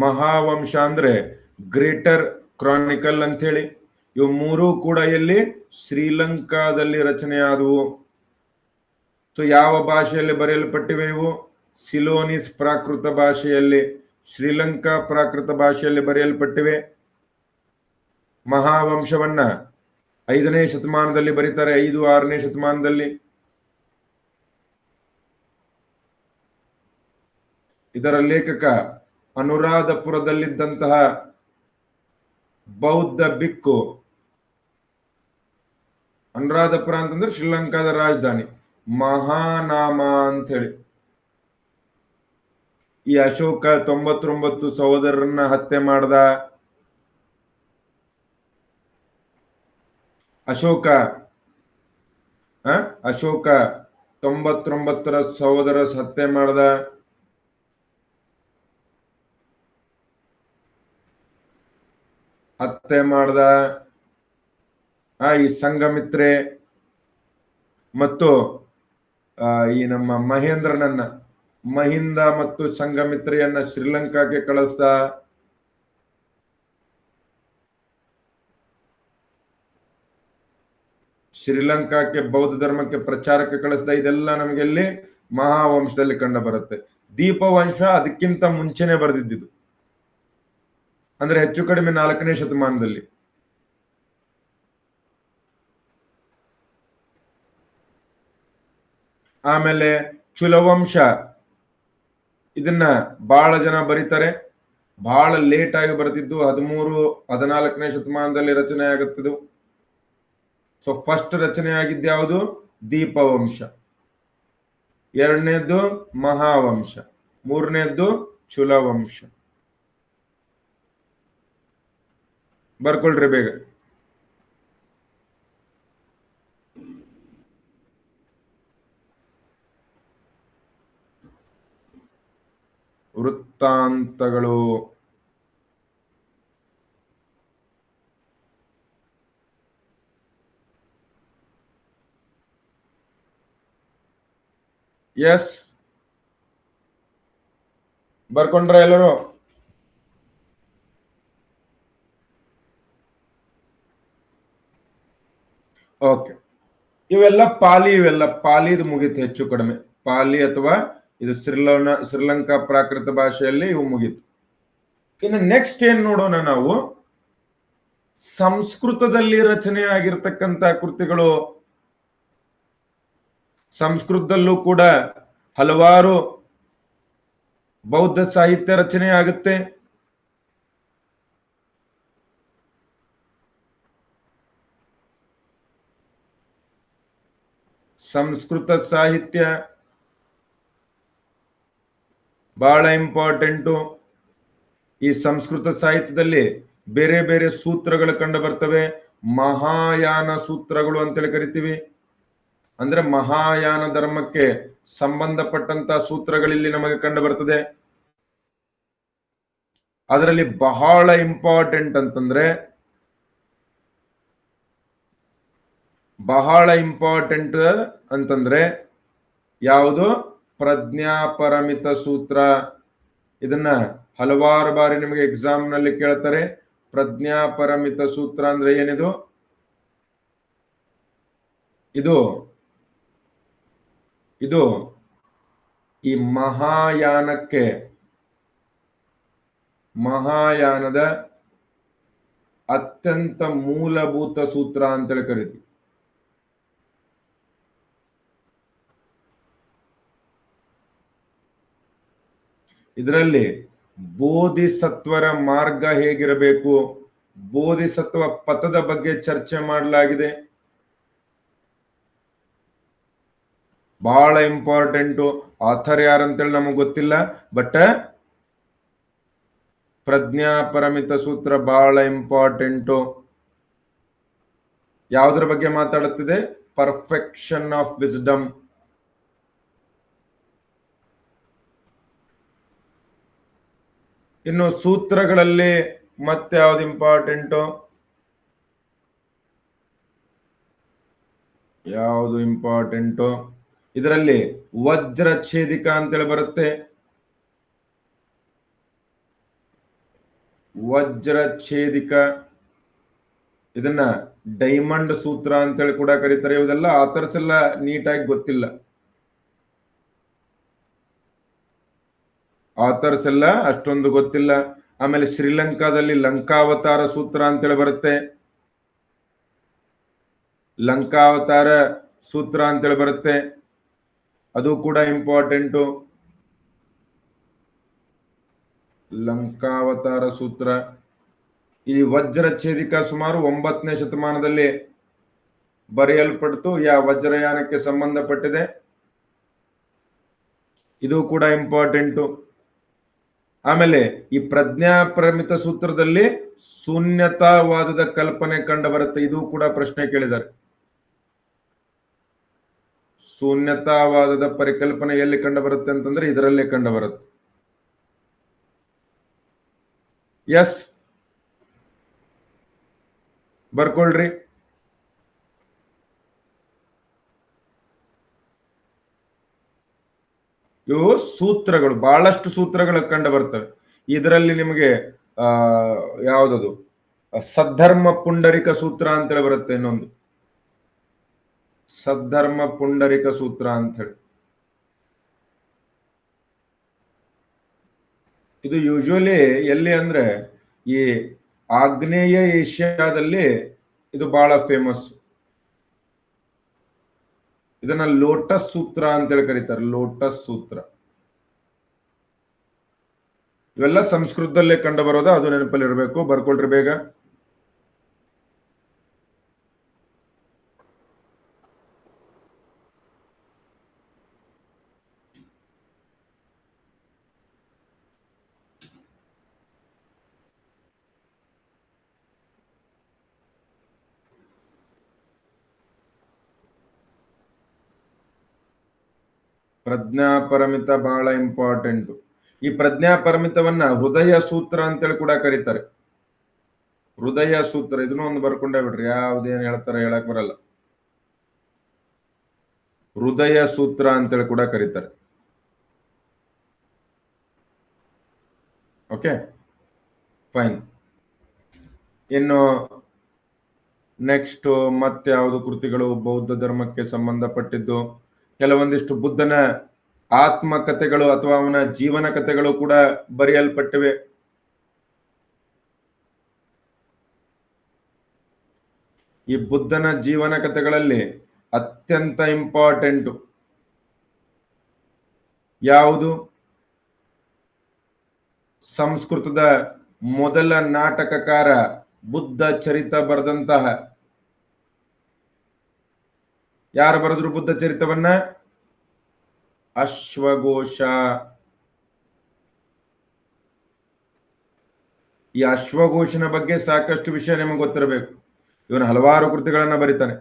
ಮಹಾವಂಶ ಅಂದ್ರೆ ಗ್ರೇಟರ್ ಕ್ರಾನಿಕಲ್ ಅಂತ ಹೇಳಿ. ಇವು ಮೂರು ಕೂಡ ಎಲ್ಲಿ? ಶ್ರೀಲಂಕಾದಲ್ಲಿ ರಚನೆಯಾದವು. ಸೊ ಯಾವ ಭಾಷೆಯಲ್ಲಿ ಬರೆಯಲ್ಪಟ್ಟಿವೆ ಇವು? ಸಿಲೋನಿಸ್ ಪ್ರಾಕೃತ ಭಾಷೆಯಲ್ಲಿ, ಶ್ರೀಲಂಕಾ ಪ್ರಾಕೃತ ಭಾಷೆಯಲ್ಲಿ ಬರೆಯಲ್ಪಟ್ಟಿವೆ. ಮಹಾವಂಶವನ್ನ 5ನೇ ಶತಮಾನದಲ್ಲಿ ಬರೀತಾರೆ, 5-6ನೇ ಶತಮಾನದಲ್ಲಿ. ಇದರ ಲೇಖಕ ಅನುರಾಧಪುರದಲ್ಲಿದ್ದಂತಹ ಬೌದ್ಧ ಬಿಕ್ಕು. ಅನುರಾಧಪುರ ಅಂತಂದ್ರೆ ಶ್ರೀಲಂಕಾದ ರಾಜಧಾನಿ. ಮಹಾನಾಮ ಅಂತ ಹೇಳಿ. ಈ ಅಶೋಕ 99 ಸಹೋದರರನ್ನ ಹತ್ಯೆ ಮಾಡ್ದ. ಅಶೋಕ 99 ಸಹೋದರ ಹತ್ಯೆ ಮಾಡ್ದ. ಈ ಸಂಘಮಿತ್ರೆ ಮತ್ತು ಈ ನಮ್ಮ ಮಹಿಂದ ಮತ್ತು ಸಂಘಮಿತ್ರೆಯನ್ನ ಶ್ರೀಲಂಕಾಕ್ಕೆ ಕಳಿಸ್ದ. ಶ್ರೀಲಂಕಾಕ್ಕೆ ಬೌದ್ಧ ಧರ್ಮಕ್ಕೆ ಪ್ರಚಾರಕ್ಕೆ ಕಳಿಸ್ದ. ಇದೆಲ್ಲ ನಮಗೆ ಇಲ್ಲಿ ಮಹಾವಂಶದಲ್ಲಿ ಕಂಡು ಬರುತ್ತೆ. ದೀಪವಂಶ ಅದಕ್ಕಿಂತ ಮುಂಚೆನೆ ಬರೆದಿದ್ದು, ಅಂದ್ರೆ ಹೆಚ್ಚು ಕಡಿಮೆ 4ನೇ ಶತಮಾನದಲ್ಲಿ. ಆಮೇಲೆ ಚುಲವಂಶ, ಇದನ್ನ ಬಹಳ ಜನ ಬರೀತಾರೆ. ಬಹಳ ಲೇಟ್ ಆಗಿ ಬರೆದಿದ್ದು, 13-14ನೇ ಶತಮಾನದಲ್ಲಿ ರಚನೆ ಆಗುತ್ತಿದ್ದು. ಸೊ ಫಸ್ಟ್ ರಚನೆ ಆಗಿದ್ದು ಯಾವುದು? ದೀಪವಂಶ. 2ನೇದ್ದು ಮಹಾವಂಶ. 3ನೇದ್ದು ಚುಲವಂಶ. ಬರ್ಕೊಳ್ರಿ ಬೇಗ. ವೃತ್ತಾಂತಗಳು ಎಸ್, ಬರ್ಕೊಂಡ್ರ ಎಲ್ಲರೂ? ಓಕೆ. ಇವೆಲ್ಲ ಪಾಲಿದು ಮುಗೀತು ಹೆಚ್ಚು ಕಡಿಮೆ. ಪಾಲಿ ಅಥವಾ ಇದು ಶ್ರೀಲಂಕಾ ಪ್ರಾಕೃತ ಭಾಷೆಯಲ್ಲಿ ಇವು ಮುಗೀತು. ಇನ್ನು ನೆಕ್ಸ್ಟ್ ಏನ್ ನೋಡೋಣ ನಾವು? ಸಂಸ್ಕೃತದಲ್ಲಿ ರಚನೆ ಆಗಿರ್ತಕ್ಕಂಥ ಕೃತಿಗಳು. ಸಂಸ್ಕೃತದಲ್ಲೂ ಕೂಡ ಹಲವಾರು ಬೌದ್ಧ ಸಾಹಿತ್ಯ ರಚನೆ ಆಗುತ್ತೆ. ಸಂಸ್ಕೃತ ಸಾಹಿತ್ಯ ಬಹಳ ಇಂಪಾರ್ಟೆಂಟು. ಈ ಸಂಸ್ಕೃತ ಸಾಹಿತ್ಯದಲ್ಲಿ ಬೇರೆ ಬೇರೆ ಸೂತ್ರಗಳು ಕಂಡು ಬರ್ತವೆ. ಮಹಾಯಾನ ಸೂತ್ರಗಳು ಅಂತೇಳಿ ಕರಿತೀವಿ. ಅಂದ್ರೆ ಮಹಾಯಾನ ಧರ್ಮಕ್ಕೆ ಸಂಬಂಧಪಟ್ಟಂತ ಸೂತ್ರಗಳಿಲ್ಲಿ ನಮಗೆ ಕಂಡು ಬರ್ತದೆ. ಅದರಲ್ಲಿ ಬಹಳ ಇಂಪಾರ್ಟೆಂಟ್ ಅಂತಂದ್ರೆ ಯಾವುದು? ಪ್ರಜ್ಞಾಪರಮಿತ ಸೂತ್ರ. ಇದನ್ನ ಹಲವಾರು ಬಾರಿ ನಿಮಗೆ ಎಕ್ಸಾಮ್ ನಲ್ಲಿ ಕೇಳ್ತಾರೆ. ಪ್ರಜ್ಞಾಪರಮಿತ ಸೂತ್ರ ಅಂದ್ರೆ ಏನಿದು? ಇದು ಈ ಮಹಾಯಾನದ ಅತ್ಯಂತ ಮೂಲಭೂತ ಸೂತ್ರ ಅಂತೇಳಿ ಕರಿತೀವಿ. ಇದರಲ್ಲಿ ಬೋಧಿಸತ್ವರ ಮಾರ್ಗ ಹೇಗಿರಬೇಕು, ಬೋಧಿಸತ್ವ ಪಥದ ಬಗ್ಗೆ ಚರ್ಚೆ ಮಾಡಲಾಗಿದೆ. ಬಹಳ ಇಂಪಾರ್ಟೆಂಟು. ಆಥರ್ ಯಾರಂತೇಳಿ ನಮಗೆ ಗೊತ್ತಿಲ್ಲ, ಬಟ್ ಪ್ರಜ್ಞಾಪರಮಿತ ಸೂತ್ರ ಬಹಳ ಇಂಪಾರ್ಟೆಂಟು. ಯಾವುದರ ಬಗ್ಗೆ ಮಾತಾಡುತ್ತಿದೆ? Perfection of wisdom. ಇನ್ನು ಸೂತ್ರಗಳಲ್ಲಿ ಮತ್ತೆ ಯಾವ್ದು ಇಂಪಾರ್ಟೆಂಟು? ಇದರಲ್ಲಿ ವಜ್ರ ಛೇದಿಕ ಅಂತೇಳಿ ಬರುತ್ತೆ. ವಜ್ರ ಛೇದಿಕ, ಇದನ್ನ ಡೈಮಂಡ್ ಸೂತ್ರ ಅಂತೇಳಿ ಕೂಡ ಕರೀತಾರೆ. ಇವೆಲ್ಲ ಆಥರ್ಸ್ ಎಲ್ಲ ನೀಟಾಗಿ ಗೊತ್ತಿಲ್ಲ. ಆಥರ್ಸ್ ಎಲ್ಲ ಅಷ್ಟೊಂದು ಗೊತ್ತಿಲ್ಲ. ಆಮೇಲೆ ಶ್ರೀಲಂಕಾದಲ್ಲಿ ಲಂಕಾವತಾರ ಸೂತ್ರ ಅಂತೇಳಿ ಬರುತ್ತೆ. ಲಂಕಾವತಾರ ಸೂತ್ರ ಅಂತೇಳಿ ಬರುತ್ತೆ, ಅದು ಕೂಡ ಇಂಪಾರ್ಟೆಂಟು. ಲಂಕಾವತಾರ ಸೂತ್ರ. ಈ ವಜ್ರ ಛೇದಿಕ ಸುಮಾರು 9ನೇ ಶತಮಾನದಲ್ಲಿ ಬರೆಯಲ್ಪಟ್ಟು ವಜ್ರಯಾನಕ್ಕೆ ಸಂಬಂಧಪಟ್ಟಿದೆ. ಇದು ಕೂಡ ಇಂಪಾರ್ಟೆಂಟು. ಆಮೇಲೆ ಈ ಪ್ರಜ್ಞಾಪರಮಿತ ಸೂತ್ರದಲ್ಲಿ ಶೂನ್ಯತಾವಾದದ ಕಲ್ಪನೆ ಕಂಡು ಬರುತ್ತೆ. ಇದು ಕೂಡ ಪ್ರಶ್ನೆ ಕೇಳಿದ್ದಾರೆ. ಶೂನ್ಯತಾವಾದದ ಪರಿಕಲ್ಪನೆ ಎಲ್ಲಿ ಕಂಡು ಬರುತ್ತೆ ಅಂತಂದ್ರೆ ಇದರಲ್ಲೇ ಕಂಡು ಬರುತ್ತೆ. ಎಸ್, ಬರ್ಕೊಳ್ರಿ. ಇವು ಸೂತ್ರಗಳು, ಬಹಳಷ್ಟು ಸೂತ್ರಗಳು ಕಂಡು ಬರ್ತವೆ. ಇದರಲ್ಲಿ ನಿಮಗೆ ಯಾವುದದು ಸದ್ಧರ್ಮ ಪುಂಡರಿಕ ಸೂತ್ರ ಅಂತೇಳಿ ಬರುತ್ತೆ. ಇನ್ನೊಂದು ಸದ್ಧರ್ಮ ಪುಂಡರಿಕ ಸೂತ್ರ ಅಂತ ಹೇಳಿ. ಇದು ಯೂಶುವಲಿ ಎಲ್ಲಿ ಅಂದ್ರೆ ಈ ಆಗ್ನೇಯ ಏಷ್ಯಾದಲ್ಲಿ ಇದು ಬಹಳ ಫೇಮಸ್. ಇದನ್ನ ಲೋಟಸ್ ಸೂತ್ರ ಅಂತೇಳಿ ಕರೀತಾರೆ. ಲೋಟಸ್ ಸೂತ್ರ. ಇವೆಲ್ಲ ಸಂಸ್ಕೃತದಲ್ಲೇ ಕಂಡು ಬರೋದು, ಅದು ನೆನಪಲ್ಲಿ ಇರಬೇಕು. ಬರ್ಕೊಳ್ರಿ ಬೇಗ. ಪ್ರಜ್ಞಾಪರಮಿತ ಬಹಳ ಇಂಪಾರ್ಟೆಂಟ್. ಈ ಪ್ರಜ್ಞಾಪರಮಿತವನ್ನ ಹೃದಯ ಸೂತ್ರ ಅಂತೇಳಿ ಕೂಡ ಕರೀತಾರೆ. ಹೃದಯ ಸೂತ್ರ, ಇದನ್ನು ಒಂದು ಬರ್ಕೊಂಡೇ ಬಿಡ್ರಿ. ಯಾವ್ದೇನ್ ಹೇಳ್ತಾರೆ ಹೇಳಕ್ ಬರಲ್ಲ. ಹೃದಯ ಸೂತ್ರ ಅಂತೇಳಿ ಕೂಡ ಕರೀತಾರೆ. Okay, fine. ಇನ್ನು ನೆಕ್ಸ್ಟ್ ಮತ್ತೆ ಯಾವುದು ಕೃತಿಗಳು ಬೌದ್ಧ ಧರ್ಮಕ್ಕೆ ಸಂಬಂಧಪಟ್ಟಿದ್ದು? ಕೆಲವೊಂದಿಷ್ಟು ಬುದ್ಧನ ಆತ್ಮಕಥೆಗಳು ಅಥವಾ ಅವನ ಜೀವನ ಕಥೆಗಳು ಕೂಡ ಬರೆಯಲ್ಪಟ್ಟಿವೆ. ಈ ಬುದ್ಧನ ಜೀವನ ಕಥೆಗಳಲ್ಲಿ ಅತ್ಯಂತ ಇಂಪಾರ್ಟೆಂಟ್ ಯಾವುದು? ಸಂಸ್ಕೃತದ ಮೊದಲ ನಾಟಕಕಾರ ಬುದ್ಧ ಚರಿತ ಬರೆದಂತಹ, ಯಾರು ಬರೆದ್ರು ಬುದ್ಧ ಚರಿತವನ್ನ? ಅಶ್ವಘೋಷ. ಈ ಅಶ್ವಘೋಷನ ಬಗ್ಗೆ ಸಾಕಷ್ಟು ವಿಷಯ ನಿಮಗೆ ಗೊತ್ತಿರಬೇಕು. ಇವನು ಹಲವಾರು ಕೃತಿಗಳನ್ನ ಬರೀತಾನೆ.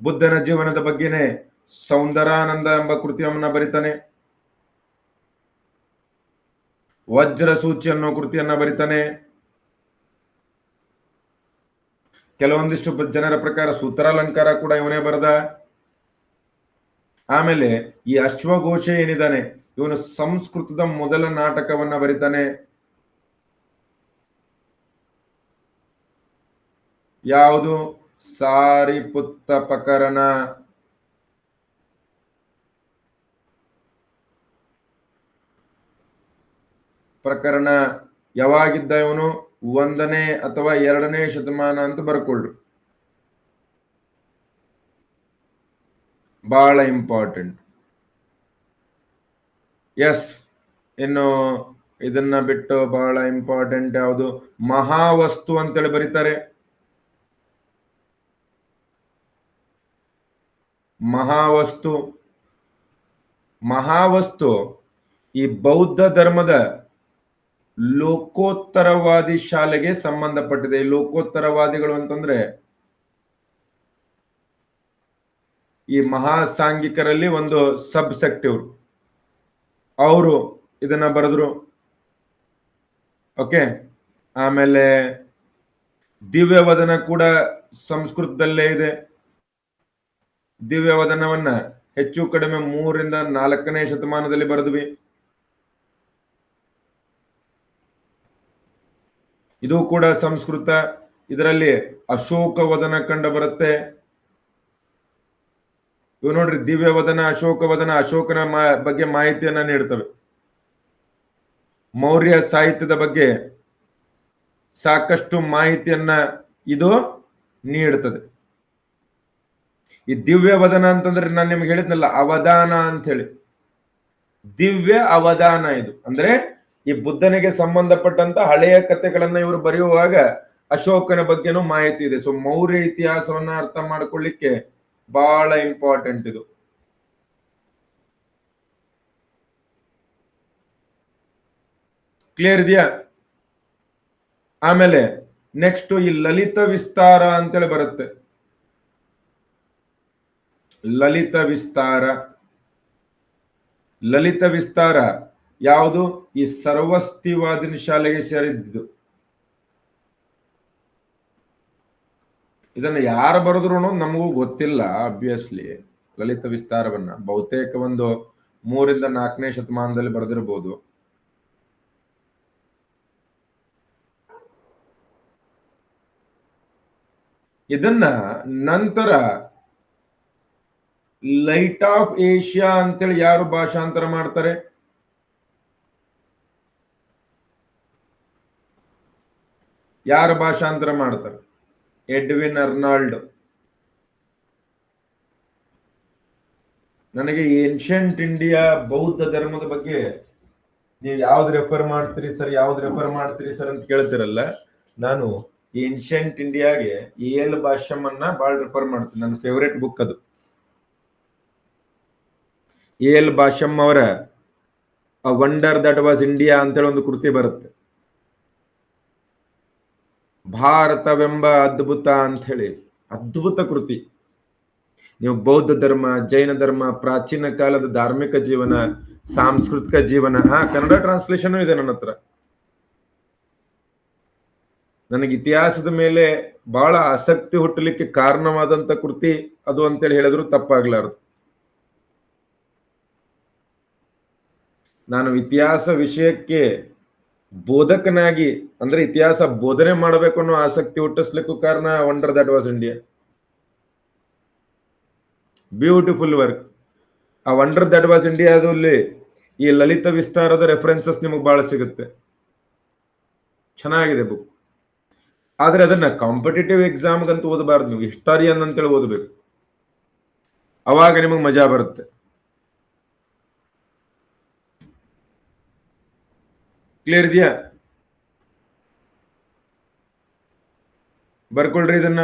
ಬುದ್ಧನ ಜೀವನದ ಬಗ್ಗೆನೇ ಸೌಂದರಾನಂದ ಎಂಬ ಕೃತಿಯನ್ನ ಬರೀತಾನೆ. ವಜ್ರ ಸೂಚಿ ಅನ್ನೋ ಕೃತಿಯನ್ನ ಬರೀತಾನೆ. ಕೆಲವೊಂದಿಷ್ಟು ಜನರ ಪ್ರಕಾರ ಸೂತ್ರಾಲಂಕಾರ ಕೂಡ ಇವನೇ ಬರೆದ. ಆಮೇಲೆ ಈ ಅಶ್ವಘೋಷ ಏನಿದ್ದಾನೆ, ಇವನು ಸಂಸ್ಕೃತದ ಮೊದಲ ನಾಟಕವನ್ನ ಬರೀತಾನೆ. ಯಾವುದು? ಸಾರಿಪುತ್ತ ಪ್ರಕರಣ. ಪ್ರಕರಣ ಯಾವಾಗಿದ್ದ ಇವನು? 1ನೇ ಅಥವಾ 2ನೇ ಶತಮಾನ ಅಂತ ಬರ್ಕೊಳ್ರಿ, ಬಹಳ ಇಂಪಾರ್ಟೆಂಟ್. ಎಸ್. ಇನ್ನು ಇದನ್ನ ಬಿಟ್ಟು ಬಹಳ ಇಂಪಾರ್ಟೆಂಟ್ ಯಾವುದು? ಮಹಾವಸ್ತು ಅಂತೇಳಿ ಬರೀತಾರೆ. ಮಹಾವಸ್ತು. ಮಹಾವಸ್ತು ಈ ಬೌದ್ಧ ಧರ್ಮದ ಲೋಕೋತ್ತರವಾದಿ ಶಾಲೆಗೆ ಸಂಬಂಧಪಟ್ಟಿದೆ. ಲೋಕೋತ್ತರವಾದಿಗಳು ಅಂತಂದ್ರೆ ಈ ಮಹಾಸಾಂಘಿಕರಲ್ಲಿ ಒಂದು ಸಬ್ ಸೆಕ್ಟ್ ಇವರು. ಅವರು ಇದನ್ನ ಬರೆದ್ರು. ಓಕೆ. ಆಮೇಲೆ ದಿವ್ಯವದನ ಕೂಡ ಸಂಸ್ಕೃತದಲ್ಲೇ ಇದೆ. ದಿವ್ಯವದನವನ್ನ ಹೆಚ್ಚು ಕಡಿಮೆ 3ರಿಂದ 4ನೇ ಶತಮಾನದಲ್ಲಿ ಬರೆದ್ವಿ. ಇದು ಕೂಡ ಸಂಸ್ಕೃತ. ಇದರಲ್ಲಿ ಅಶೋಕವದನ ಕಂಡು ಬರುತ್ತೆ. ಇವು ನೋಡ್ರಿ, ದಿವ್ಯವದನ, ಅಶೋಕವದನ, ಅಶೋಕನ ಬಗ್ಗೆ ಮಾಹಿತಿಯನ್ನ ನೀಡ್ತವೆ. ಮೌರ್ಯ ಸಾಹಿತ್ಯದ ಬಗ್ಗೆ ಸಾಕಷ್ಟು ಮಾಹಿತಿಯನ್ನ ಇದು ನೀಡುತ್ತದೆ. ಈ ದಿವ್ಯವದನ ಅಂತಂದ್ರೆ ನಾನು ನಿಮ್ಗೆ ಹೇಳಿದ್ನಲ್ಲ, ಅವಧಾನ ಅಂತ ಹೇಳಿ. ದಿವ್ಯ ಅವಧಾನ ಇದು ಅಂದ್ರೆ ಈ ಬುದ್ಧನಿಗೆ ಸಂಬಂಧಪಟ್ಟಂತ ಹಳೆಯ ಕಥೆಗಳನ್ನ ಇವರು ಬರೆಯುವಾಗ ಅಶೋಕನ ಬಗ್ಗೆನೂ ಮಾಹಿತಿ ಇದೆ. ಸೊ ಮೌರ್ಯ ಇತಿಹಾಸವನ್ನ ಅರ್ಥ ಮಾಡ್ಕೊಳ್ಳಿಕ್ಕೆ ಬಹಳ ಇಂಪಾರ್ಟೆಂಟ್ ಇದು. ಕ್ಲಿಯರ್ ಇದೆಯಾ? ಆಮೇಲೆ ನೆಕ್ಸ್ಟ್ ಈ ಲಲಿತ ವಿಸ್ತಾರ ಅಂತೇಳಿ ಬರುತ್ತೆ. ಲಲಿತ ವಿಸ್ತಾರ. ಲಲಿತ ವಿಸ್ತಾರ ಯಾವುದು? ಈ ಸರ್ವಸ್ತಿವಾದಿನ ಶಾಲೆಗೆ ಸೇರಿದ್ದು. ಇದನ್ನ ಯಾರು ಬರೆದ್ರು ನಮಗೂ ಗೊತ್ತಿಲ್ಲ ಅಬ್ವಿಯಸ್ಲಿ. ಲಲಿತ ವಿಸ್ತಾರವನ್ನ ಬಹುತೇಕ ಒಂದು 3ರಿಂದ 4ನೇ ಶತಮಾನದಲ್ಲಿ ಬರೆದಿರಬಹುದು. ಇದನ್ನ ನಂತರ ಲೈಟ್ ಆಫ್ ಏಷ್ಯಾ ಅಂತೇಳಿ ಯಾರು ಭಾಷಾಂತರ ಮಾಡ್ತಾರೆ? ಯಾರು ಭಾಷಾಂತರ ಮಾಡ್ತಾರೆ? Edwin Arnold. ನನಗೆ ಏನ್ಷಂಟ್ ಇಂಡಿಯಾ ಬೌದ್ಧ ಧರ್ಮದ ಬಗ್ಗೆ ನೀವು ಯಾವ್ದು ರೆಫರ್ ಮಾಡ್ತೀರಿ ಸರ್, ಯಾವ್ದು ರೆಫರ್ ಮಾಡ್ತೀರಿ ಸರ್ ಅಂತ ಕೇಳ್ತಿರಲ್ಲ. ನಾನು ಏನ್ಷಂಟ್ ಇಂಡಿಯಾಗೆ ಎಲ್ ಭಾಷ್ಯಮನ್ನ ಬಹಳ ರೆಫರ್ ಮಾಡ್ತೀನಿ. ನನ್ನ ಫೇವರೇಟ್ ಬುಕ್ ಅದು. ಎಲ್ ಭಾಷ್ಯಂ ಅವರ ಅ ವಂಡರ್ ದಟ್ ವಾಸ್ ಇಂಡಿಯಾ ಅಂತೇಳಿ ಒಂದು ಕೃತಿ ಬರುತ್ತೆ. ಭಾರತವೆಂಬ ಅದ್ಭುತ ಅಂತ ಹೇಳಿ ಅದ್ಭುತ ಕೃತಿ. ನೀವು ಬೌದ್ಧ ಧರ್ಮ, ಜೈನ ಧರ್ಮ, ಪ್ರಾಚೀನ ಕಾಲದ ಧಾರ್ಮಿಕ ಜೀವನ, ಸಾಂಸ್ಕೃತಿಕ ಜೀವನ, ಕನ್ನಡ ಟ್ರಾನ್ಸ್ಲೇಷನ್ ಇದೆ ನನ್ನ ಹತ್ರ. ನನಗೆ ಇತಿಹಾಸದ ಮೇಲೆ ಬಹಳ ಆಸಕ್ತಿ ಹುಟ್ಟಲಿಕ್ಕೆ ಕಾರಣವಾದಂತ ಕೃತಿ ಅದು ಅಂತೇಳಿ ಹೇಳಿದ್ರು ತಪ್ಪಾಗ್ಲಾರದು. ನಾನು ಇತಿಹಾಸ ವಿಷಯಕ್ಕೆ ಬೋಧಕನಾಗಿ ಅಂದ್ರೆ ಇತಿಹಾಸ ಬೋಧನೆ ಮಾಡಬೇಕು ಅನ್ನೋ ಆಸಕ್ತಿ ಹುಟ್ಟಿಸ್ಲಿಕ್ಕೂ ಕಾರಣ wonder that was India. Beautiful work. ಆ ವಂಡರ್ ದಟ್ ವಾಸ್ ಇಂಡಿಯಾದಲ್ಲಿ ಈ ಲಲಿತ ವಿಸ್ತಾರದ ರೆಫರೆನ್ಸಸ್ ನಿಮಗೆ ಬಹಳ ಸಿಗುತ್ತೆ. ಚೆನ್ನಾಗಿದೆ ಬುಕ್. ಆದ್ರೆ ಅದನ್ನ ಕಾಂಪಿಟೇಟಿವ್ ಎಕ್ಸಾಮ್ಗಂತೂ ಓದಬಾರ್ದು. ನೀವು ಹಿಸ್ಟಾರಿಯನ್ ಅಂತೇಳಿ ಓದಬೇಕು. ಅವಾಗ ನಿಮಗೆ ಮಜಾ ಬರುತ್ತೆ. ಕ್ಲಿಯರ್ ಇದೆಯಾ? ಬರ್ಕೊಳ್ರಿ ಇದನ್ನ.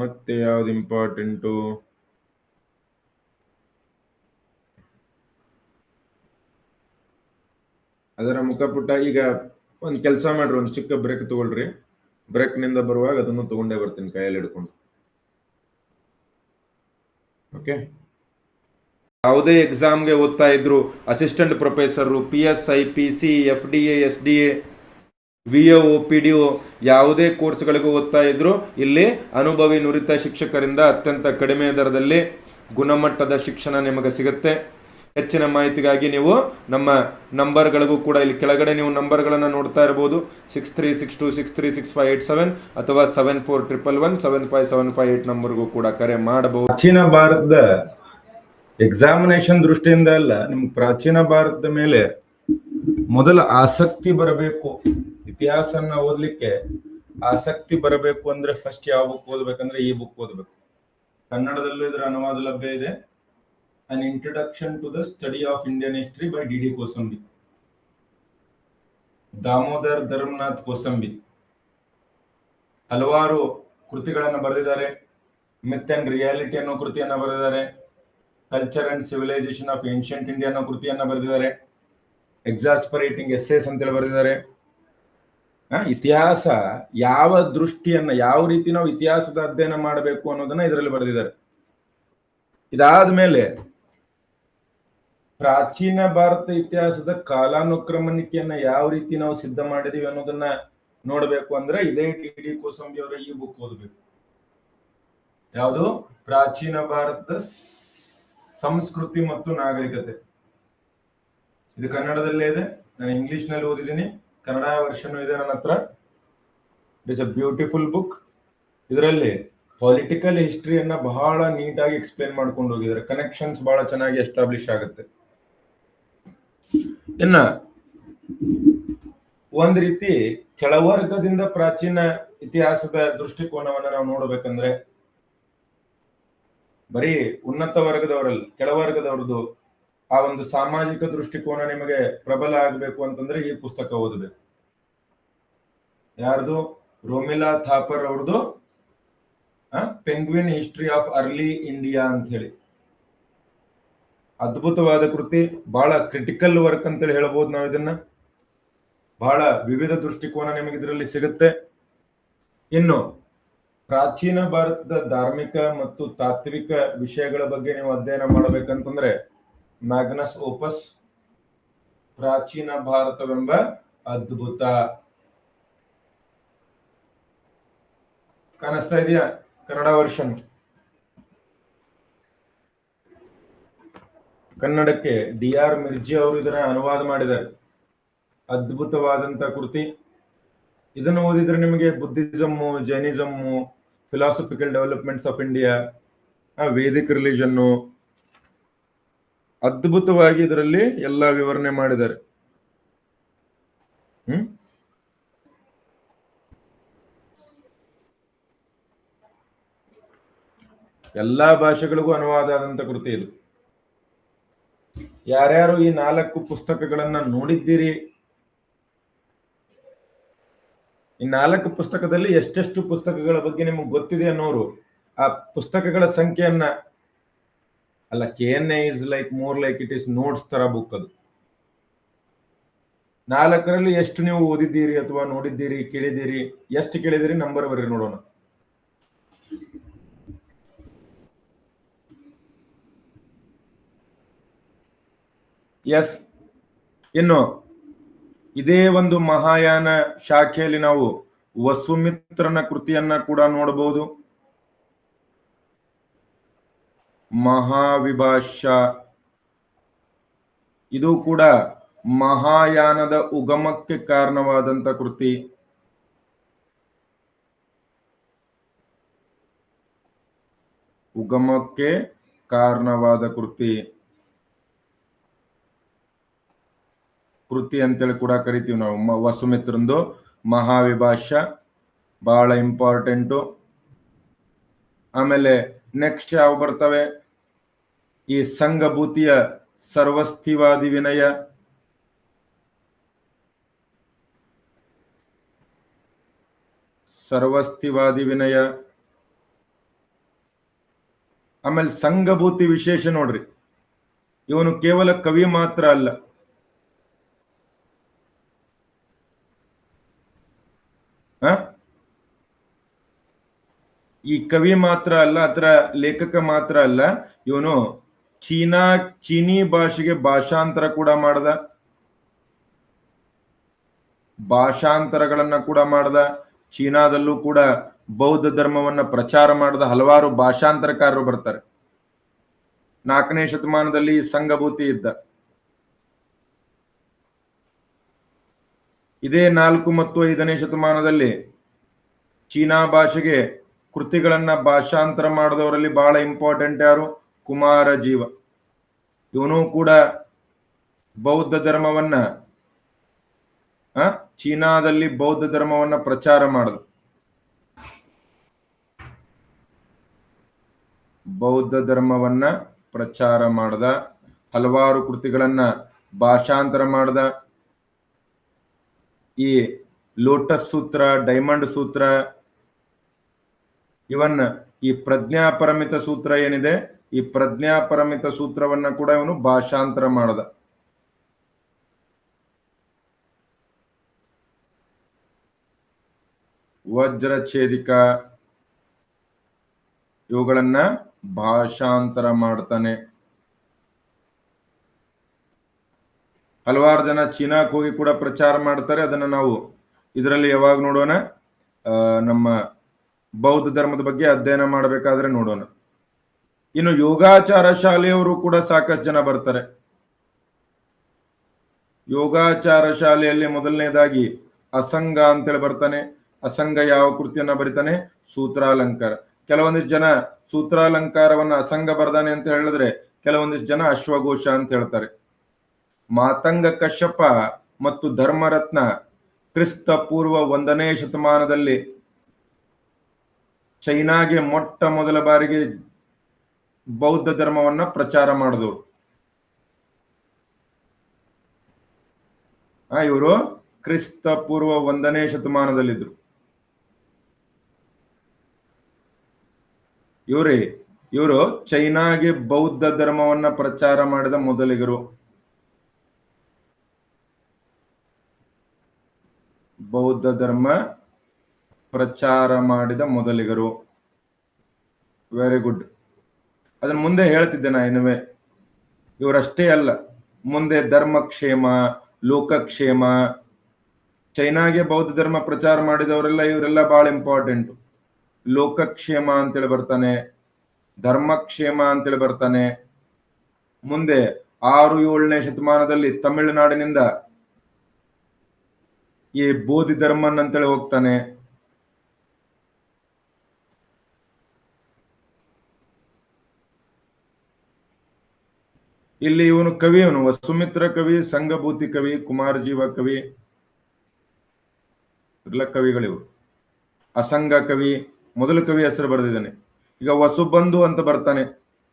ಮತ್ತೆ ಯಾವ್ದು ಇಂಪಾರ್ಟೆಂಟು? ಅದರ ಮುಖಪುಟ. ಈಗ ಒಂದು ಕೆಲಸ ಮಾಡ್ರಿ, ಒಂದು ಚಿಕ್ಕ ಬ್ರೇಕ್ ತಗೊಳ್ರಿ. ಬ್ರೇಕ್ ನಿಂದ ಬರುವಾಗ ಅದನ್ನು ತಗೊಂಡೇ ಬರ್ತೀನಿ ಕೈಯಲ್ಲಿ ಹಿಡ್ಕೊಂಡು. ಓಕೆ. ಯಾವುದೇ ಎಕ್ಸಾಮ್ಗೆ ಓದ್ತಾ ಇದ್ರು, assistant professor, PSI, PC, FDA, SDA, VO, PDO, ಯಾವುದೇ ಕೋರ್ಸ್ಗಳಿಗೂ ಓದ್ತಾ ಇದ್ರು, ಇಲ್ಲಿ ಅನುಭವಿ ನುರಿತ ಶಿಕ್ಷಕರಿಂದ ಅತ್ಯಂತ ಕಡಿಮೆ ದರದಲ್ಲಿ ಗುಣಮಟ್ಟದ ಶಿಕ್ಷಣ ನಿಮಗೆ ಸಿಗುತ್ತೆ. ಹೆಚ್ಚಿನ ಮಾಹಿತಿಗಾಗಿ ನೀವು ನಮ್ಮ ನಂಬರ್ಗಳಿಗೂ ಕೂಡ, ಇಲ್ಲಿ ಕೆಳಗಡೆ ನೀವು ನಂಬರ್ಗಳನ್ನು ನೋಡ್ತಾ ಇರಬಹುದು. 6362636587 ಅಥವಾ 7411175758 ನಂಬರ್ಗೂ ಕೂಡ ಕರೆ ಮಾಡಬಹುದು. ಪ್ರಾಚೀನ ಭಾರತದ ಎಕ್ಸಾಮಿನೇಷನ್ ದೃಷ್ಟಿಯಿಂದ ಅಲ್ಲ, ನಿಮ್ಗೆ ಪ್ರಾಚೀನ ಭಾರತದ ಮೇಲೆ ಮೊದಲ ಆಸಕ್ತಿ ಬರಬೇಕು. ಇತಿಹಾಸನ ಓದ್ಲಿಕ್ಕೆ ಆಸಕ್ತಿ ಬರಬೇಕು ಅಂದ್ರೆ ಫಸ್ಟ್ ಯಾವ ಬುಕ್ ಓದ್ಬೇಕಂದ್ರೆ ಈ ಬುಕ್ ಓದ್ಬೇಕು. ಕನ್ನಡದಲ್ಲೂ ಇದರ ಅನುವಾದ ಲಭ್ಯ ಇದೆ. An introduction to the study of Indian history by D.D. Kosambi, Damodar Dharmanath Kosambi ಹಲವಾರು ಕೃತಿಗಳನ್ನು ಬರೆದಿದ್ದಾರೆ. ಮಿತ್ ಅಂಡ್ ರಿಯಾಲಿಟಿ ಅನ್ನೋ ಕೃತಿಯನ್ನ ಬರೆದಿದ್ದಾರೆ. Culture and civilisation of ancient India ಅನ್ನೋ ಕೃತಿಯನ್ನ ಬರೆದಿದ್ದಾರೆ. ಎಕ್ಸಾಸ್ಪರೇಟಿಂಗ್ ಎಸ್ಸೇಸ್ ಅಂತೇಳಿ ಬರೆದಿದ್ದಾರೆ. ಇತಿಹಾಸ ಯಾವ ದೃಷ್ಟಿಯನ್ನ, ಯಾವ ರೀತಿ ನಾವು ಇತಿಹಾಸದ ಅಧ್ಯಯನ ಮಾಡಬೇಕು ಅನ್ನೋದನ್ನ ಇದರಲ್ಲಿ ಬರೆದಿದ್ದಾರೆ. ಇದಾದ ಮೇಲೆ ಪ್ರಾಚೀನ ಭಾರತ ಇತಿಹಾಸದ ಕಾಲಾನುಕ್ರಮಣಿಕೆಯನ್ನ ಯಾವ ರೀತಿ ನಾವು ಸಿದ್ಧ ಮಾಡಿದೀವಿ ಅನ್ನೋದನ್ನ ನೋಡ್ಬೇಕು ಅಂದ್ರೆ ಇದೇ D.D. ಕೋಸಂಬಿ ಅವರ ಈ ಬುಕ್ ಓದಬೇಕು. ಯಾವುದು? ಪ್ರಾಚೀನ ಭಾರತದ ಸಂಸ್ಕೃತಿ ಮತ್ತು ನಾಗರಿಕತೆ. ಇದು ಕನ್ನಡದಲ್ಲೇ ಇದೆ. ನಾನು ಇಂಗ್ಲಿಷ್ ನಲ್ಲಿ ಓದಿದ್ದೀನಿ, ಕನ್ನಡ ವರ್ಷನ್ ಇದೆ ನನ್ನ ಹತ್ರ. It is a beautiful book. ಇದರಲ್ಲಿ ಪೊಲಿಟಿಕಲ್ ಹಿಸ್ಟ್ರಿಯನ್ನ ಬಹಳ ನೀಟಾಗಿ ಎಕ್ಸ್ಪ್ಲೇನ್ ಮಾಡ್ಕೊಂಡು ಹೋಗಿದ್ದಾರೆ. ಕನೆಕ್ಷನ್ಸ್ ಬಹಳ ಚೆನ್ನಾಗಿ ಎಸ್ಟಾಬ್ಲಿಷ್ ಆಗುತ್ತೆ. ಇನ್ನ ಒಂದ್ ರೀತಿ ಕೆಳವರ್ಗದಿಂದ ಪ್ರಾಚೀನ ಇತಿಹಾಸದ ದೃಷ್ಟಿಕೋನವನ್ನ ನಾವು ನೋಡಬೇಕಂದ್ರೆ ಬರೀ ಉನ್ನತ ವರ್ಗದವರಲ್ಲ, ಕೆಳವರ್ಗದವ್ರದ್ದು ಆ ಒಂದು ಸಾಮಾಜಿಕ ದೃಷ್ಟಿಕೋನ ನಿಮಗೆ ಪ್ರಬಲ ಆಗ್ಬೇಕು ಅಂತಂದ್ರೆ ಈ ಪುಸ್ತಕ ಓದಬೇಕು. ಯಾರ್ದು? ರೋಮಿಲಾ ಥಾಪರ್ ಅವ್ರದ್ದು penguin history of early India ಅಂತ ಹೇಳಿ ಅದ್ಭುತವಾದ ಕೃತಿ. ಬಹಳ ಕ್ರಿಟಿಕಲ್ ವರ್ಕ್ ಅಂತೇಳಿ ಹೇಳ್ಬೋದು ನಾವು ಇದನ್ನ. ಬಹಳ ವಿವಿಧ ದೃಷ್ಟಿಕೋನ ನಿಮಗೆ ಇದರಲ್ಲಿ ಸಿಗುತ್ತೆ. ಇನ್ನು ಪ್ರಾಚೀನ ಭಾರತದ ಧಾರ್ಮಿಕ ಮತ್ತು ತಾತ್ವಿಕ ವಿಷಯಗಳ ಬಗ್ಗೆ ನೀವು ಅಧ್ಯಯನ ಮಾಡಬೇಕಂತಂದ್ರೆ ಮ್ಯಾಗ್ನಸ್ ಓಪಸ್ ಪ್ರಾಚೀನ ಭಾರತವೆಂಬ ಅದ್ಭುತ ಕಾಣಿಸ್ತಾ ಇದೆಯಾ? ಕನ್ನಡ ವರ್ಷನ್. ಕನ್ನಡಕ್ಕೆ D.R. ಮಿರ್ಜಿ ಅವರು ಇದನ್ನ ಅನುವಾದ ಮಾಡಿದ್ದಾರೆ. ಅದ್ಭುತವಾದಂತ ಕೃತಿ. ಇದನ್ನು ಓದಿದ್ರೆ ನಿಮಗೆ Buddhism, Jainism, philosophical developments of India, Vedic religion ಅದ್ಭುತವಾಗಿ ಇದರಲ್ಲಿ ಎಲ್ಲ ವಿವರಣೆ ಮಾಡಿದ್ದಾರೆ. ಎಲ್ಲಾ ಭಾಷೆಗಳಿಗೂ ಅನುವಾದ ಆದಂತ ಕೃತಿ ಇದು. ಯಾರ್ಯಾರು ಈ 4 ಪುಸ್ತಕಗಳನ್ನ ನೋಡಿದ್ದೀರಿ, ಈ 4 ಪುಸ್ತಕದಲ್ಲಿ ಎಷ್ಟೆಷ್ಟು ಪುಸ್ತಕಗಳ ಬಗ್ಗೆ ನಿಮಗೆ ಗೊತ್ತಿದೆ ಅನ್ನೋರು ಆ ಪುಸ್ತಕಗಳ ಸಂಖ್ಯೆಯನ್ನ ಅಲ್ಲ, KNA is like more like it is notes ತರ ಬುಕ್ ಅದು. 4ರಲ್ಲಿ ಎಷ್ಟು ನೀವು ಓದಿದ್ದೀರಿ ಅಥವಾ ನೋಡಿದ್ದೀರಿ, ಕೇಳಿದ್ದೀರಿ? ಎಷ್ಟು ಕೇಳಿದಿರಿ ನಂಬರ್ ಬರ್ರಿ ನೋಡೋಣ. ಎಸ್. ಇನ್ನು ಇದೇ ಒಂದು ಮಹಾಯಾನ ಶಾಖೆಯಲ್ಲಿ ನಾವು ವಸುಮಿತ್ರನ ಕೃತಿಯನ್ನ ಕೂಡ ನೋಡಬಹುದು. ಮಹಾವಿಭಾಷ್ಯ. ಇದು ಕೂಡ ಮಹಾಯಾನದ ಉಗಮಕ್ಕೆ ಕಾರಣವಾದಂತ ಕೃತಿ. ಉಗಮಕ್ಕೆ ಕಾರಣವಾದ ಕೃತಿ ಅಂತೇಳಿ ಕೂಡ ಕರಿತೀವಿ ನಾವು. ವಸುಮಿತ್ರಂದು ಮಹಾವಿಭಾಷ್ಯ ಬಹಳ ಇಂಪಾರ್ಟೆಂಟು. ಆಮೇಲೆ ನೆಕ್ಸ್ಟ್ ಯಾವ ಬರ್ತವೆ? ಈ ಸಂಘಭೂತಿಯ ಸರ್ವಸ್ಥಿವಾದಿ ವಿನಯ, ಸರ್ವಸ್ಥಿವಾದಿ ವಿನಯ, ಆಮೇಲೆ ಸಂಘಭೂತಿ ವಿಶೇಷ ನೋಡ್ರಿ, ಇವನು ಕೇವಲ ಕವಿ ಮಾತ್ರ ಅಲ್ಲ, ಈ ಕವಿ ಮಾತ್ರ ಅಲ್ಲ, ಅದರ ಲೇಖಕ ಮಾತ್ರ ಅಲ್ಲ, ಇವನು ಚೀನಿ ಭಾಷೆಗೆ ಭಾಷಾಂತರ ಕೂಡ ಮಾಡ್ದ, ಭಾಷಾಂತರಗಳನ್ನ ಕೂಡ ಮಾಡ್ದ. ಚೀನಾದಲ್ಲೂ ಕೂಡ ಬೌದ್ಧ ಧರ್ಮವನ್ನ ಪ್ರಚಾರ ಮಾಡಿದ ಹಲವಾರು ಭಾಷಾಂತರಕಾರರು ಬರ್ತಾರೆ. 4ನೇ ಶತಮಾನದಲ್ಲಿ ಸಂಘಭೂತಿ ಇದ್ದ. ಇದೇ 4 ಮತ್ತು 5ನೇ ಶತಮಾನದಲ್ಲಿ ಚೀನಾ ಭಾಷೆಗೆ ಕೃತಿಗಳನ್ನ ಭಾಷಾಂತರ ಮಾಡಿದವರಲ್ಲಿ ಬಹಳ ಇಂಪಾರ್ಟೆಂಟ್ ಯಾರು? ಕುಮಾರ ಜೀವ. ಇವನು ಕೂಡ ಬೌದ್ಧ ಧರ್ಮವನ್ನ ಚೀನಾದಲ್ಲಿ ಬೌದ್ಧ ಧರ್ಮವನ್ನ ಪ್ರಚಾರ ಮಾಡಿದ. ಬೌದ್ಧ ಧರ್ಮವನ್ನ ಪ್ರಚಾರ ಮಾಡ್ದ, ಹಲವಾರು ಕೃತಿಗಳನ್ನ ಭಾಷಾಂತರ ಮಾಡ್ದ. ಈ ಲೋಟಸ್ ಸೂತ್ರ, ಡೈಮಂಡ್ ಸೂತ್ರ, ಇವನ್ನ ಈ ಪ್ರಜ್ಞಾಪರಮಿತ ಸೂತ್ರ ಏನಿದೆ, ಈ ಪ್ರಜ್ಞಾಪರಮಿತ ಸೂತ್ರವನ್ನ ಕೂಡ ಇವನು ಭಾಷಾಂತರ ಮಾಡ್ದ. ವಜ್ರಛೇದಿಕ ಇವುಗಳನ್ನ ಭಾಷಾಂತರ ಮಾಡ್ತಾನೆ. ಹಲವಾರು ಜನ ಚೀನಾಕ್ಕೆ ಹೋಗಿ ಕೂಡ ಪ್ರಚಾರ ಮಾಡ್ತಾರೆ. ಅದನ್ನ ನಾವು ಇದರಲ್ಲಿ ಯಾವಾಗ ನೋಡೋಣ, ನಮ್ಮ ಬೌದ್ಧ ಧರ್ಮದ ಬಗ್ಗೆ ಅಧ್ಯಯನ ಮಾಡಬೇಕಾದ್ರೆ ನೋಡೋಣ. ಇನ್ನು ಯೋಗಾಚಾರ ಶಾಲೆಯವರು ಕೂಡ ಸಾಕಷ್ಟು ಜನ ಬರ್ತಾರೆ. ಯೋಗಾಚಾರ ಶಾಲೆಯಲ್ಲಿ ಮೊದಲನೇದಾಗಿ ಅಸಂಗ ಅಂತೇಳಿ ಬರ್ತಾನೆ. ಅಸಂಗ ಯಾವ ಕೃತಿಯನ್ನ ಬರಿತಾನೆ? ಸೂತ್ರಾಲಂಕಾರ. ಕೆಲವೊಂದಿಷ್ಟು ಜನ ಸೂತ್ರಾಲಂಕಾರವನ್ನ ಅಸಂಗ ಬರ್ದಾನೆ ಅಂತ ಹೇಳಿದ್ರೆ, ಕೆಲವೊಂದಿಷ್ಟು ಜನ ಅಶ್ವಘೋಷ ಅಂತ ಹೇಳ್ತಾರೆ. ಮಾತಂಗ ಕಶ್ಯಪ ಮತ್ತು ಧರ್ಮರತ್ನ ಕ್ರಿಸ್ತ ಪೂರ್ವ 1ನೇ ಶತಮಾನದಲ್ಲಿ ಚೈನಾಗೆ ಮೊಟ್ಟ ಮೊದಲ ಬಾರಿಗೆ ಬೌದ್ಧ ಧರ್ಮವನ್ನ ಪ್ರಚಾರ ಮಾಡಿದವರು. ಇವರು ಕ್ರಿಸ್ತ ಪೂರ್ವ 1ನೇ ಶತಮಾನದಲ್ಲಿದ್ರು. ಇವರು ಚೈನಾಗೆ ಬೌದ್ಧ ಧರ್ಮವನ್ನ ಪ್ರಚಾರ ಮಾಡಿದ ಮೊದಲಿಗರು. ಬೌದ್ಧ ಧರ್ಮ ಪ್ರಚಾರ ಮಾಡಿದ ಮೊದಲಿಗರು. Very good. ಅದನ್ನ ಮುಂದೆ ಹೇಳ್ತಿದ್ದೆ ನಾ. ಇನ್ನುವೆ ಇವರಷ್ಟೇ ಅಲ್ಲ, ಮುಂದೆ ಧರ್ಮಕ್ಷೇಮ, ಲೋಕಕ್ಷೇಮ, ಚೈನಾಗೆ ಬೌದ್ಧ ಧರ್ಮ ಪ್ರಚಾರ ಮಾಡಿದವರೆಲ್ಲ ಇವರೆಲ್ಲ ಬಹಳ ಇಂಪಾರ್ಟೆಂಟ್. ಲೋಕಕ್ಷೇಮ ಅಂತೇಳಿ ಬರ್ತಾನೆ, ಧರ್ಮಕ್ಷೇಮ ಅಂತೇಳಿ ಬರ್ತಾನೆ. ಮುಂದೆ 6-7ನೇ ಶತಮಾನದಲ್ಲಿ ತಮಿಳುನಾಡಿನಿಂದ ಈ ಬೋಧಿ ಧರ್ಮನ್ ಅಂತೇಳಿ ಹೋಗ್ತಾನೆ. ಇಲ್ಲಿ ಇವನು ಕವಿ, ಇವನು ವಸುಮಿತ್ರ ಕವಿ, ಸಂಘಭೂತಿ ಕವಿ, ಕುಮಾರ ಜೀವ ಕವಿ, ಎಲ್ಲ ಕವಿಗಳಿವು. ಅಸಂಗ ಕವಿ, ಮೊದಲು ಕವಿ ಹೆಸರು ಬರೆದಿದ್ದಾನೆ. ಈಗ ವಸುಬಂಧು ಅಂತ ಬರ್ತಾನೆ,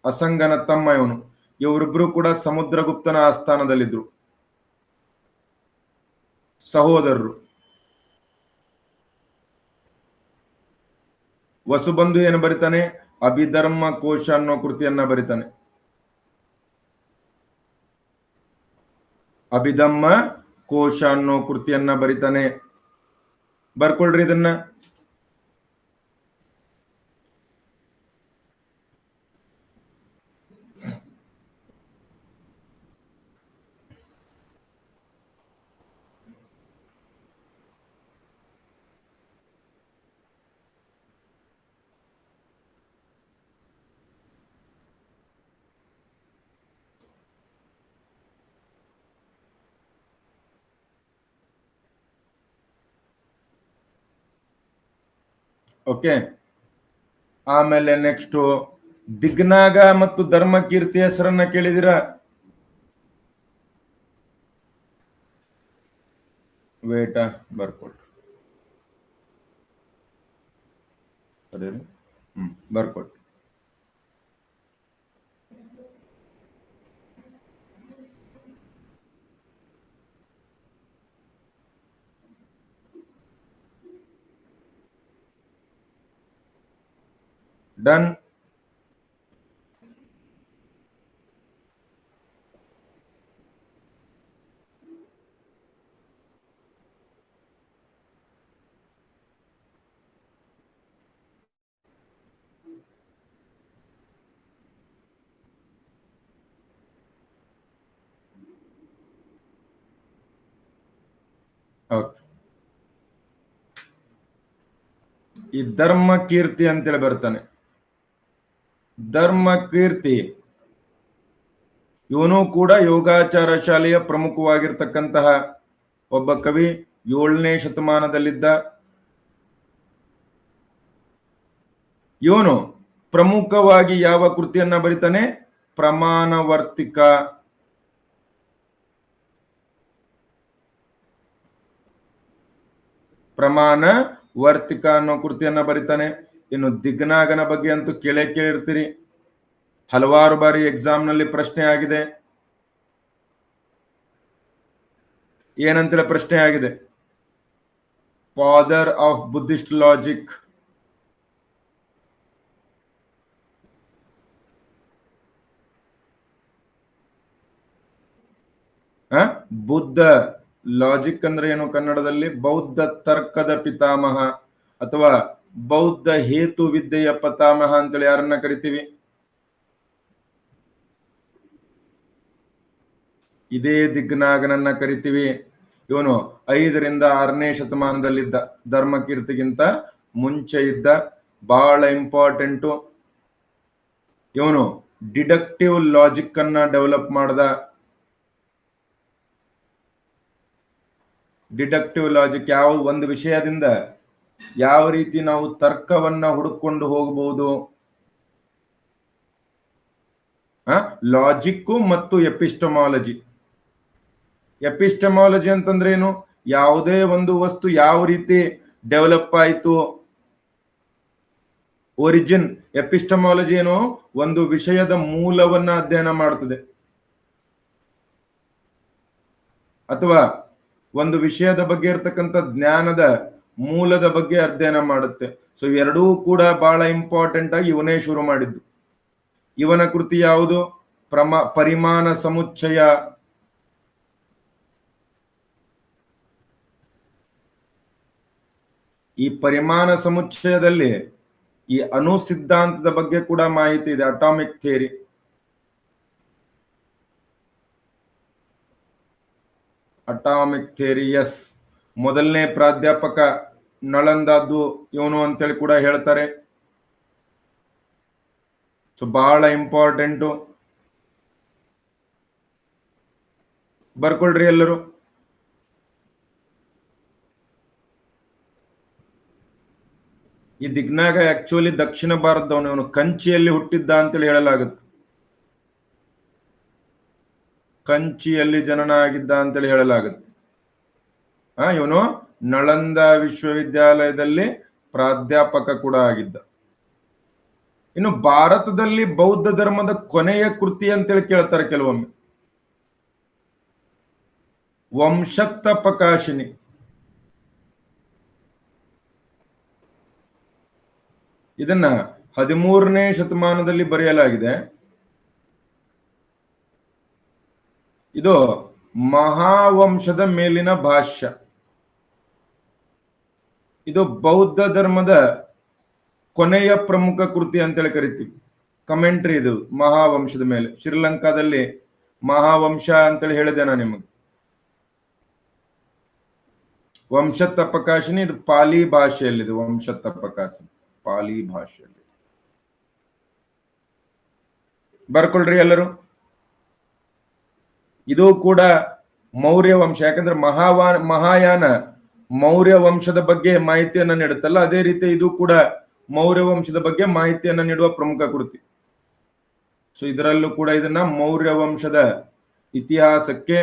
ಅಸಂಗನ ತಮ್ಮ ಇವನು. ಇವರಿಬ್ರು ಕೂಡ ಸಮುದ್ರಗುಪ್ತನ ಆಸ್ಥಾನದಲ್ಲಿದ್ರು, ಸಹೋದರರು. ವಸುಬಂಧು ಏನು ಬರಿತಾನೆ? ಅಭಿಧರ್ಮ ಕೋಶ ಅನ್ನೋ ಕೃತಿಯನ್ನ ಬರಿತಾನೆ. ಅಭಿಧಮ್ಮ ಕೋಶ ಅನ್ನೋ ಕೃತಿಯನ್ನ ಬರಿತಾನೆ. ಬರ್ಕೊಳ್ರಿ ಇದನ್ನ. ಓಕೆ. ಆಮೇಲೆ ನೆಕ್ಸ್ಟ್ ದಿಗ್ನಾಗ ಮತ್ತು ಧರ್ಮಕೀರ್ತಿ ಹೆಸರನ್ನ ಕೇಳಿದಿರ? ವೇಟ ಬರ್ಕೊಳ್ರಿ. ಬರ್ಕೊಳ್ರಿ. ಡನ್. ಓಕೆ. ಈ ಧರ್ಮ ಕೀರ್ತಿ ಅಂತೇಳಿ ಬರ್ತಾನೆ. ಧರ್ಮ ಕೀರ್ತಿ ಇವನು ಕೂಡ ಯೋಗಾಚಾರ ಶಾಲೆಯ ಪ್ರಮುಖವಾಗಿರ್ತಕ್ಕಂತಹ ಒಬ್ಬ ಕವಿ. 7ನೇ ಶತಮಾನದಲ್ಲಿದ್ದ ಇವನು ಪ್ರಮುಖವಾಗಿ ಯಾವ ಕೃತಿಯನ್ನ ಬರೀತಾನೆ? ಪ್ರಮಾಣವರ್ತಿಕ. ಪ್ರಮಾಣವರ್ತಿಕ ಅನ್ನೋ ಕೃತಿಯನ್ನ ಬರೀತಾನೆ. ಇನ್ನು ದಿಗ್ನಾಗನ ಬಗ್ಗೆ ಅಂತೂ ಕೇಳಿರ್ತೀರಿ, ಹಲವಾರು ಬಾರಿ ಎಕ್ಸಾಮ್ ನಲ್ಲಿ ಪ್ರಶ್ನೆ ಆಗಿದೆ. ಏನಂತೇಳಿ ಪ್ರಶ್ನೆ ಆಗಿದೆ? Father of Buddhist logic. Buddha logic ಅಂದ್ರೆ ಏನು ಕನ್ನಡದಲ್ಲಿ? ಬೌದ್ಧ ತರ್ಕದ ಪಿತಾಮಹ ಅಥವಾ ಬೌದ್ಧ ಹೇತು ವಿದ್ಯೆಯ ಪತಾಮಹ ಅಂತೇಳಿ ಯಾರನ್ನ ಕರಿತೀವಿ? ಇದೇ ದಿಗ್ನಾಗನನ್ನ ಕರಿತೀವಿ. ಇವನು 5ರಿಂದ 6ನೇ ಶತಮಾನದಲ್ಲಿದ್ದ, ಧರ್ಮಕೀರ್ತಿಗಿಂತ ಮುಂಚೆ ಇದ್ದ, ಬಹಳ ಇಂಪಾರ್ಟೆಂಟು. ಇವನು ಡಿಡಕ್ಟಿವ್ ಲಾಜಿಕ್ ಅನ್ನ ಡೆವಲಪ್ ಮಾಡ್ದ. ಡಿಡಕ್ಟಿವ್ ಲಾಜಿಕ್ ಯಾವ ಒಂದು ವಿಷಯದಿಂದ ಯಾವ ರೀತಿ ನಾವು ತರ್ಕವನ್ನ ಹುಡುಕೊಂಡು ಹೋಗಬಹುದು. ಲಾಜಿಕ್ ಮತ್ತು ಎಪಿಸ್ಟಮಾಲಜಿ. ಎಪಿಸ್ಟಮಾಲಜಿ ಅಂತಂದ್ರೆ ಏನು? ಯಾವುದೇ ಒಂದು ವಸ್ತು ಯಾವ ರೀತಿ ಡೆವಲಪ್ ಆಯಿತು, ಒರಿಜಿನ್. ಎಪಿಸ್ಟಮಾಲಜಿ ಏನು? ಒಂದು ವಿಷಯದ ಮೂಲವನ್ನ ಅಧ್ಯಯನ ಮಾಡುತ್ತದೆ, ಅಥವಾ ಒಂದು ವಿಷಯದ ಬಗ್ಗೆ ಇರತಕ್ಕಂಥ ಜ್ಞಾನದ ಮೂಲದ ಬಗ್ಗೆ ಅಧ್ಯಯನ ಮಾಡುತ್ತೆ. ಸೊ ಎರಡೂ ಕೂಡ ಬಹಳ ಇಂಪಾರ್ಟೆಂಟ್ ಆಗಿ ಇವನೇ ಶುರು ಮಾಡಿದ್ದು. ಇವನ ಕೃತಿ ಯಾವುದು? ಪರಿಮಾಣ ಸಮುಚ್ಚಯ. ಈ ಪರಿಮಾಣ ಸಮುಚ್ಚಯದಲ್ಲಿ ಈ ಅಣು ಸಿದ್ಧಾಂತದ ಬಗ್ಗೆ ಕೂಡ ಮಾಹಿತಿ ಇದೆ, atomic theory. Atomic theory, yes. ಮೊದಲನೇ ಪ್ರಾಧ್ಯಾಪಕ ನಳಂದಾದ್ದು ಇವನು ಅಂತೇಳಿ ಕೂಡ ಹೇಳ್ತಾರೆ. ಸೊ ಬಹಳ ಇಂಪಾರ್ಟೆಂಟು, ಬರ್ಕೊಳ್ರಿ ಎಲ್ಲರೂ. ಈ ದಿಗ್ನಾಗ ಆಕ್ಚುಲಿ ದಕ್ಷಿಣ ಭಾರತದವನು. ಇವನು ಕಂಚಿಯಲ್ಲಿ ಹುಟ್ಟಿದ್ದ ಅಂತೇಳಿ ಹೇಳಲಾಗುತ್ತೆ. ಕಂಚಿಯಲ್ಲಿ ಜನನ ಆಗಿದ್ದ ಅಂತೇಳಿ ಹೇಳಲಾಗುತ್ತೆ. ಇವನು ನಳಂದ ವಿಶ್ವವಿದ್ಯಾಲಯದಲ್ಲಿ ಪ್ರಾಧ್ಯಾಪಕ ಕೂಡ ಆಗಿದ್ದ. ಇನ್ನು ಭಾರತದಲ್ಲಿ ಬೌದ್ಧ ಧರ್ಮದ ಕೊನೆಯ ಕೃತಿ ಅಂತೇಳಿ ಕೇಳ್ತಾರೆ ಕೆಲವೊಮ್ಮೆ. ವಂಶತ್ತಪಕಾಶಿನಿ. ಇದನ್ನ 13ನೇ ಶತಮಾನದಲ್ಲಿ ಬರೆಯಲಾಗಿದೆ. ಇದು ಮಹಾವಂಶದ ಮೇಲಿನ ಭಾಷ್ಯ. ಇದು ಬೌದ್ಧ ಧರ್ಮದ ಕೊನೆಯ ಪ್ರಮುಖ ಕೃತಿ ಅಂತೇಳಿ ಕರಿತೀವಿ. ಕಮೆಂಟ್ರಿ ಇದು ಮಹಾವಂಶದ ಮೇಲೆ. ಶ್ರೀಲಂಕಾದಲ್ಲಿ ಮಹಾವಂಶ ಅಂತೇಳಿ ಹೇಳಿದೆ ನಾನು ನಿಮಗೆ. ವಂಶತ್ತಪಕಾಶಿನಿ ಇದು ಪಾಲಿ ಭಾಷೆಯಲ್ಲಿದೆ. ವಂಶತ್ತಪಕಾಶಿನಿ ಪಾಲಿ ಭಾಷೆಯಲ್ಲಿ. ಬರ್ಕೊಳ್ರಿ ಎಲ್ಲರೂ. ಇದು ಕೂಡ ಮೌರ್ಯ ವಂಶ. ಯಾಕಂದ್ರೆ ಮಹಾಯಾನ ಮೌರ್ಯ ವಂಶದ ಬಗ್ಗೆ ಮಾಹಿತಿಯನ್ನ ನೀಡುತ್ತಲ್ಲ, ಅದೇ ರೀತಿ ಇದು ಕೂಡ ಮೌರ್ಯ ವಂಶದ ಬಗ್ಗೆ ಮಾಹಿತಿಯನ್ನ ನೀಡುವ ಪ್ರಮುಖ ಕೃತಿ. ಸೊ ಇದರಲ್ಲೂ ಕೂಡ ಇದನ್ನ ಮೌರ್ಯ ವಂಶದ ಇತಿಹಾಸಕ್ಕೆ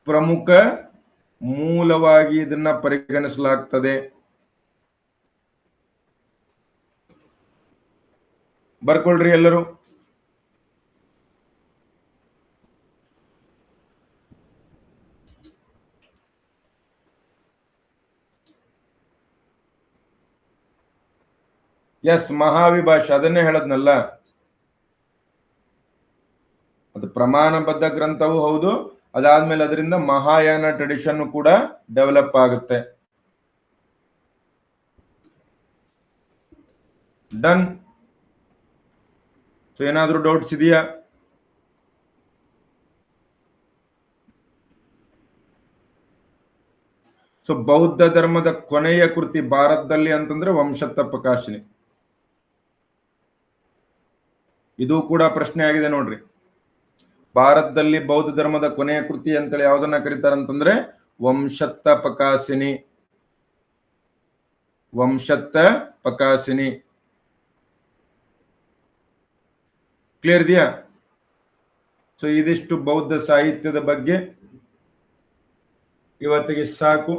ಪ್ರಮುಖ ಮೂಲವಾಗಿ ಇದನ್ನ ಪರಿಗಣಿಸಲಾಗ್ತದೆ. ಬರ್ಕೊಳ್ರಿ ಎಲ್ಲರೂ. ಎಸ್, ಮಹಾವಿಭಾಷೆ, ಅದನ್ನೇ ಹೇಳದ್ನಲ್ಲ. ಅದು ಪ್ರಮಾಣಬದ್ಧ ಗ್ರಂಥವೂ ಹೌದು. ಅದಾದ್ಮೇಲೆ ಅದರಿಂದ ಮಹಾಯಾನ ಟ್ರೆಡಿಷನ್ ಕೂಡ ಡೆವಲಪ್ ಆಗುತ್ತೆ. ಡನ್. ಸೊ ಏನಾದ್ರೂ ಡೌಟ್ಸ್ ಇದೆಯಾ? ಸೊ ಬೌದ್ಧ ಧರ್ಮದ ಕೊನೆಯ ಕೃತಿ ಭಾರತದಲ್ಲಿ ಅಂತಂದ್ರೆ ವಂಶತಪಕಾಶಿನಿ. ಇದು ಕೂಡ ಪ್ರಶ್ನೆ ಆಗಿದೆ ನೋಡ್ರಿ. ಭಾರತದಲ್ಲಿ ಬೌದ್ಧ ಧರ್ಮದ ಕೊನೆಯ ಕೃತಿ ಅಂತೇಳಿ ಯಾವ್ದನ್ನ ಕರೀತಾರಂತಂದ್ರೆ ವಂಶತಪಕಾಶಿನಿ. ವಂಶತಪಕಾಶಿನಿ. ಕ್ಲಿಯರ್ ಇದೆಯಾ? ಸೊ ಇದಿಷ್ಟು ಬೌದ್ಧ ಸಾಹಿತ್ಯದ ಬಗ್ಗೆ. ಇವತ್ತಿಗೆ ಸಾಕು.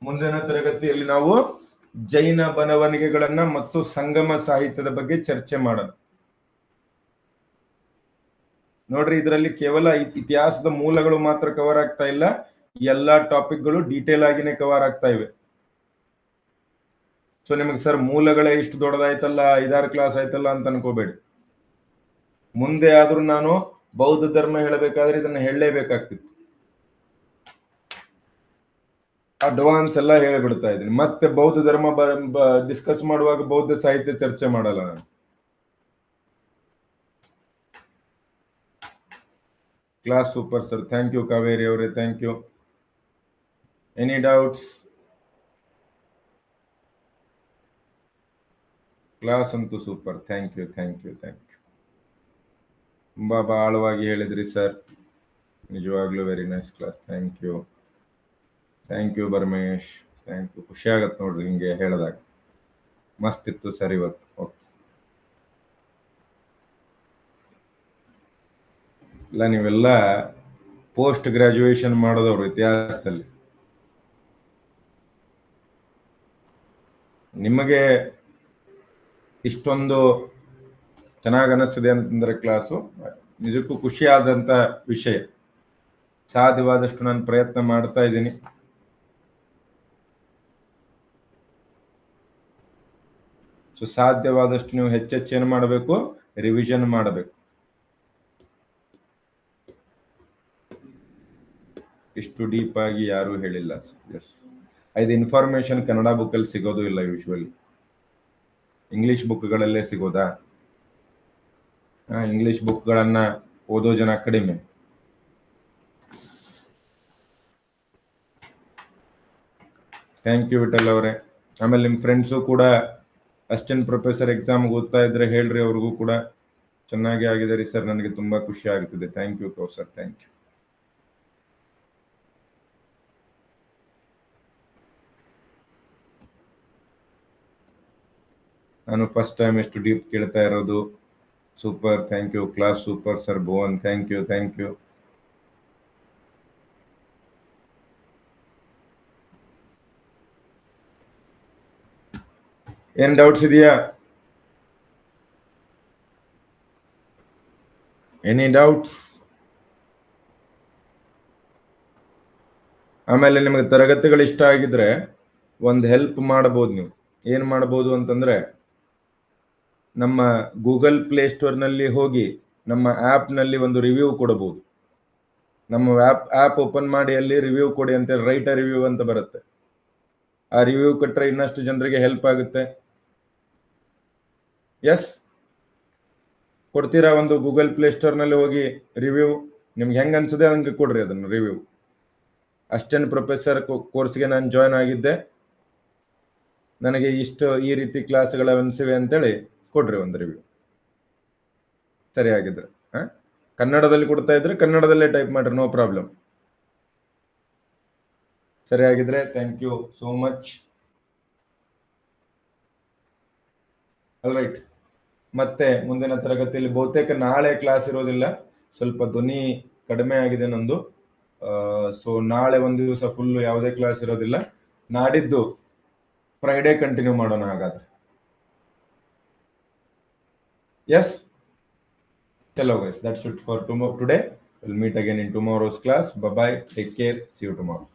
ಮುಂದಿನ ತರಗತಿಯಲ್ಲಿ ನಾವು ಜೈನ ಬರವಣಿಗೆಗಳನ್ನ ಮತ್ತು ಸಂಗಮ ಸಾಹಿತ್ಯದ ಬಗ್ಗೆ ಚರ್ಚೆ ಮಾಡೋಣ. ನೋಡ್ರಿ, ಇದರಲ್ಲಿ ಕೇವಲ ಇತಿಹಾಸದ ಮೂಲಗಳು ಮಾತ್ರ ಕವರ್ ಆಗ್ತಾ ಇಲ್ಲ, ಎಲ್ಲಾ ಟಾಪಿಕ್ಗಳು ಡೀಟೇಲ್ ಆಗಿನೇ ಕವರ್ ಆಗ್ತಾ ಇವೆ. ಸೊ ನಿಮಗೆ ಸರ್ ಮೂಲಗಳೇ ಇಷ್ಟು ದೊಡ್ಡದಾಯ್ತಲ್ಲ, 5-6 ಕ್ಲಾಸ್ ಆಯ್ತಲ್ಲ ಅಂತ ಅನ್ಕೋಬೇಡಿ. ಮುಂದೆ ಆದ್ರೂ ನಾನು ಬೌದ್ಧ ಧರ್ಮ ಹೇಳಬೇಕಾದ್ರೆ ಇದನ್ನ ಹೇಳಲೇಬೇಕಾಗ್ತಿತ್ತು. ಅಡ್ವಾನ್ಸ್ ಎಲ್ಲ ಹೇಳಿಬಿಡ್ತಾ ಇದ್ದೀನಿ. ಮತ್ತೆ ಬೌದ್ಧ ಧರ್ಮ ಡಿಸ್ಕಸ್ ಮಾಡುವಾಗ ಬೌದ್ಧ ಸಾಹಿತ್ಯ ಚರ್ಚೆ ಮಾಡಲ್ಲ ನಾನು. Class super sir. Thank you Kaveri ಅವರೇ, thank you. Any doubts? Class ಅಂತೂ super. Thank you, thank you, thank you. ತುಂಬಾ ಆಳವಾಗಿ ಹೇಳಿದ್ರಿ ಸರ್, ನಿಜವಾಗ್ಲೂ very nice class. Thank you, thank you Barmesh, thank you. ಖುಷಿ ಆಗತ್ತೆ ನೋಡ್ರಿ ಹಿಂಗೆ ಹೇಳಿದಾಗ. ಮಸ್ತ್ ಇತ್ತು ಸರ್ ಇವತ್ತು. ಓಕೆ, ಇಲ್ಲ ನೀವೆಲ್ಲ ಪೋಸ್ಟ್ ಗ್ರಾಜುಯೇಷನ್ ಮಾಡೋದವ್ರು ಇತಿಹಾಸದಲ್ಲಿ. ನಿಮಗೆ ಇಷ್ಟೊಂದು ಚೆನ್ನಾಗಿ ಅನಿಸ್ತಿದೆ ಅಂತಂದ್ರೆ ಕ್ಲಾಸು ನಿಜಕ್ಕೂ ಖುಷಿ ಆದಂತ ವಿಷಯ. ಸಾಧ್ಯವಾದಷ್ಟು ನಾನು ಪ್ರಯತ್ನ ಮಾಡ್ತಾ ಇದ್ದೀನಿ. ಸೊ ಸಾಧ್ಯವಾದಷ್ಟು ನೀವು ಹೆಚ್ಚೆಚ್ಚು ಏನು ಮಾಡಬೇಕು, ರಿವಿಷನ್ ಮಾಡಬೇಕು. ಇಷ್ಟು ಡೀಪ್ ಆಗಿ ಯಾರು ಹೇಳಿಲ್ಲ. ಎಸ್, ಇದು ಇನ್ಫಾರ್ಮೇಶನ್ ಕನ್ನಡ ಬುಕ್ಕಲ್ಲಿ ಸಿಗೋದು ಇಲ್ಲ. ಯೂಶುವಲಿ ಇಂಗ್ಲಿಷ್ ಬುಕ್ಗಳಲ್ಲೇ ಸಿಗೋದಾ? ಇಂಗ್ಲಿಷ್ ಬುಕ್ಗಳನ್ನ ಓದೋ ಜನ ಕಡಿಮೆ. ಥ್ಯಾಂಕ್ ಯು ವಿಠಲ್ ಅವರೇ. ಆಮೇಲೆ ನಿಮ್ಮ ಫ್ರೆಂಡ್ಸು ಕೂಡ ಅಸಿಸ್ಟೆಂಟ್ ಪ್ರೊಫೆಸರ್ ಎಕ್ಸಾಮ್ಗೆ ಓದ್ತಾ ಇದ್ರೆ ಹೇಳ್ರಿ, ಅವ್ರಿಗೂ ಕೂಡ ಚೆನ್ನಾಗಿ ಆಗಿದ್ದಾರೆ ಸರ್, ನನಗೆ ತುಂಬಾ ಖುಷಿ ಆಗುತ್ತದೆ. Thank you professor, thank you. ನಾನು ಫಸ್ಟ್ ಟೈಮ್ ಎಷ್ಟು ಡೀಪ್ ಕೇಳ್ತಾ ಇರೋದು. Super, thank you. Class super sir Bhuvan, thank you, thank you. ಏನ್ ಡೌಟ್ಸ್ ಇದೆಯಾ? Any doubts? ಆಮೇಲೆ ನಿಮಗೆ ತರಗತಿಗಳು ಇಷ್ಟ ಆಗಿದ್ರೆ ಒಂದು ಹೆಲ್ಪ್ ಮಾಡಬಹುದು. ನೀವು ಏನ್ ಮಾಡಬಹುದು ಅಂತಂದ್ರೆ, ನಮ್ಮ ಗೂಗಲ್ ಪ್ಲೇ ಸ್ಟೋರ್ನಲ್ಲಿ ಹೋಗಿ ನಮ್ಮ ಆ್ಯಪ್ನಲ್ಲಿ ಒಂದು ರಿವ್ಯೂ ಕೊಡಬಹುದು. ನಮ್ಮ ಆ್ಯಪ್ ಓಪನ್ ಮಾಡಿ ಅಲ್ಲಿ ರಿವ್ಯೂ ಕೊಡಿ ಅಂತ, ರೈಟ್ ಅ ರಿವ್ಯೂ ಅಂತ ಬರುತ್ತೆ. ಆ ರಿವ್ಯೂ ಕೊಟ್ಟರೆ ಇನ್ನಷ್ಟು ಜನರಿಗೆ ಹೆಲ್ಪ್ ಆಗುತ್ತೆ. ಎಸ್, ಕೊಡ್ತೀರಾ? ಒಂದು ಗೂಗಲ್ ಪ್ಲೇ ಸ್ಟೋರ್ನಲ್ಲಿ ಹೋಗಿ ರಿವ್ಯೂ ನಿಮ್ಗೆ ಹೆಂಗೆ ಅನ್ಸದೆ ಹಂಗೆ ಕೊಡ್ರಿ ಅದನ್ನು ರಿವ್ಯೂ. ಅಸಿಸ್ಟೆಂಟ್ ಪ್ರೊಫೆಸರ್ ಕೋರ್ಸ್ಗೆ ನಾನು ಜಾಯ್ನ್ ಆಗಿದ್ದೆ, ನನಗೆ ಇಷ್ಟು ಈ ರೀತಿ ಕ್ಲಾಸ್ಗಳ ಅನಿಸಿವೆ ಅಂತೇಳಿ ಕೊಡ್ರಿ ಒಂದು ರಿವ್ಯೂ. ಸರಿಯಾಗಿದ್ರೆ ಕನ್ನಡದಲ್ಲಿ ಕೊಡ್ತಾ ಇದ್ರೆ ಕನ್ನಡದಲ್ಲೇ ಟೈಪ್ ಮಾಡ್ರಿ, ನೋ ಪ್ರಾಬ್ಲಮ್. ಸರಿಯಾಗಿದ್ರೆ thank you so much. All right, ಮತ್ತೆ ಮುಂದಿನ ತರಗತಿಯಲ್ಲಿ ಬಹುತೇಕ ನಾಳೆ ಕ್ಲಾಸ್ ಇರೋದಿಲ್ಲ, ಸ್ವಲ್ಪ ಧ್ವನಿ ಕಡಿಮೆ ಆಗಿದೆ ನಂದು. ಸೊ ನಾಳೆ ಒಂದು ದಿವಸ ಫುಲ್ಲು ಯಾವುದೇ ಕ್ಲಾಸ್ ಇರೋದಿಲ್ಲ. ನಾಡಿದ್ದು ಫ್ರೈಡೇ ಕಂಟಿನ್ಯೂ ಮಾಡೋಣ ಹಾಗಾದ್ರೆ. Yes, hello guys, that's it for today. We'll meet again in tomorrow's class. Bye bye, take care, see you tomorrow.